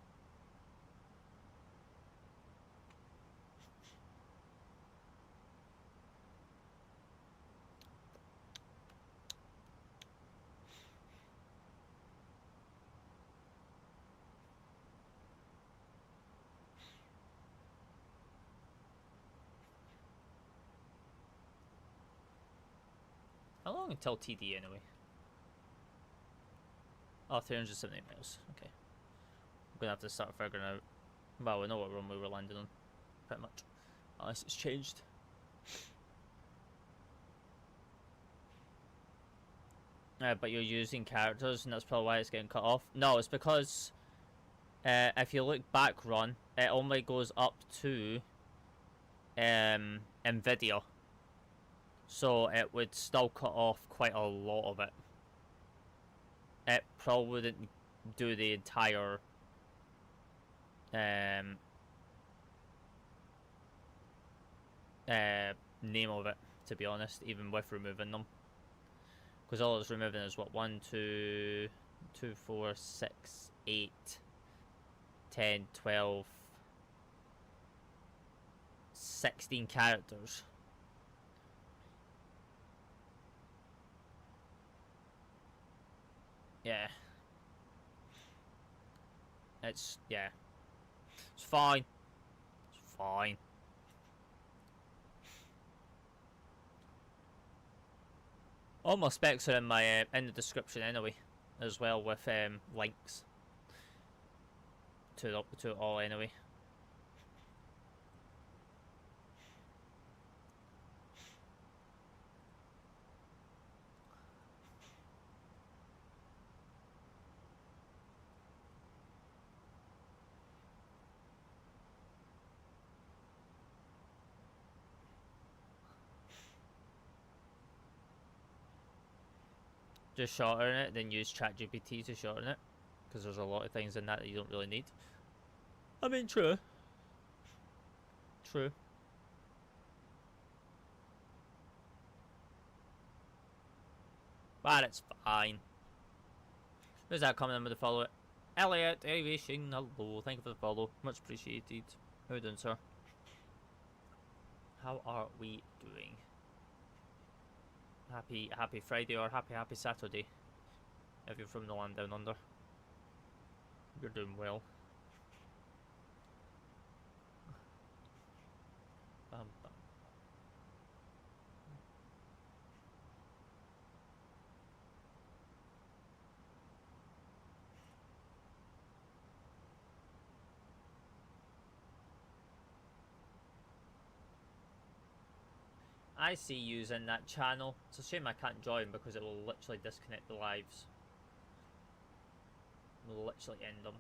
How long until TD anyway? Oh, 370 miles. Okay. I'm gonna have to start figuring out. Well, we know what runway we're landing on. Pretty much. Unless it's changed. But you're using characters and that's probably why it's getting cut off. No, it's because if you look back run, it only goes up to Nvidia. So it would still cut off quite a lot of it. It probably wouldn't do the entire name of it, to be honest, even with removing them. Because all it's removing is what, 1, 2, 2, 4, 6, 8, 10, 12, 16 characters. Yeah. It's, yeah. It's fine. It's fine. All my specs are in my in the description anyway. as well with links to it all anyway. Just shorten it, then use ChatGPT to shorten it, because there's a lot of things in that you don't really need. I mean, true. True. But it's fine. Who's that coming in with the follow? Elliot, Aviation, hello. Thank you for the follow. Much appreciated. How are you doing, sir? How are we doing? Happy Friday or happy Saturday. If you're from the land down under. You're doing well. Bam, bam. I see yous in that channel. It's a shame I can't join because it will literally disconnect the lives. It will literally end them.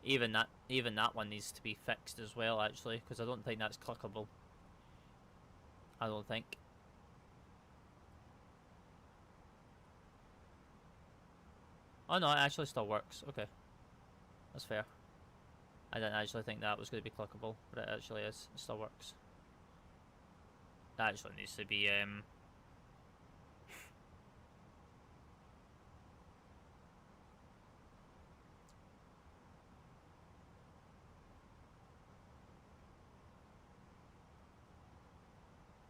Even that one needs to be fixed as well, actually, because I don't think that's clickable. I don't think. Oh no, it actually still works. Okay. That's fair. I didn't actually think that was going to be clickable, but it actually is. It still works. That actually needs to be,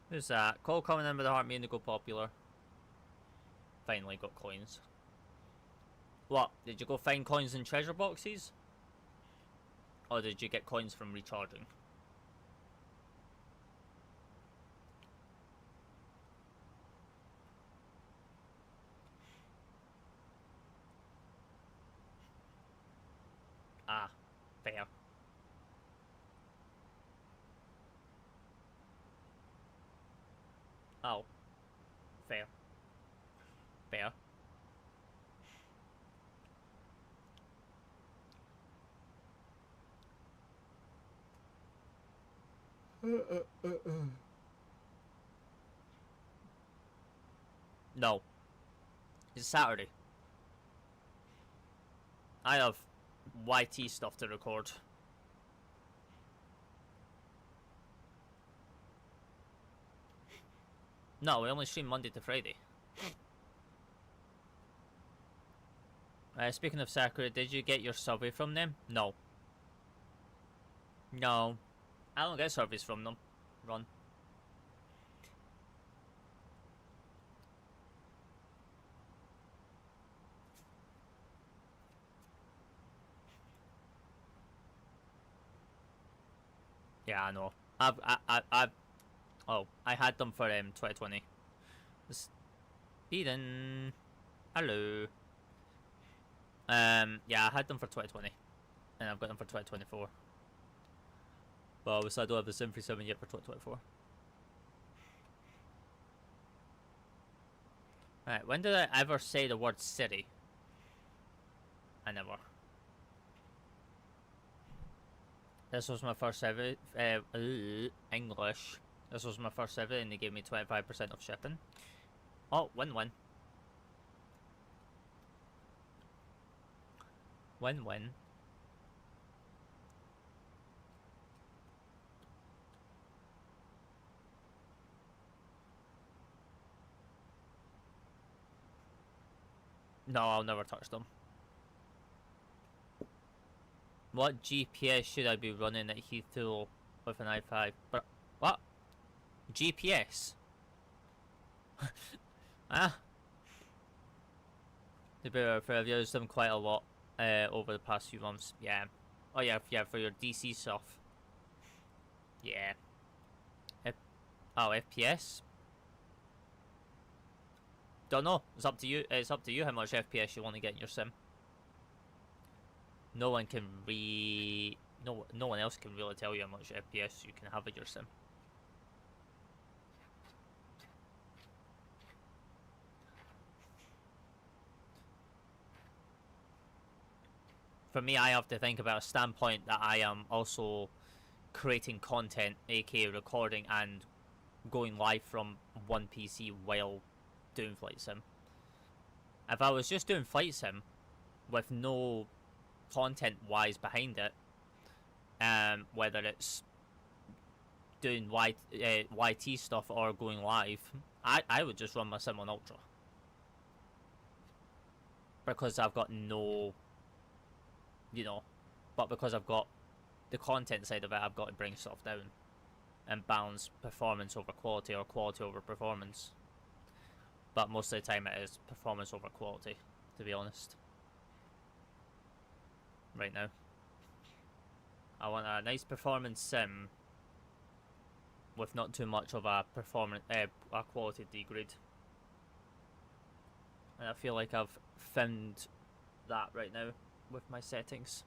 Who's that? Call coming in with the heart, me and to go popular. Finally got coins. What? Did you go find coins in treasure boxes? Or did you get coins from recharging? Ah, fair. Oh. Fair. Fair. No. It's Saturday. I have YT stuff to record. No, we only stream Monday to Friday. Speaking of Sakura, did you get your survey from them? No. No. I don't get surveys from them. Run. Yeah, I know. Oh, I had them for 2020. Ybbn. Hello. Yeah, I had them for 2020, and I've got them for 2024. But obviously, I don't have the Sim 37 yet for 2024. Right, when did I ever say the word city? I never. This was my first ever English. This was my first ever, and they gave me 25% of shipping. Oh, win-win. Win-win. No, I'll never touch them. What GPS should I be running at Heathrow with an i5? But what? GPS? Ah? To be fair, I've used them quite a lot over the past few months. Yeah. Oh yeah, yeah, for your DC stuff. Yeah. Oh, FPS? Don't know. It's up to you. It's up to you how much FPS you want to get in your sim. No one can no one else can really tell you how much FPS you can have in your sim. For me, I have to think about a standpoint that I am also creating content, aka recording and going live from one PC while doing flight sim. If I was just doing flight sim with no content wise behind it, whether it's doing YT stuff or going live, I would just run my sim on ultra, because I've got no, you know, but because I've got the content side of it, I've got to bring stuff down and balance performance over quality or quality over performance. But most of the time it is performance over quality, to be honest. Right now, I want a nice performance sim with not too much of a performance, a quality degrade. And I feel like I've found that right now with my settings.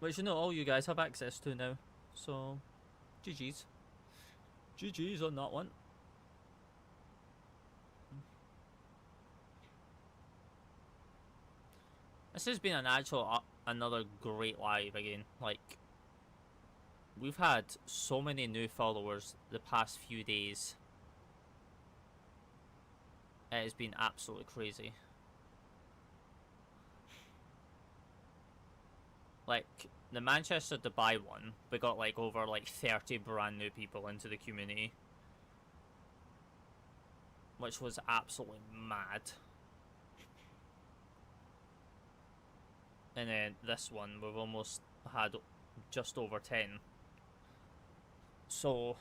Which, you know, all you guys have access to now. So, GG's. GG's on that one. This has been an actual, another great live again. Like, we've had so many new followers the past few days. It has been absolutely crazy. Like, the Manchester Dubai one, we got like over like 30 brand new people into the community, which was absolutely mad. And then this one, we've almost had just over 10. So,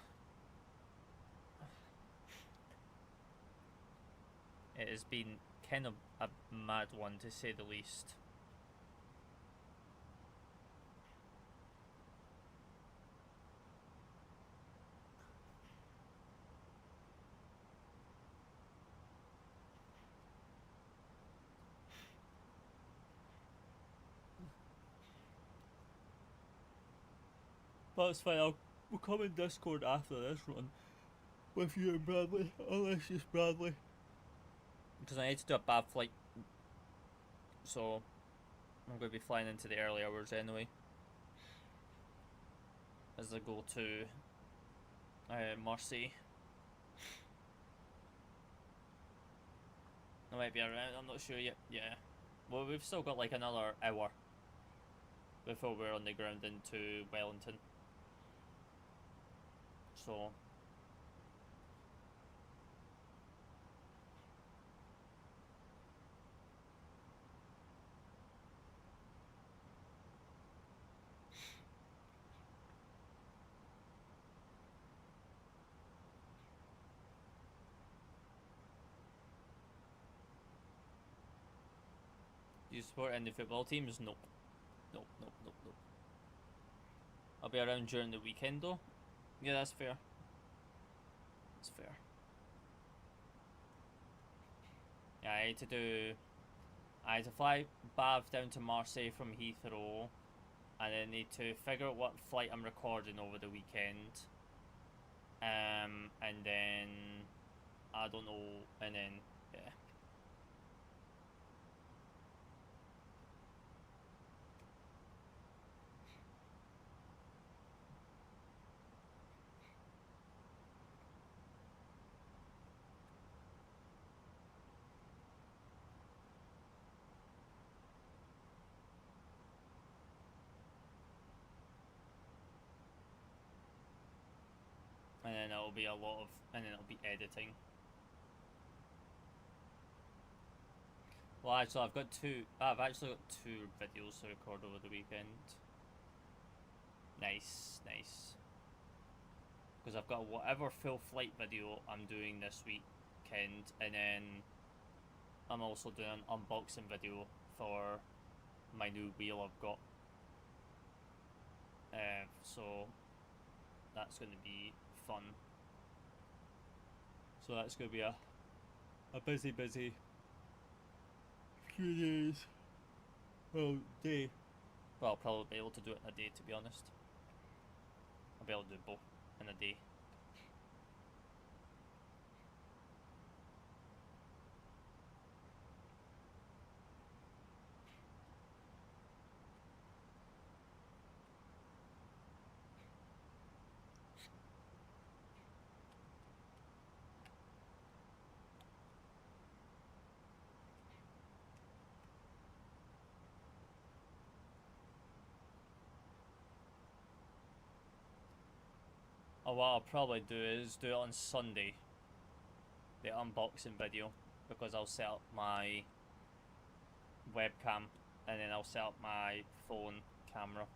it has been kind of a mad one, to say the least. But it's fine, we'll come in Discord after this run with you and Bradley, unless it's Bradley. Because I need to do a bad flight, so I'm going to be flying into the early hours anyway, as I go to Marseille. I might be around, I'm not sure yet. Yeah. Well, we've still got like another hour before we're on the ground into Wellington. So, do you support any football teams? Nope. Nope, nope, nope, nope. I'll be around during the weekend though. Yeah, that's fair. That's fair. Yeah, I had to fly Bav down to Marseille from Heathrow, and then need to figure out what flight I'm recording over the weekend. And then I don't know, and then yeah. And then it'll be a lot of, and then it'll be editing. Well, actually, I've actually got two videos to record over the weekend. Nice, nice. Because I've got whatever full flight video I'm doing this weekend, and then I'm also doing an unboxing video for my new wheel I've got. So that's going to be fun. So that's going to be a busy few days. Well, day. Well, I'll probably be able to do it in a day, to be honest. I'll be able to do both in a day. What I'll probably do is do it on Sunday, the unboxing video, because I'll set up my webcam and then I'll set up my phone camera,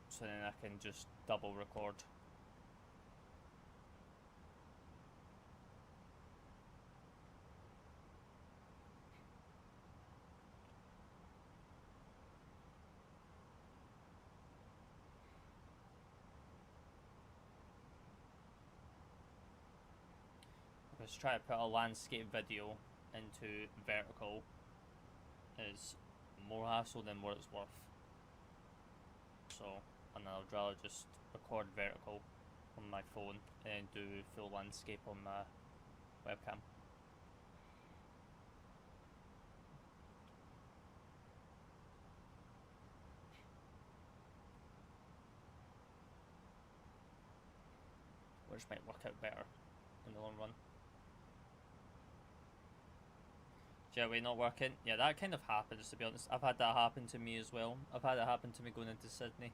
so then I can just double record. Because trying to put a landscape video into vertical is more hassle than what it's worth. So, and I'd rather just record vertical on my phone and do full landscape on my webcam. Which might work out better in the long run. ZOWIE not working? Yeah, that kind of happens, to be honest. I've had that happen to me as well. I've had it happen to me going into Sydney.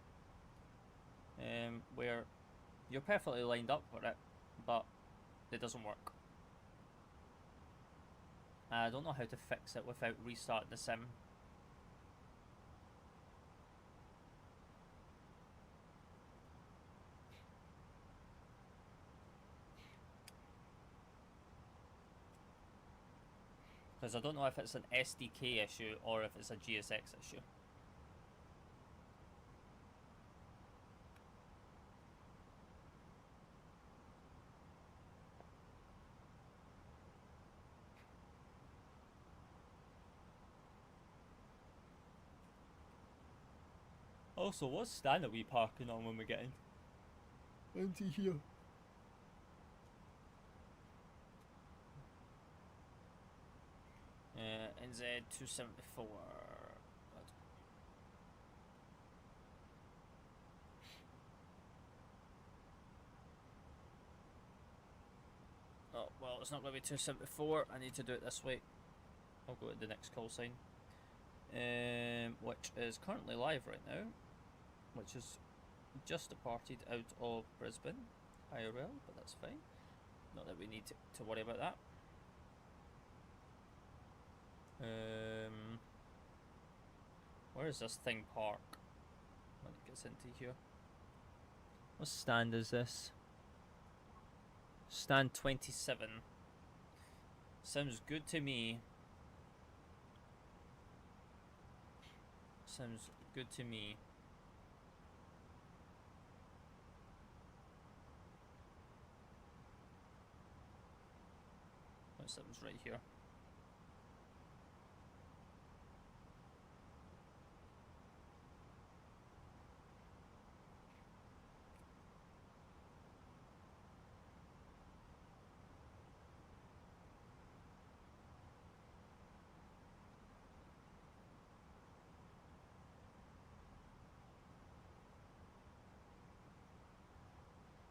Where you're perfectly lined up for it, but it doesn't work. I don't know how to fix it without restarting the sim. Because I don't know if it's an SDK issue or if it's a GSX issue. Also, what stand are we parking on when we're getting into here? Nzwn274. Oh, well, it's not going to be 274. I need to do it this way. I'll go to the next call sign. Which is currently live right now. Which is just departed out of Brisbane, IRL, but that's fine. Not that we need to worry about that. Where is this thing park when it gets into here? What stand is this? Stand 27. Sounds good to me. Sounds good to me. Oh, something's right here.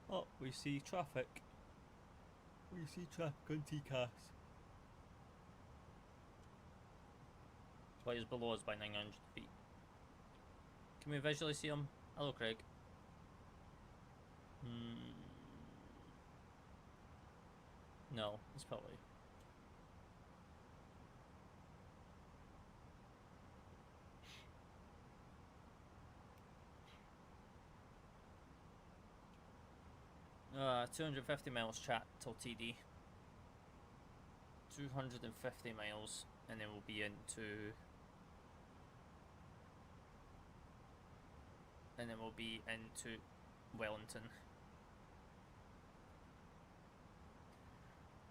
Oh, we see traffic. We see traffic on TCAS. What is below us by 900 feet? Can we visually see him? Hello, Craig. No, it's probably... 250 miles chat till TD. 250 miles, and then we'll be into. And then we'll be into Wellington.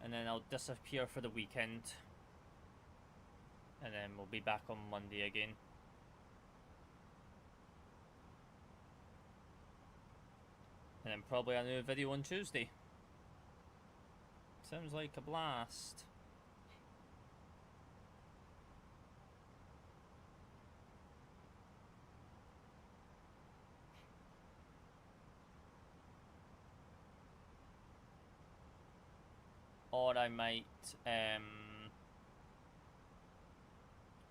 And then I'll disappear for the weekend. And then we'll be back on Monday again. And then probably a new video on Tuesday. Sounds like a blast. Or I might,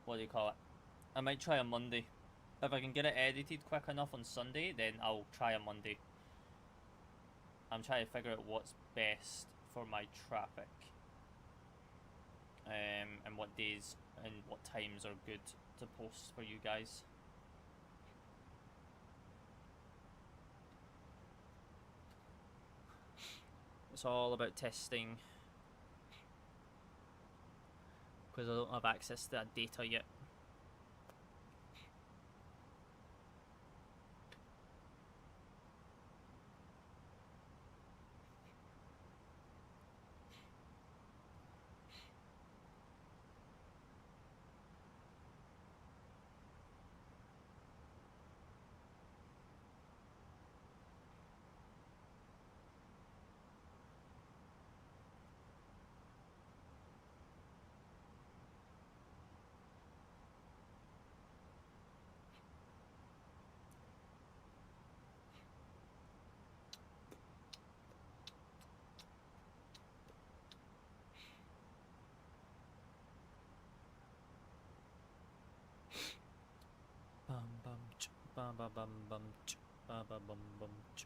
what do you call it? I might try a Monday. If I can get it edited quick enough on Sunday, then I'll try a Monday. I'm trying to figure out what's best for my traffic. And what days and what times are good to post for you guys. It's all about testing. Because I don't have access to that data yet. Bum bum ch, bum bum bum bum ch, bum bum bum bum ch.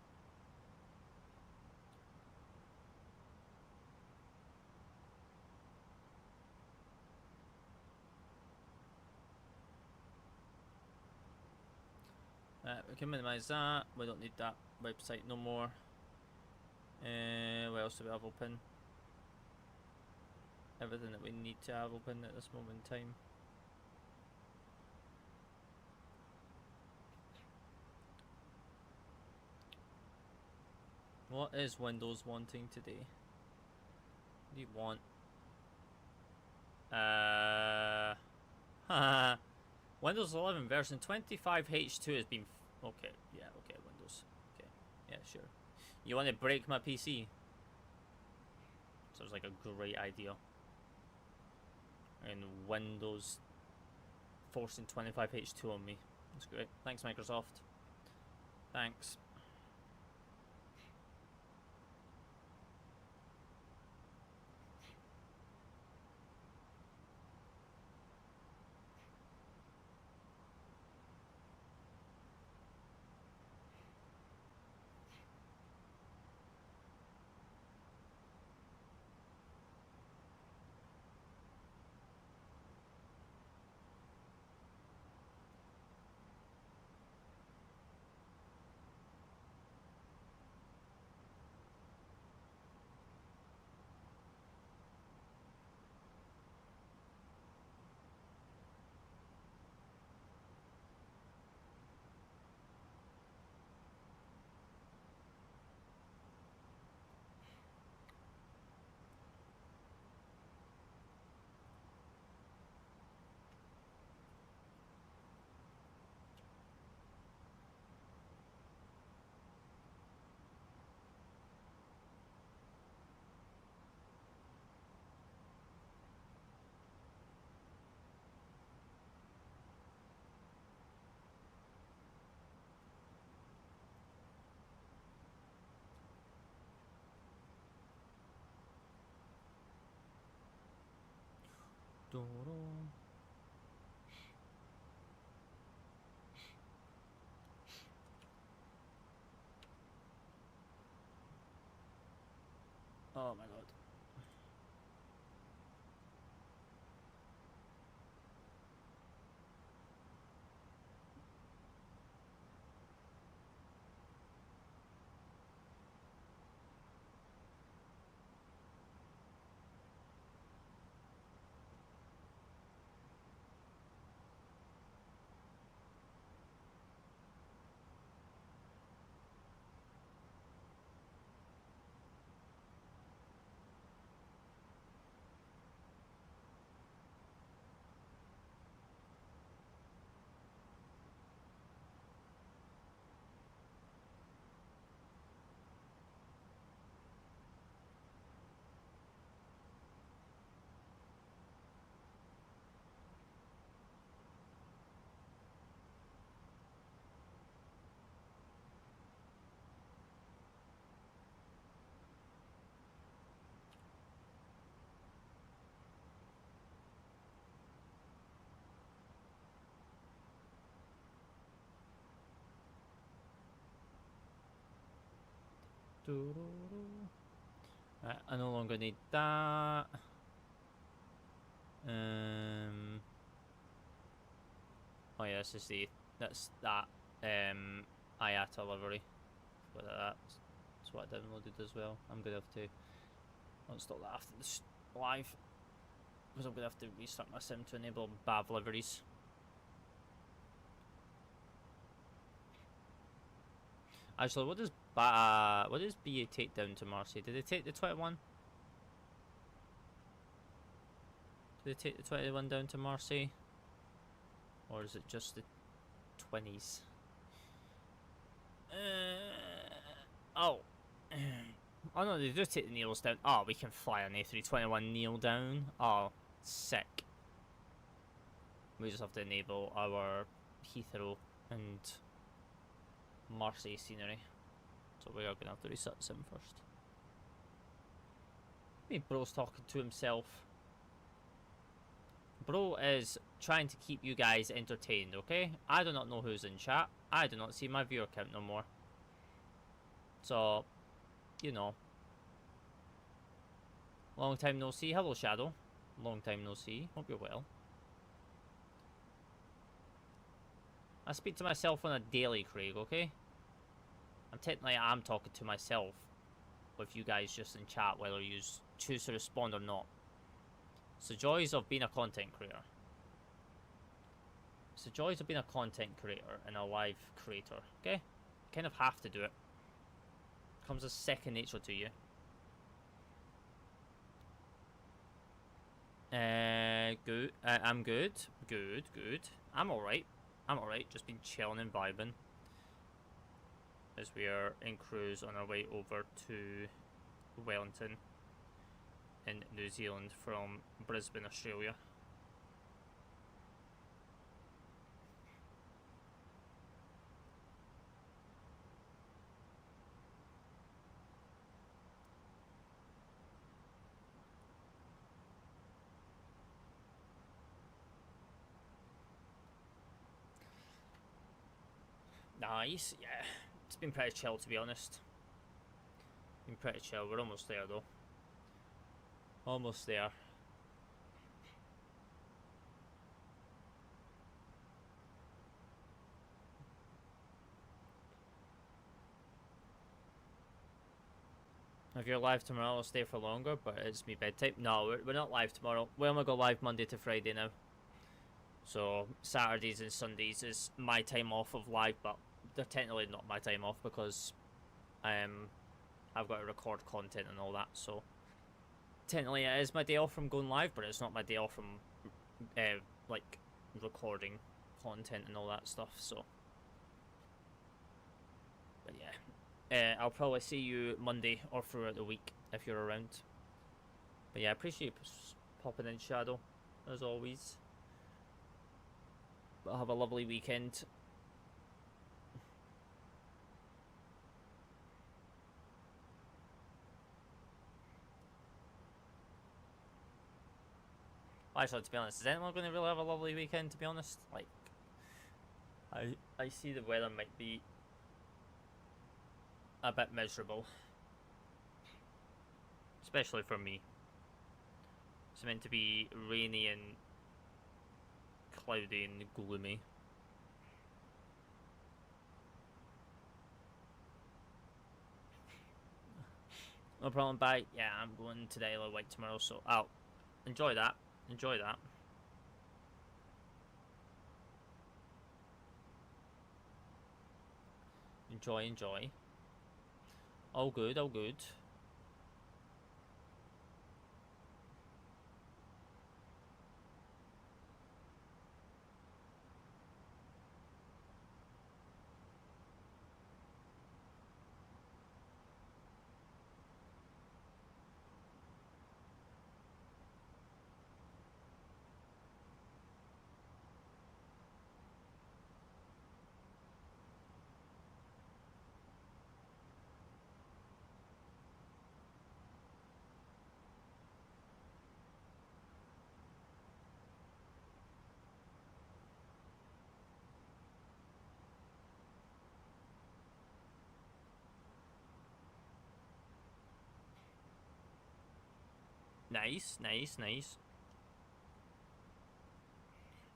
We can minimize that. We don't need that website no more. What else do we have open? Everything that we need to have open at this moment in time. What is Windows wanting today? What do you want? Windows 11 version 25H2 has been. Okay, yeah, okay, Windows. Okay, yeah, sure. You want to break my PC? Sounds like a great idea. And Windows forcing 25H2 on me. That's great. Thanks, Microsoft. Thanks. Oh my god. Right, I no longer need that. Oh yeah, this is that's that IATA livery. That's what I downloaded as well. I'm gonna have to install that after this live, because I'm gonna have to restart my sim to enable BAV liveries. Actually, what does BA take down to Marcy? Did they take the 21? Did they take the 21 down to Marcy? Or is it just the 20s? Oh. Oh no, they do take the Neils down. Oh, we can fly an A321 Neo down. Oh, sick. We just have to enable our Heathrow and Marseille scenery. So we are going to have to reset sim first. Maybe bro's talking to himself. Bro is trying to keep you guys entertained, okay? I do not know who's in chat. I do not see my viewer count no more. So, you know. Long time no see. Hello, Shadow. Long time no see. Hope you're well. I speak to myself on a daily, Craig, okay? I'm talking to myself with you guys just in chat, whether you choose to respond or not. It's the joys of being a content creator. It's the joys of being a content creator and a live creator, okay? You kind of have to do it. Comes as second nature to you. Good. I'm good. Good. I'm alright. Just been chilling and vibing. As we are in cruise on our way over to Wellington in New Zealand from Brisbane, Australia. Nice, yeah. It's been pretty chill, to be honest. Been pretty chill. We're almost there, though. Almost there. If you're live tomorrow, I'll stay for longer, but it's me bedtime. No, we're not live tomorrow. We only go live Monday to Friday now. So Saturdays and Sundays is my time off of live, but they're technically not my time off because I've got to record content and all that. So technically it is my day off from going live, but it's not my day off from like recording content and all that stuff. So, but yeah, I'll probably see you Monday or throughout the week if you're around. But yeah, I appreciate you popping in, Shadow, as always. But have a lovely weekend. Actually, to be honest, is anyone going to really have a lovely weekend, to be honest? Like, I see the weather might be a bit miserable. Especially for me. It's meant to be rainy and cloudy and gloomy. No problem, bye. Yeah, I'm going to the Isle of Wight tomorrow, so I'll enjoy that. Enjoy that. Enjoy. All good, all good. Nice, nice, nice.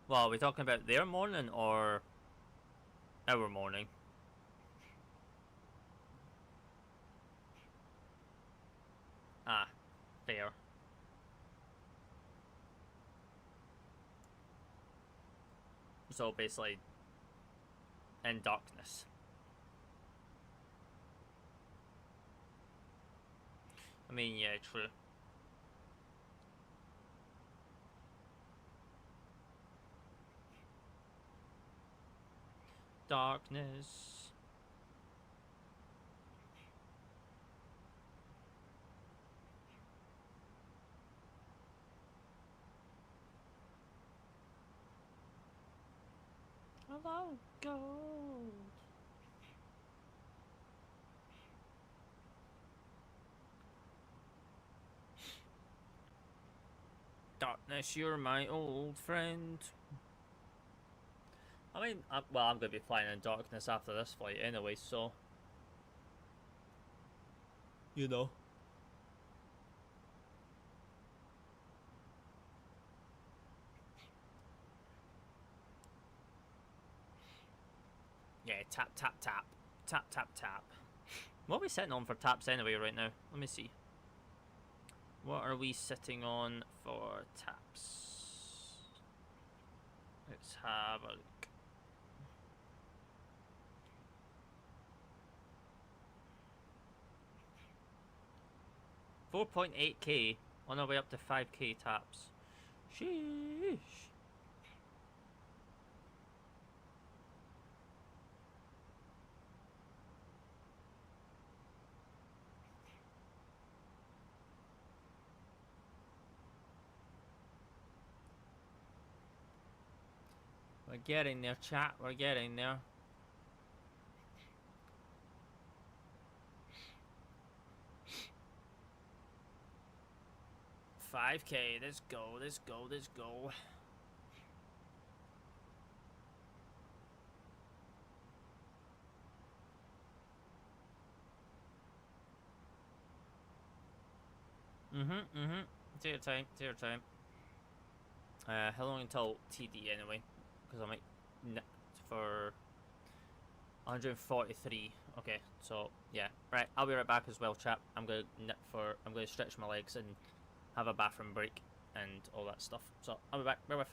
Well, are we talking about their morning or our morning? Ah, fair. So basically, in darkness. I mean, yeah, true. Darkness. Hello, gold. Darkness, you're my old friend. I mean, well, I'm going to be flying in darkness after this flight anyway, so... You know. Yeah, tap, tap, tap. Tap, tap, tap. What are we sitting on for taps anyway right now? Let me see. What are we sitting on for taps? Let's have a look. 4.8k on our way up to 5k taps. Sheesh. We're getting there, chat. We're getting there. $5k. Let's go. Let's go. Let's go. Take your time. Take your time. How long until TD anyway? Because I might net for 143. Okay, so yeah, right. I'll be right back as well, chap. I'm gonna stretch my legs and have a bathroom break and all that stuff. So I'll be back. Bear with.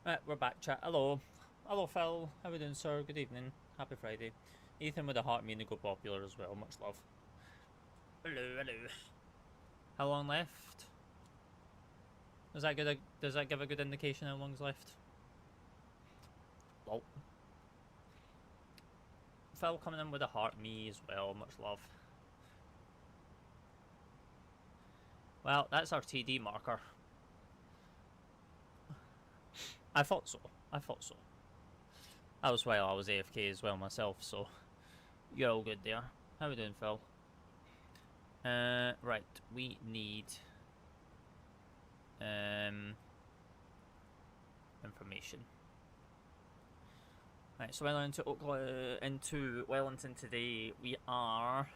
Right, we're back, chat. Hello. Hello, Phil. How we doing, sir? Good evening. Happy Friday. Ethan with a heart meaning go popular as well. Much love. Hello, hello. How long left? Does that give a good indication how long's left? Lol. Phil coming in with a heart me as well. Much love. Well, that's our TD marker. I thought so. I thought so. That was while I was AFK as well myself, so you're all good there. How we doing, Phil? Right, we need information. Right, so we're into Wellington today. We are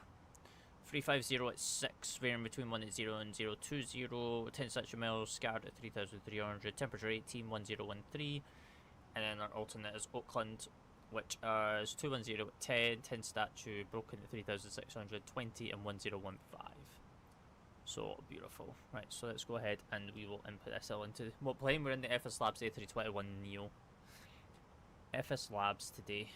350 at 6, varying between 1 at 0 and 020, 10 statue miles, scattered at 3,300, temperature 18, 1013, and then our alternate is Auckland, which is 210 at 10, 10 statue, broken at 3,620 and 1015. So beautiful. Right, so let's go ahead and we will input this all into what plane. We're in the FSLabs A21N Neo. FSLabs today.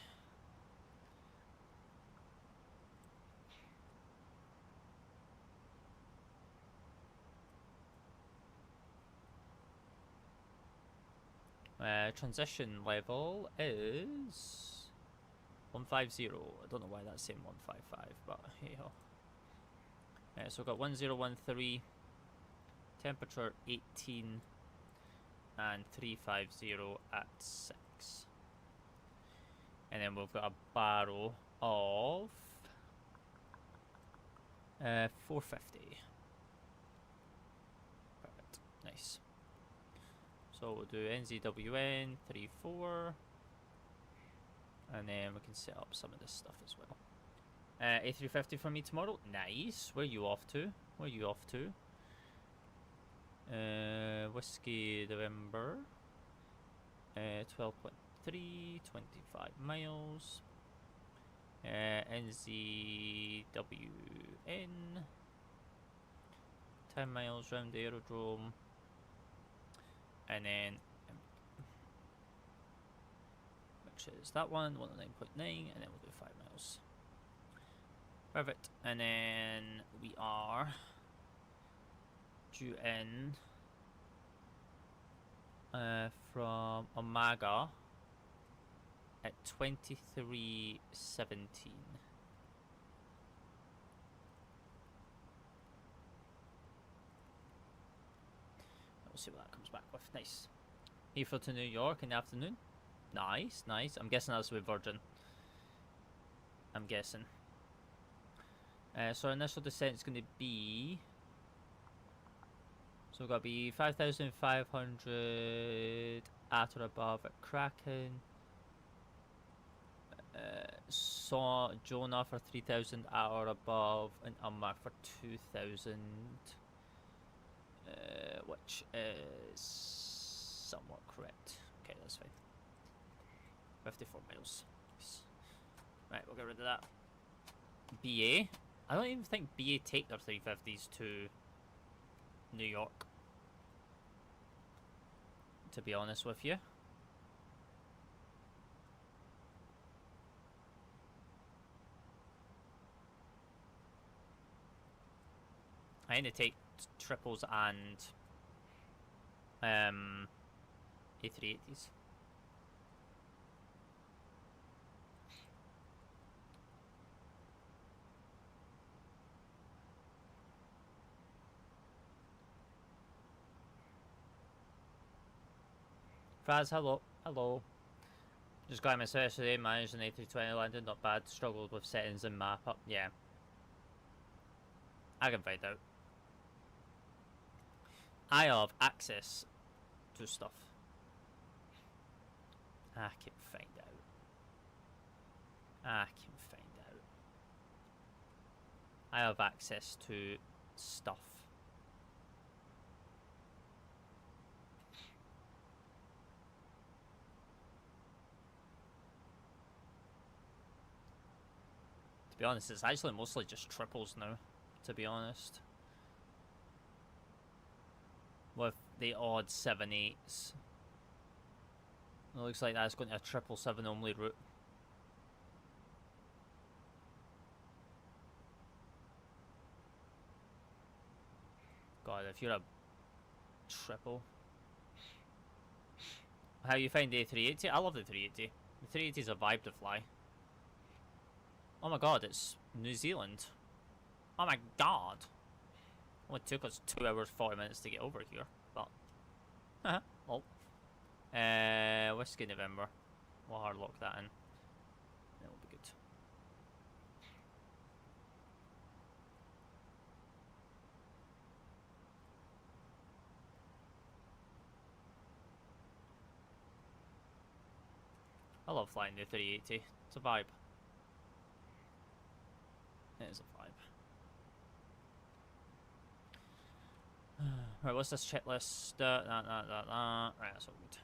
Transition level is 150. I don't know why that's saying 155, but hey ho. So we've got 1013, temperature 18, and 350 at 6. And then we've got a barrow of 450. Perfect. Nice. So we'll do Nzwn 34, and then we can set up some of this stuff as well. A350 for me tomorrow. Nice. Where are you off to? Where are you off to? Whiskey November. 12.3, 25 miles. Nzwn 10 miles round the aerodrome. And then, which is that one, 109.9, and then we'll do 5 miles. Perfect. And then we are due in from Omega at 23:17. We'll see what that comes back with. Nice. Heathrow to New York in the afternoon. Nice, nice. I'm guessing that's with Virgin. I'm guessing. So our initial descent is going to be. So we've got to be 5,500 at or above at Kraken. Saw Jonah for 3,000 at or above, and Umar for 2,000. Which is somewhat correct. Okay, that's fine. 54 miles. Nice. Right, we'll get rid of that. BA. I don't even think BA take their 350s to New York, to be honest with you. I need to take triples and A380s. Fraz, hello. Hello. Just got MSFS today, managed an A320 landing, not bad. Struggled with settings and map up. Yeah. I can find out. I have access to stuff. I can find out. I can find out. I have access to stuff. To be honest, it's actually mostly just triples now, to be honest. With the odd 7/8s. It looks like that's going to a 777 only route. God, if you're a triple. How you find the A380? I love the 380. The 380 is a vibe to fly. Oh my god, it's New Zealand. Oh my god. Only took us 2 hours 40 minutes to get over here, but lol. Whiskey November. We'll hard lock that in. That'll be good. I love flying the 380. It's a vibe. It is a vibe. Right, what's this checklist? Right, that's all good.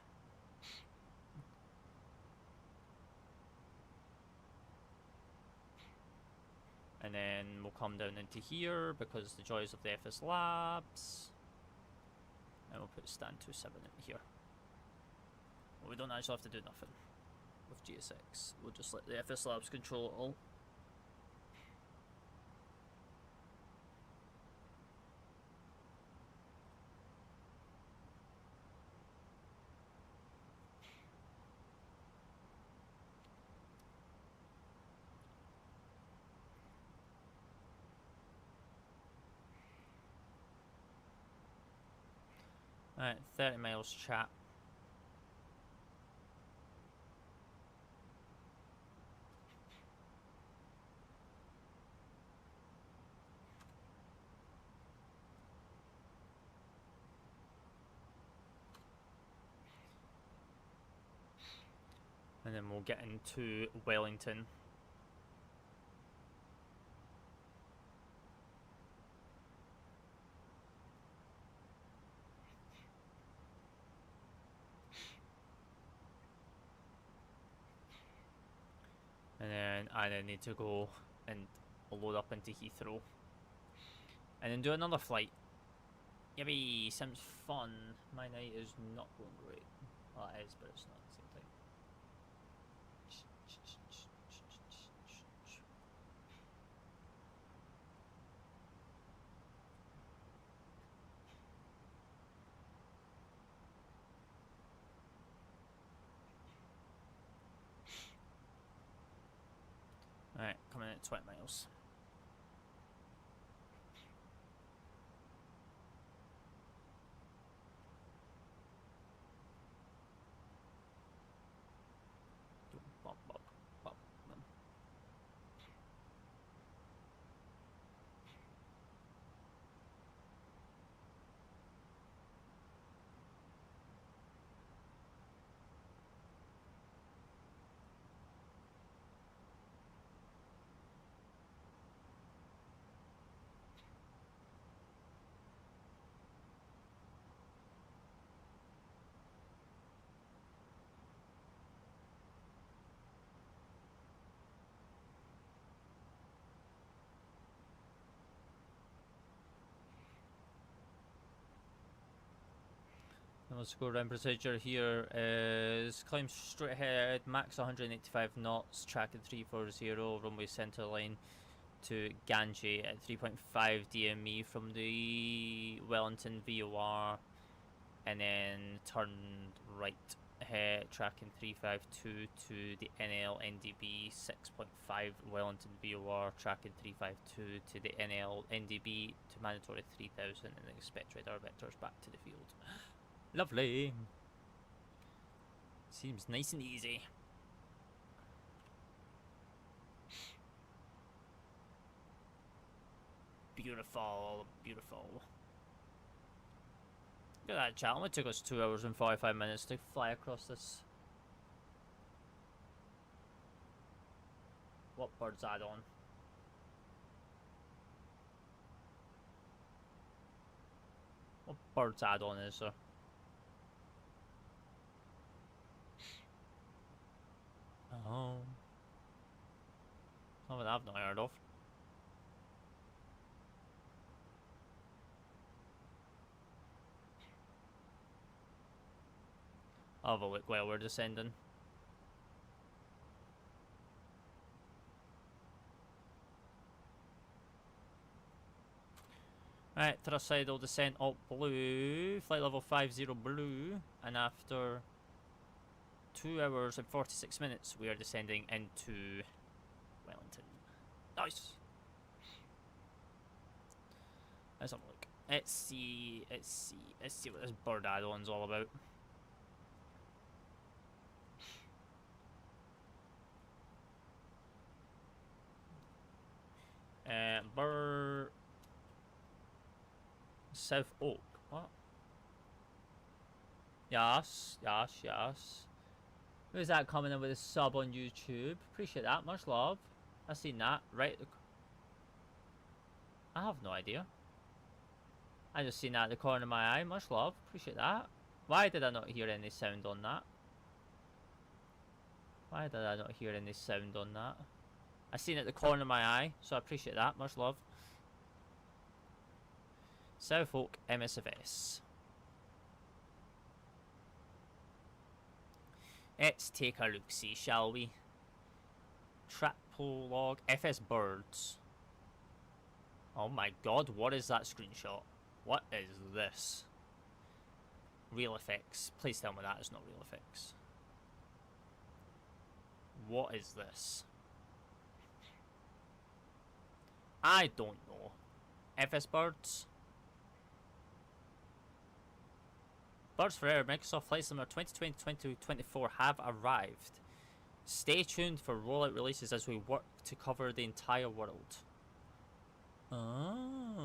And then we'll come down into here because the joys of the FSLabs. And we'll put stand 27 in here. Well, we don't actually have to do nothing with GSX. We'll just let the FSLabs control it all. Alright, 30 miles chat. And then we'll get into Wellington. And then I need to go and load up into Heathrow. And then do another flight. Yippee, seems fun. My night is not going great. Well, it is, but it's not at the same time. Alright, coming in at 20 miles. Bop, bop, bop, bop. Let's go around procedure here is climb straight ahead, max 185 knots, tracking 340, runway center line to Ganji at 3.5 DME from the Wellington VOR, and then turn right ahead, tracking 352 to the NL NDB 6.5 Wellington VOR, tracking 352 to the NL NDB to mandatory 3000, and then expect radar vectors back to the field. Lovely. Seems nice and easy. Beautiful, beautiful. Look at that chat. It only took us 2 hours and 45 minutes to fly across this. What bird's that on? What bird's add-on is there? Oh. Something I've not heard of. I'll have a look while we're descending. Right, thrustsidal descent alt blue, flight level 50 blue, and after 2 hours and 46 minutes we are descending into Wellington. Nice! Let's have a look. Let's see what this bird add-on's all about. Bird... South Oak. What? Yes. Who's that coming in with a sub on YouTube? Appreciate that. Much love. I've seen that. Right. I have no idea. I just seen that at the corner of my eye. Much love. Appreciate that. Why did I not hear any sound on that? Why did I not hear any sound on that? I seen it at the corner of my eye, so I appreciate that. Much love. South Oak MSFS. Let's take a look-see, shall we? Trapolog FS Birds. Oh my god, what is that screenshot? What is this? Real effects. Please tell me that is not real effects. What is this? I don't know. FS Birds? Birds for Air Microsoft Flight Simulator 2020-2024 have arrived. Stay tuned for rollout releases as we work to cover the entire world. Oh.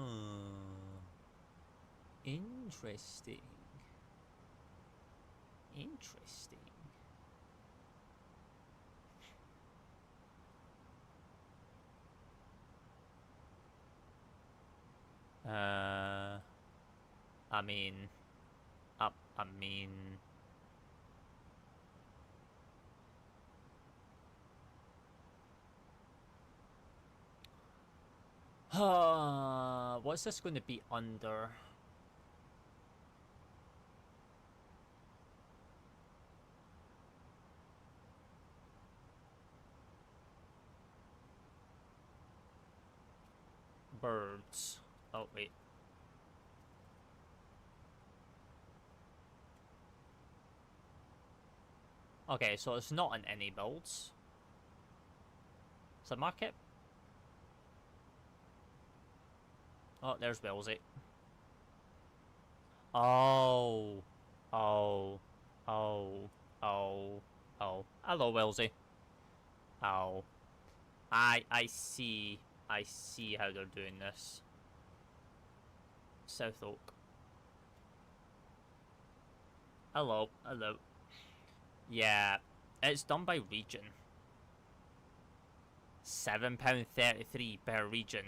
Interesting. Interesting. I mean, what's this going to be under? Birds. Oh, wait. Okay, so it's not in any builds. Is it market? Oh, there's Wellesley. Oh. Hello, Wellesley. Oh. I see how they're doing this. South Oak. Hello. Yeah, it's done by region. £7.33 per region.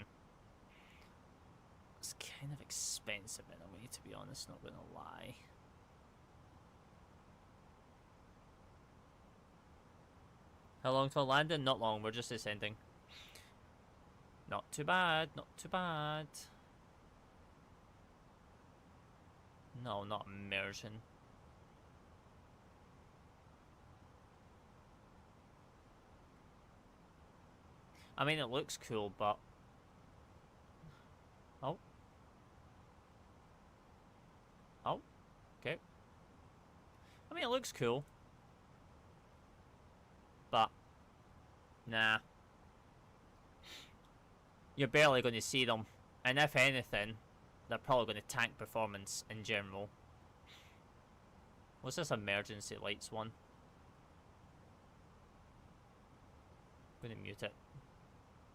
It's kind of expensive in a way, to be honest, not gonna lie. How long till landing? Not long, we're just descending. Not too bad, not too bad. No, not immersion. I mean, it looks cool, but... Oh. Okay. I mean, it looks cool. But... Nah. You're barely going to see them. And if anything, they're probably going to tank performance in general. What's this emergency lights one? I'm going to mute it.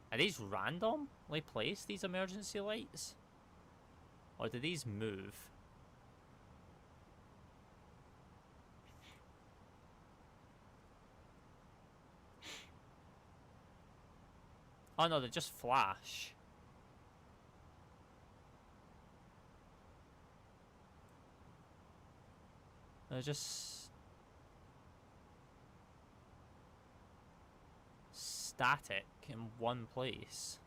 Are these randomly placed, these emergency lights? Or do these move? Oh no, they just flash. They're just... static in one place.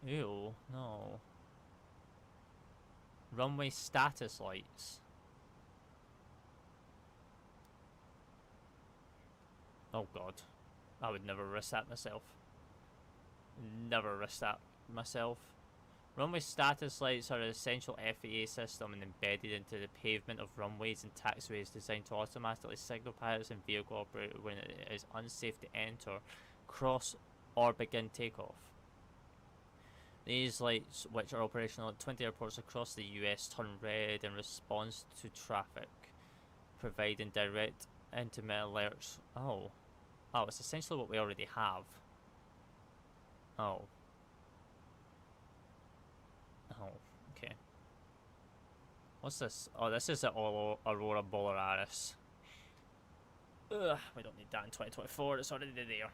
Ew, no. Runway status lights. Oh god. I would never risk that myself. Never risk that myself. Runway status lights are an essential FAA system and embedded into the pavement of runways and taxiways designed to automatically signal pilots and vehicle operators when it is unsafe to enter, cross, or begin takeoff. These lights, which are operational at 20 airports across the US, turn red in response to traffic, providing direct intermittent alerts. Oh, it's essentially what we already have. Oh, okay. What's this? Oh, this is the Aurora Borealis. Ugh, we don't need that in 2024. It's already there.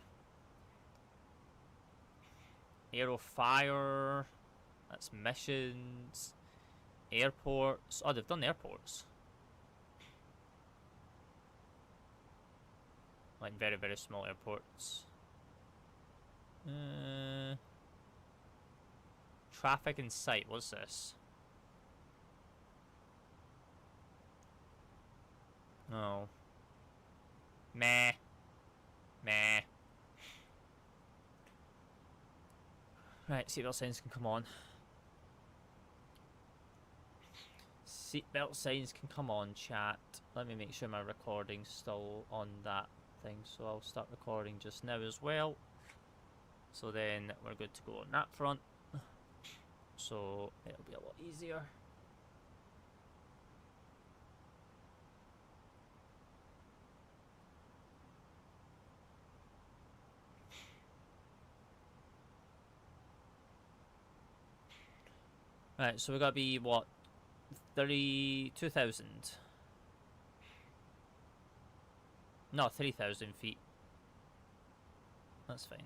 Aerofire. That's missions. Airports. Oh, they've done airports. Like very, very small airports. Traffic in sight. What's this? Oh. Meh. Right, seatbelt signs can come on. Seatbelt signs can come on, chat. Let me make sure my recording's still on that thing, so I'll start recording just now as well. So then we're good to go on that front. So it'll be a lot easier. Right, so we gotta be what? 32,000. No, 3,000 feet. That's fine.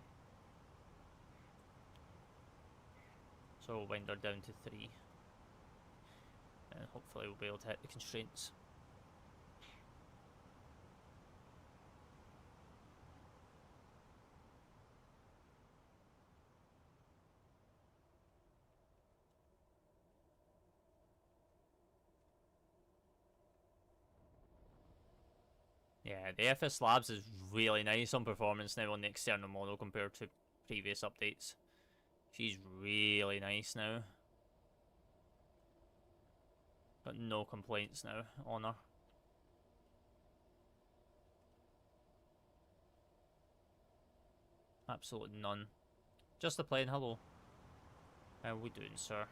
So we'll wind her down to 3. And hopefully we'll be able to hit the constraints. Yeah, the FSLabs is really nice on performance now on the external model compared to previous updates. She's really nice now. Got no complaints now on her. Absolutely none. Just a plain hello. How we doing, sir?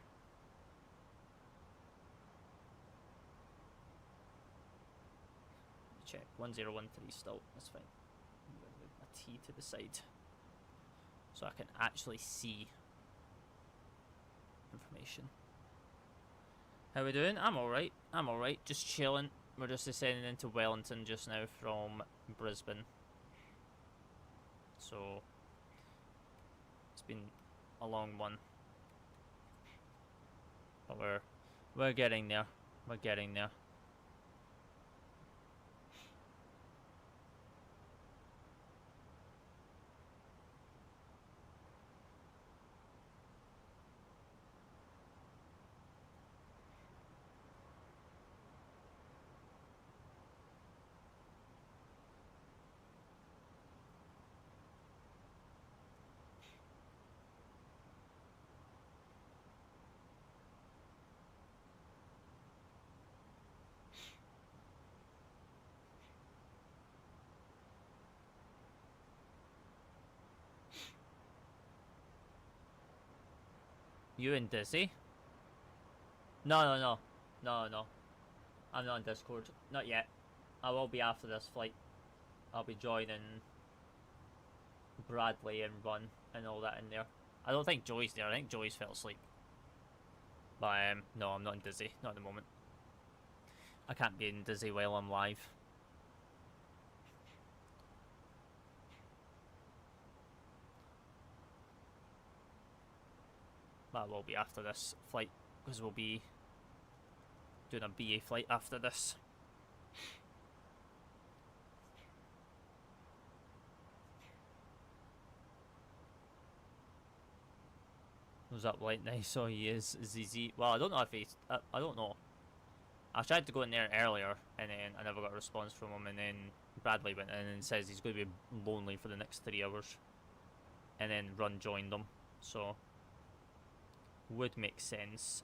Check 1013 still. That's fine. I'm going to move my T to the side so I can actually see information. How we doing? I'm alright. I'm alright. Just chilling. We're just descending into Wellington just now from Brisbane. So it's been a long one. But we're getting there. We're getting there. You and Dizzy? No. I'm not on Discord. Not yet. I will be after this flight. I'll be joining Bradley and Run and all that in there. I don't think Joey's there. I think Joey's fell asleep. But no, I'm not in Dizzy. Not at the moment. I can't be in Dizzy while I'm live. That will be after this flight, because we'll be doing a BA flight after this. Was up light nice? So he is ZZ. Well, I don't know if he's. I don't know. I tried to go in there earlier, and then I never got a response from him. And then Bradley went in and says he's going to be lonely for the next 3 hours. And then Run joined them, so would make sense.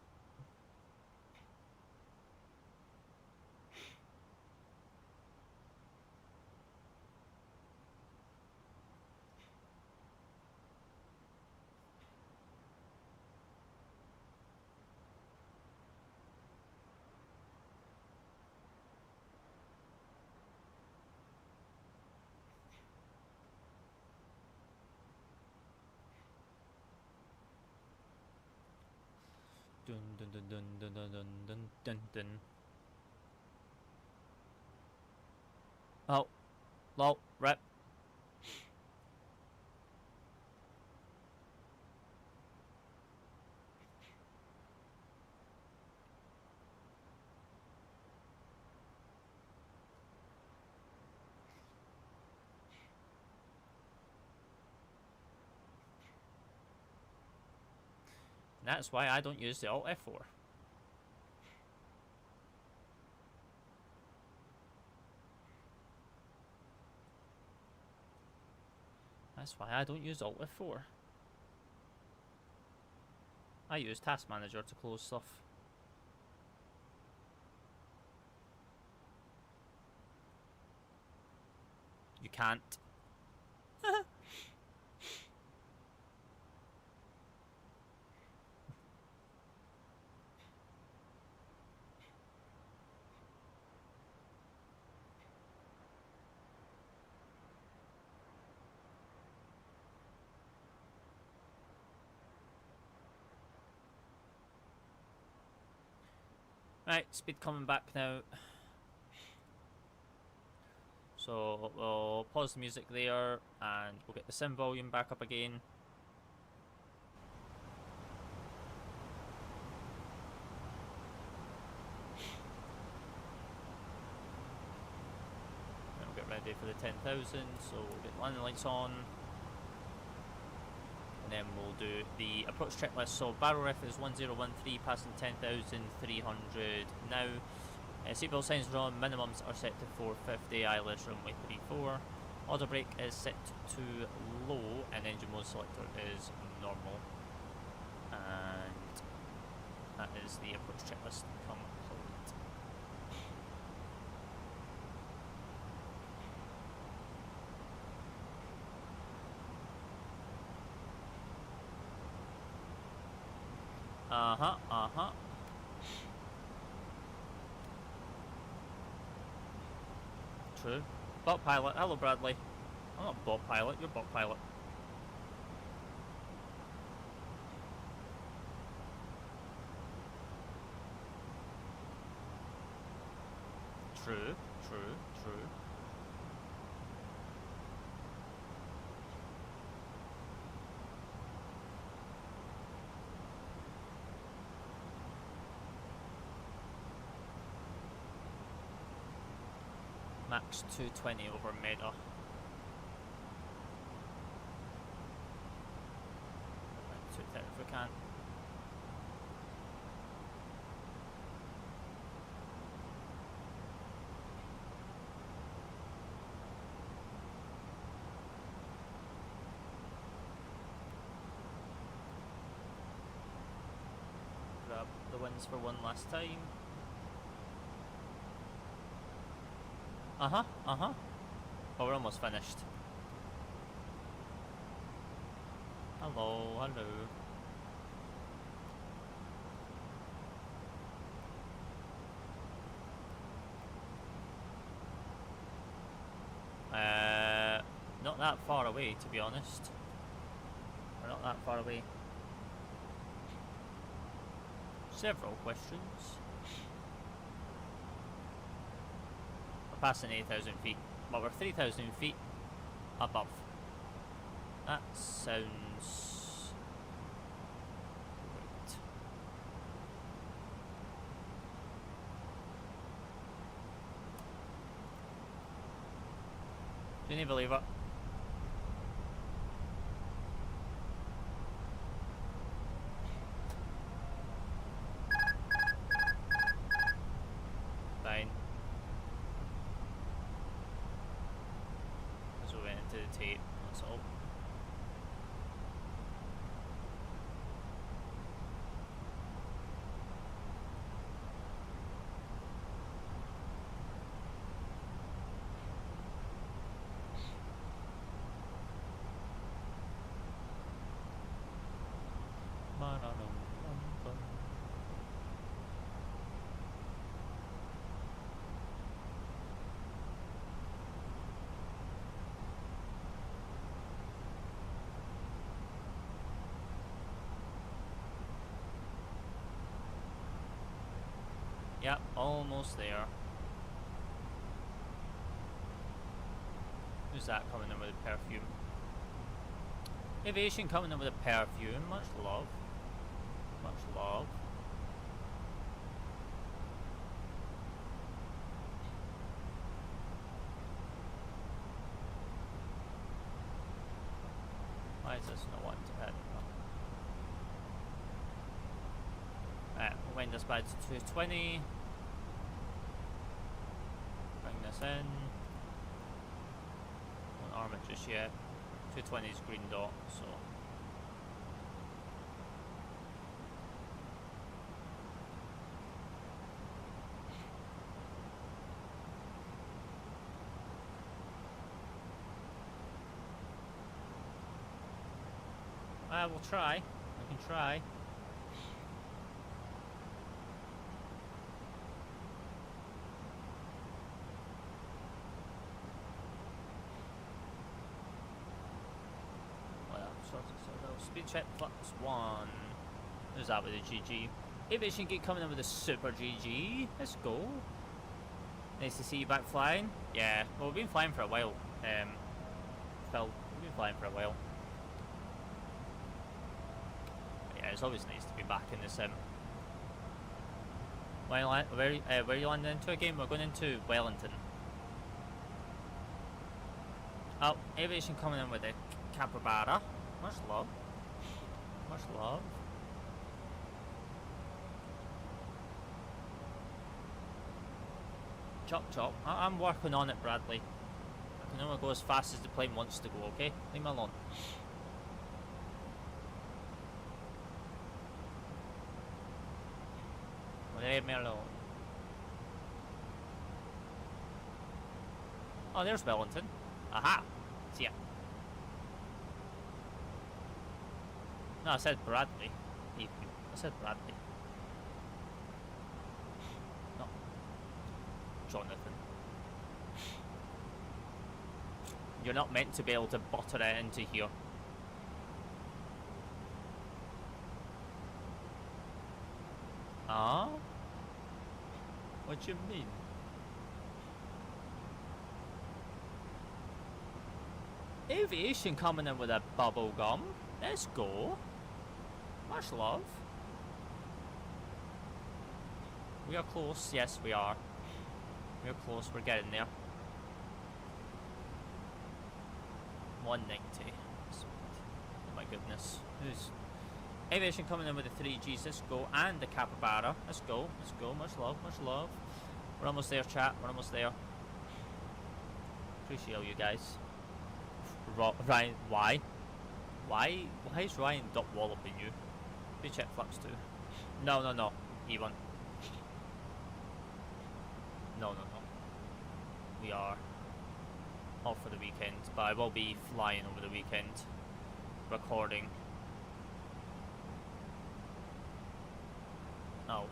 Dun dun dun dun dun dun dun dun dun dun. Oh, lol, rep. That's why I don't use the Alt F4. That's why I don't use Alt F4. I use Task Manager to close stuff. You can't. Right, speed coming back now. So we'll pause the music there and we'll get the sim volume back up again. Then we'll get ready for the 10,000, so we'll get landing lights on. And then we'll do the approach checklist. So barrel ref is 1013, passing 10,300 now. Seatbelt signs are on, minimums are set to 450, ILS runway 34. Auto brake is set to low, and engine mode selector is normal. And that is the approach checklist complete. True. Bot pilot. Hello, Bradley. I'm not bot pilot, you're bot pilot. True, true, true. Max 220 over meta. 210 if we can. Grab the wins for one last time. Oh, we're almost finished. Hello, hello. Not that far away, to be honest. We're not that far away. Several questions. Passing 8,000 feet, but we're 3,000 feet above. That sounds great. Can you believe it? tape, that's all. Yep, almost there. Who's that coming in with a perfume? Aviation coming in with a perfume. Much love. Much love. Why is this not wanting to hit? Alright, we'll wind this back to 220. Bring this in. Won't arm it just yet. 220 is green dot, so. We'll try. We can try. Speed check +1. Who's that with a GG? Aviation Geek coming in with a super GG. Let's go. Nice to see you back flying. Yeah, well, we've been flying for a while. Phil, we've been flying for a while. But yeah, it's always nice to be back in the sim. Where are you landing into again? We're going into Wellington. Oh, Aviation coming in with a capybara. Much love. Much love. Chop chop. I'm working on it, Bradley. I can only go as fast as the plane wants to go, okay? Leave me alone. Leave me alone. Oh, there's Wellington. Aha! See ya. No, I said Bradley. I said Bradley. No. Jonathan. You're not meant to be able to butter it into here. Ah? What you mean? Aviation coming in with a bubble gum. Let's go. Much love. We are close. Yes, we are. We are close. We're getting there. 190. Oh my goodness. Who's Aviation coming in with the 3Gs. Let's go. And the capybara. Let's go. Let's go. Much love. Much love. We're almost there, chat. We're almost there. Appreciate all you guys. Ryan, why? Why is Ryan dot walloping you? Be check flaps too. No. Ybbn. No. We are off for the weekend, but I will be flying over the weekend. Recording. Oh.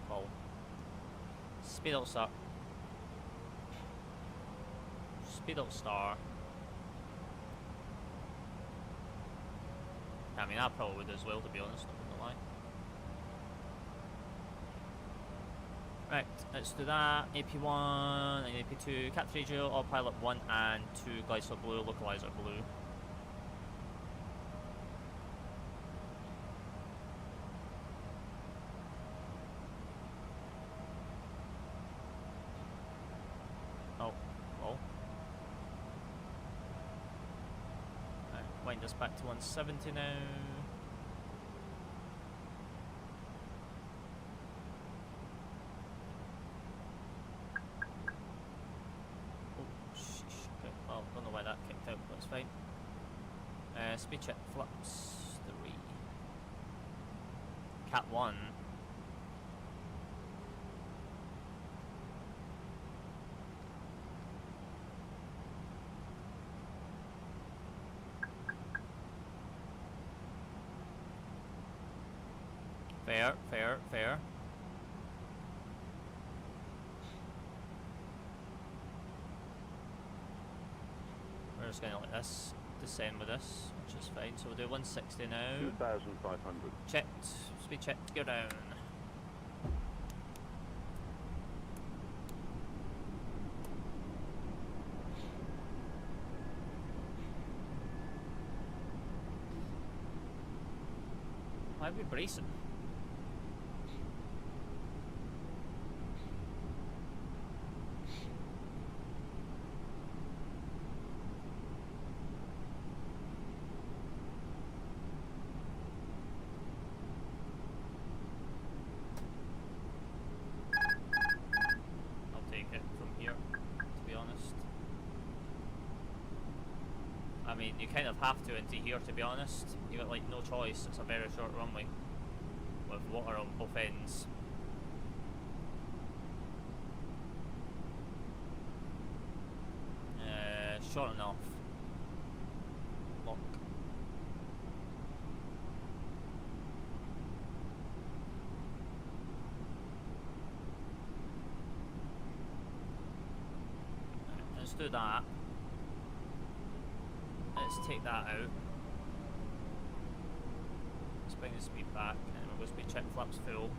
Well. Speed out star. Speed out star. I mean, I probably would as well, to be honest, not gonna lie. Right, let's do that. AP1 and AP2, Cat 3 Geo, Autopilot 1 and 2, Glycer Blue, Localizer Blue. Oh, well. Right, wind us back to 170 now. fine. Speed check flaps 3. Cat 1. Fair, fair, fair. We're just going to let this descend with this, which is fine. So we'll do 160 now. 2,500. Checked. Speed checked. Go down. Why are we bracing? I'll take it from here, to be honest. I mean, you kind of have to into here, to be honest. You got like no choice. It's a very short runway with water on both ends. Short enough. Lock. Right, let's do that. Let's take that out. Let's bring the speed back, and we'll go speed check flaps full.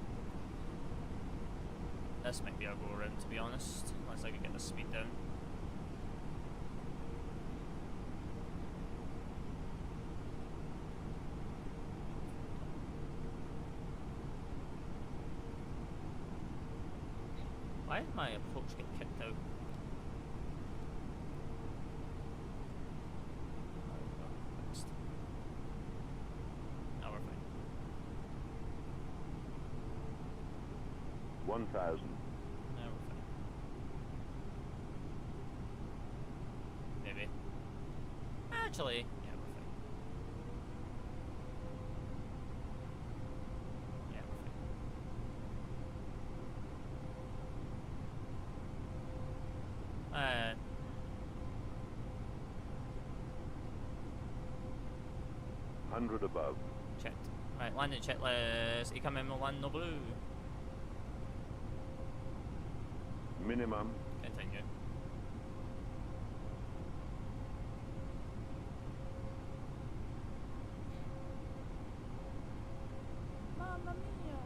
This might be a go around, to be honest, unless I can get the speed down. Why did my approach get kicked out? Now we're fine. 1,000. Now we're fine. Maybe. Actually, yeah, we're fine. Yeah, we're fine. 100 above. Checked. Right, landing checklist. You come in, we'll land no blue. Minimum. Continue. Mamma mia.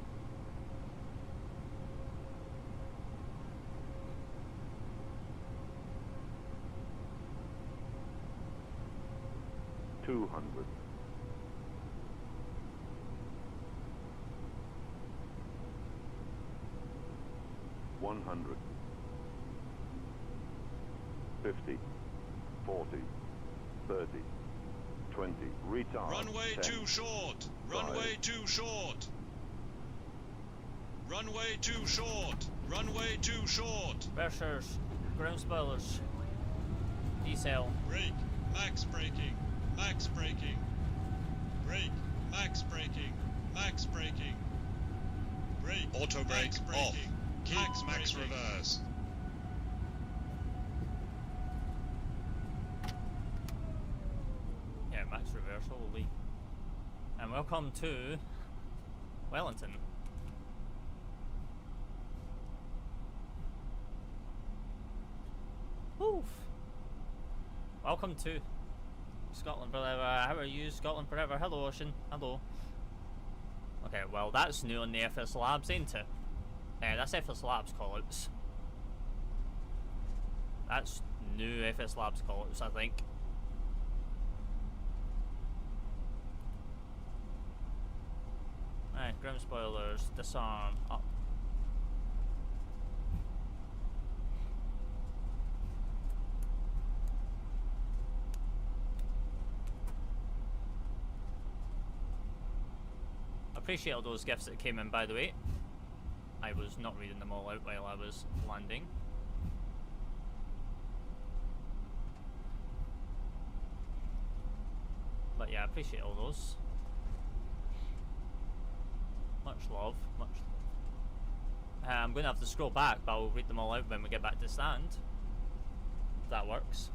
$200. 100. 50. 40. 30. 20. Retard. Runway 10, too short. Runway 5, too short. Runway too short. Runway too short. Reversers. Ground spoilers. Decel. Brake. Max braking. Max braking. Brake. Max braking. Max braking. Brake. Auto brake Max off. braking. Keep max braking. reverse. Yeah, max reverse, holy. And welcome to Wellington. Woof. Welcome to Scotland forever. How are you, Scotland forever? Hello, Ocean. Hello. Okay, well, that's new on the FSLabs, ain't it? That's FSLabs callouts. That's new FSLabs callouts, I think. Right, ground spoilers, disarm, up. Appreciate all those gifts that came in, by the way. I was not reading them all out while I was landing. Appreciate all those. Much love, much love. I'm going to have to scroll back, but I'll read them all out when we get back to the stand. If that works.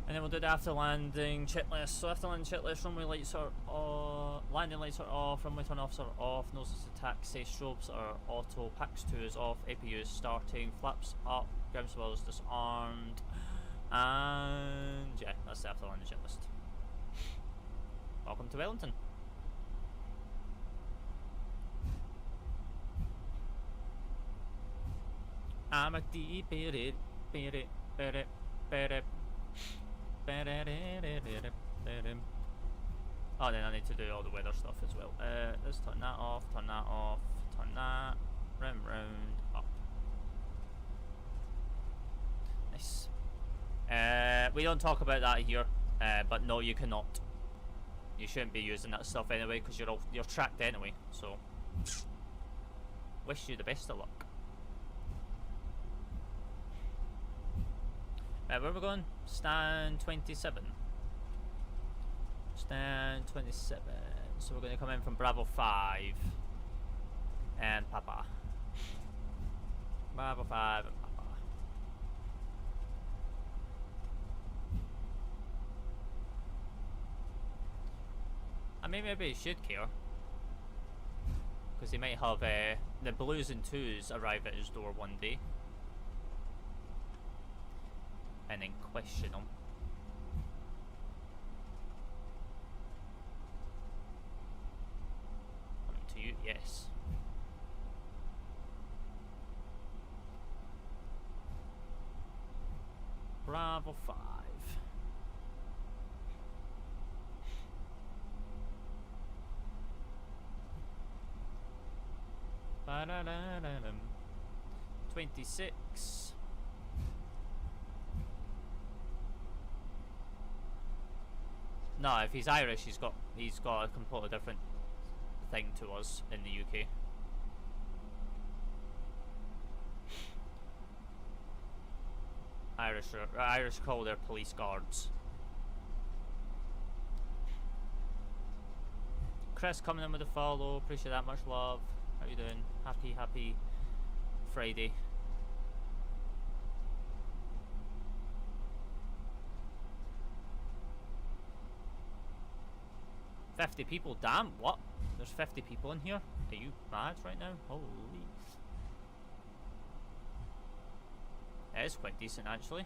And then we'll do the after landing checklist. So after landing checklist, runway lights are off, landing lights are off, runway turn offs are off, noses to taxi, strobes are auto, PAX 2 is off, APU is starting, flaps up, ground swell is disarmed, and yeah, that's the after landing checklist. Welcome to Wellington. I'm a deep it. Oh, then I need to do all the weather stuff as well. Let's turn that off, turn that off, turn that round, up. Nice. We don't talk about that here, but no, you cannot. You shouldn't be using that stuff anyway, because you're tracked anyway. So, wish you the best of luck. Where are we going? Stand 27. Stand 27. So we're going to come in from Bravo 5. And Papa. Bravo 5 and Papa. I mean, maybe he should care. Because he might have the blues and twos arrive at his door one day. And then question them. Coming to you, yes. Bravo 5. Ba-da-da-da-dum. 26. No, if he's Irish, he's got a completely different thing to us in the UK. Irish call their police guards. Chris coming in with a follow, appreciate that, much love. How you doing? Happy Friday. $50 people, damn, what? There's 50 people in here? Are you mad right now? Holy. It is quite decent actually.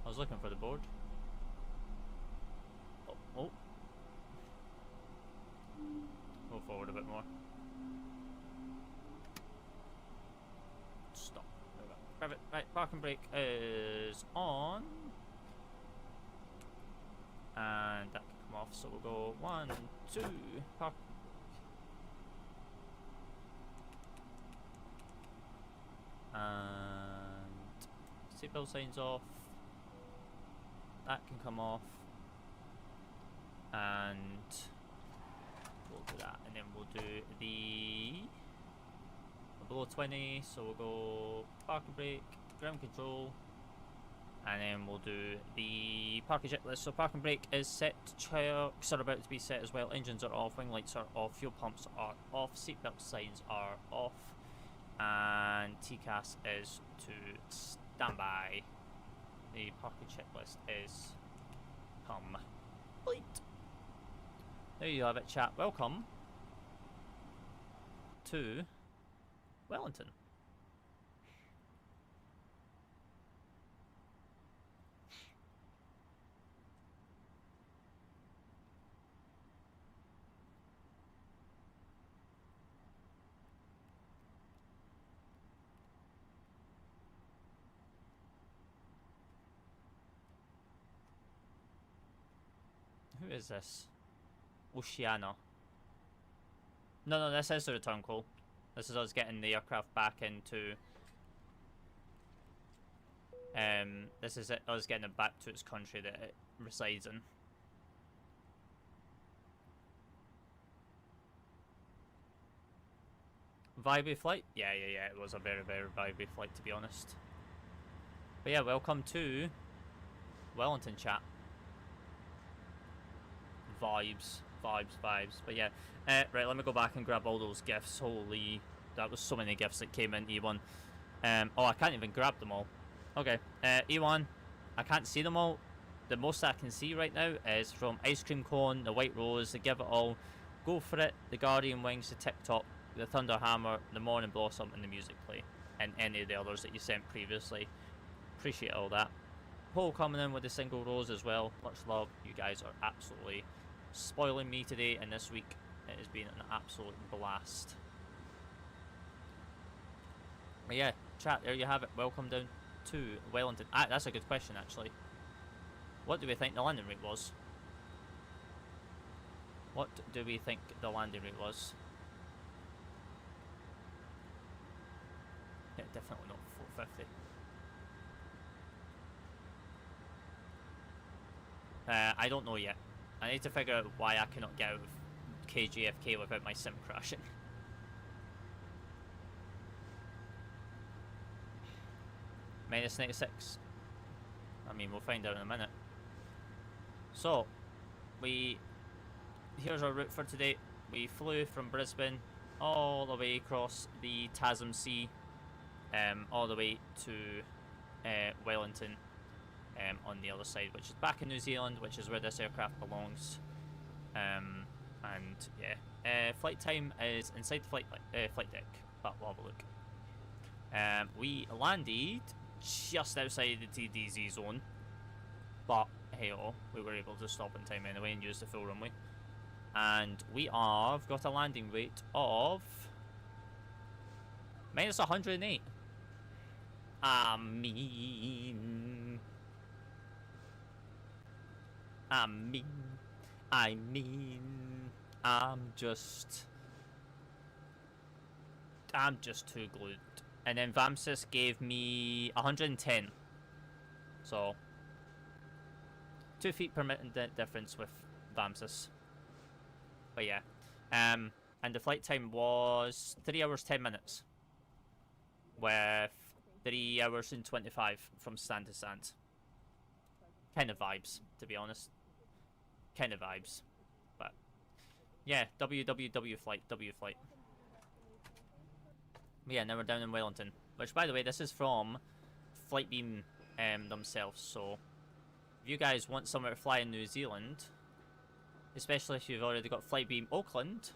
I was looking for the board. Oh. Go forward a bit more. Stop. There we go. Grab it. Right, parking brake is on. And that can come off, so we'll go 1, 2, park. And seatbelt signs off. That can come off. And we'll do that, and then we'll do the below 20, so we'll go parking brake, ground control. And then we'll do the parking checklist. So parking brake is set, chokes are about to be set as well, engines are off, wing lights are off, fuel pumps are off, seatbelt signs are off, and TCAS is to standby. The parking checklist is complete. There you have it, chat. Welcome to Wellington. Who is this? Oceana. No, this is the return call. This is us getting the aircraft back into... this is us getting it back to its country that it resides in. Vibey flight? Yeah, it was a very, very vibey flight, to be honest. But yeah, welcome to Wellington, chat. Vibes. But yeah, right, let me go back and grab all those gifts. Holy, that was so many gifts that came in, E1. Oh, I can't even grab them all. Okay, E1, I can't see them all. The most I can see right now is from Ice Cream Cone, the White Rose, the Give It All, Go For It, the Guardian Wings, the TikTok, the Thunder Hammer, the Morning Blossom, and the Music Play, and any of the others that you sent previously. Appreciate all that. Paul coming in with a single rose as well. Much love. You guys are absolutely spoiling me today and this week. It has been an absolute blast. But yeah, chat, there you have it. Welcome down to Wellington. Ah, that's a good question, actually. What do we think the landing rate was? What do we think the landing rate was? Yeah, definitely not 450. I don't know yet. I need to figure out why I cannot get out of KJFK without my sim crashing. Minus 96. I mean, we'll find out in a minute. So, here's our route for today. We flew from Brisbane all the way across the Tasman Sea, all the way to Wellington, on the other side, which is back in New Zealand, which is where this aircraft belongs. And yeah, flight time is inside the flight deck, but we'll have a look. We landed just outside the TDZ zone, but hey, we were able to stop in time anyway and use the full runway. And we have got a landing rate of minus 108. I mean, I'm just too glued. And then Vamsis gave me 110. So 2 feet per minute difference with Vamsis. But yeah, and the flight time was 3 hours 10 minutes, with 3 hours and 25 from stand to stand. Kind of vibes, to be honest. Kind of vibes, but yeah, W flight. But yeah, now we're down in Wellington, which, by the way, this is from Flightbeam themselves. So if you guys want somewhere to fly in New Zealand, especially if you've already got Flightbeam Auckland,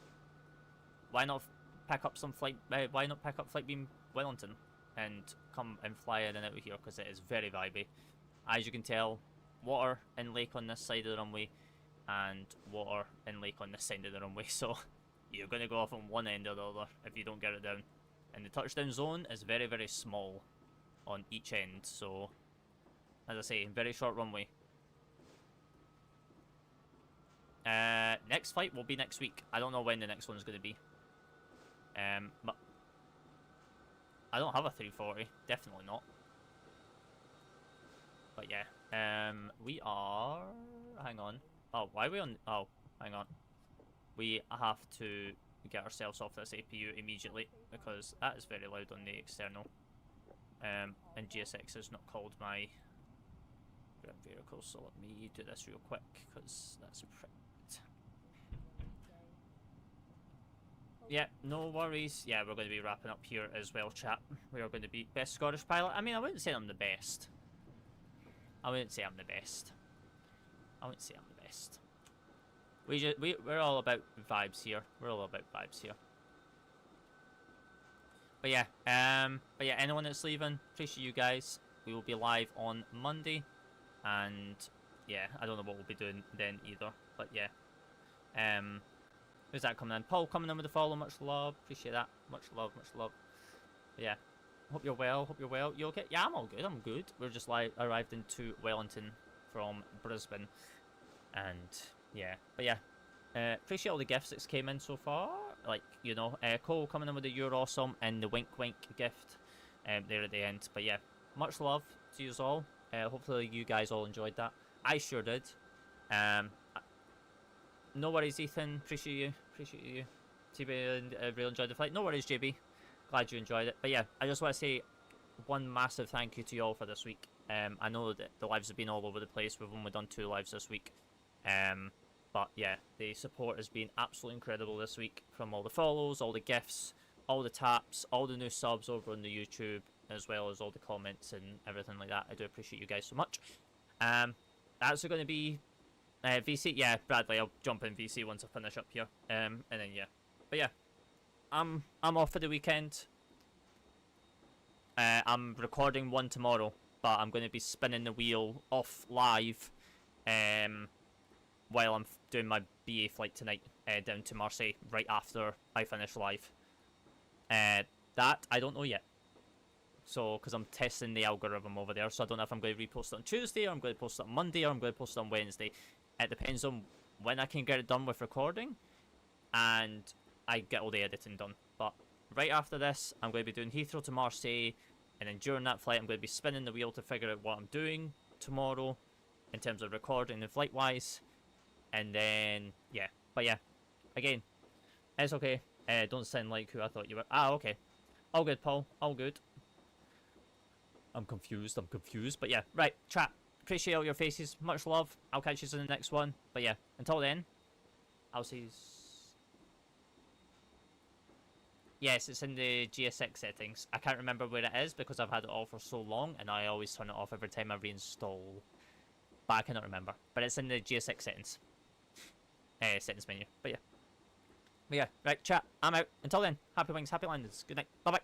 why not pick up Flightbeam Wellington and come and fly in and out of here, because it is very vibey. As you can tell, water and lake on this side of the runway, and water and lake on this side of the runway, so you're going to go off on one end or the other if you don't get it down. And the touchdown zone is very, very small on each end, so as I say, very short runway. Next flight will be next week. I don't know when the next one's going to be. But I don't have a 340, definitely not. But yeah, we are, hang on. Oh, why are we on, oh, hang on. We have to get ourselves off this APU immediately, because that is very loud on the external. And GSX has not called my ground vehicle, so let me do this real quick, because that's pretty. Yeah, no worries. Yeah, we're going to be wrapping up here as well, chat. We are going to be best Scottish pilot. I mean, I wouldn't say I'm the best. We're all about vibes here. But yeah, anyone that's leaving, appreciate you guys. We will be live on Monday, and yeah, I don't know what we'll be doing then either. But yeah, who's that coming in? Paul coming in with the follow. Much love, appreciate that. Much love. But yeah, hope you're well. You okay? Yeah, I'm all good. I'm good. We're just arrived into Wellington from Brisbane, and yeah, but yeah. Appreciate all the gifts that's came in so far. Like, you know, Cole coming in with the You're Awesome and the Wink gift there at the end. But yeah, much love to you all. Hopefully you guys all enjoyed that. I sure did. No worries, Ethan. Appreciate you. TB really enjoyed the flight. No worries, JB. glad you enjoyed it. But yeah, I just want to say one massive thank you to you all for this week. I know that the lives have been all over the place. We've only done 2 lives this week. But yeah, the support has been absolutely incredible this week, from all the follows, all the gifts, all the taps, all the new subs over on the YouTube, as well as all the comments and everything like that. I do appreciate you guys so much. That's going to be VC. Yeah, Bradley, I'll jump in VC once I finish up here. And then yeah, but yeah, I'm off for the weekend. I'm recording one tomorrow, but I'm going to be spinning the wheel off live while I'm doing my BA flight tonight down to Marseille right after I finish live. That I don't know yet. So, because I'm testing the algorithm over there, so I don't know if I'm going to repost it on Tuesday, or I'm going to post it on Monday, or I'm going to post it on Wednesday. It depends on when I can get it done with recording, and I get all the editing done. But right after this, I'm going to be doing Heathrow to Marseille, and then during that flight, I'm going to be spinning the wheel to figure out what I'm doing tomorrow, in terms of recording and flight-wise. And then, yeah. But yeah, again, it's okay. Don't sound like who I thought you were. Ah, okay. All good, Paul. All good. I'm confused. But yeah, right. Chat. Appreciate all your faces. Much love. I'll catch you in the next one. But yeah, until then, I'll see you. Yes, it's in the GSX settings. I can't remember where it is because I've had it all for so long, and I always turn it off every time I reinstall. But I cannot remember. But it's in the GSX settings. Settings menu. But yeah. Right, chat. I'm out. Until then, happy wings, happy landings. Good night. Bye bye.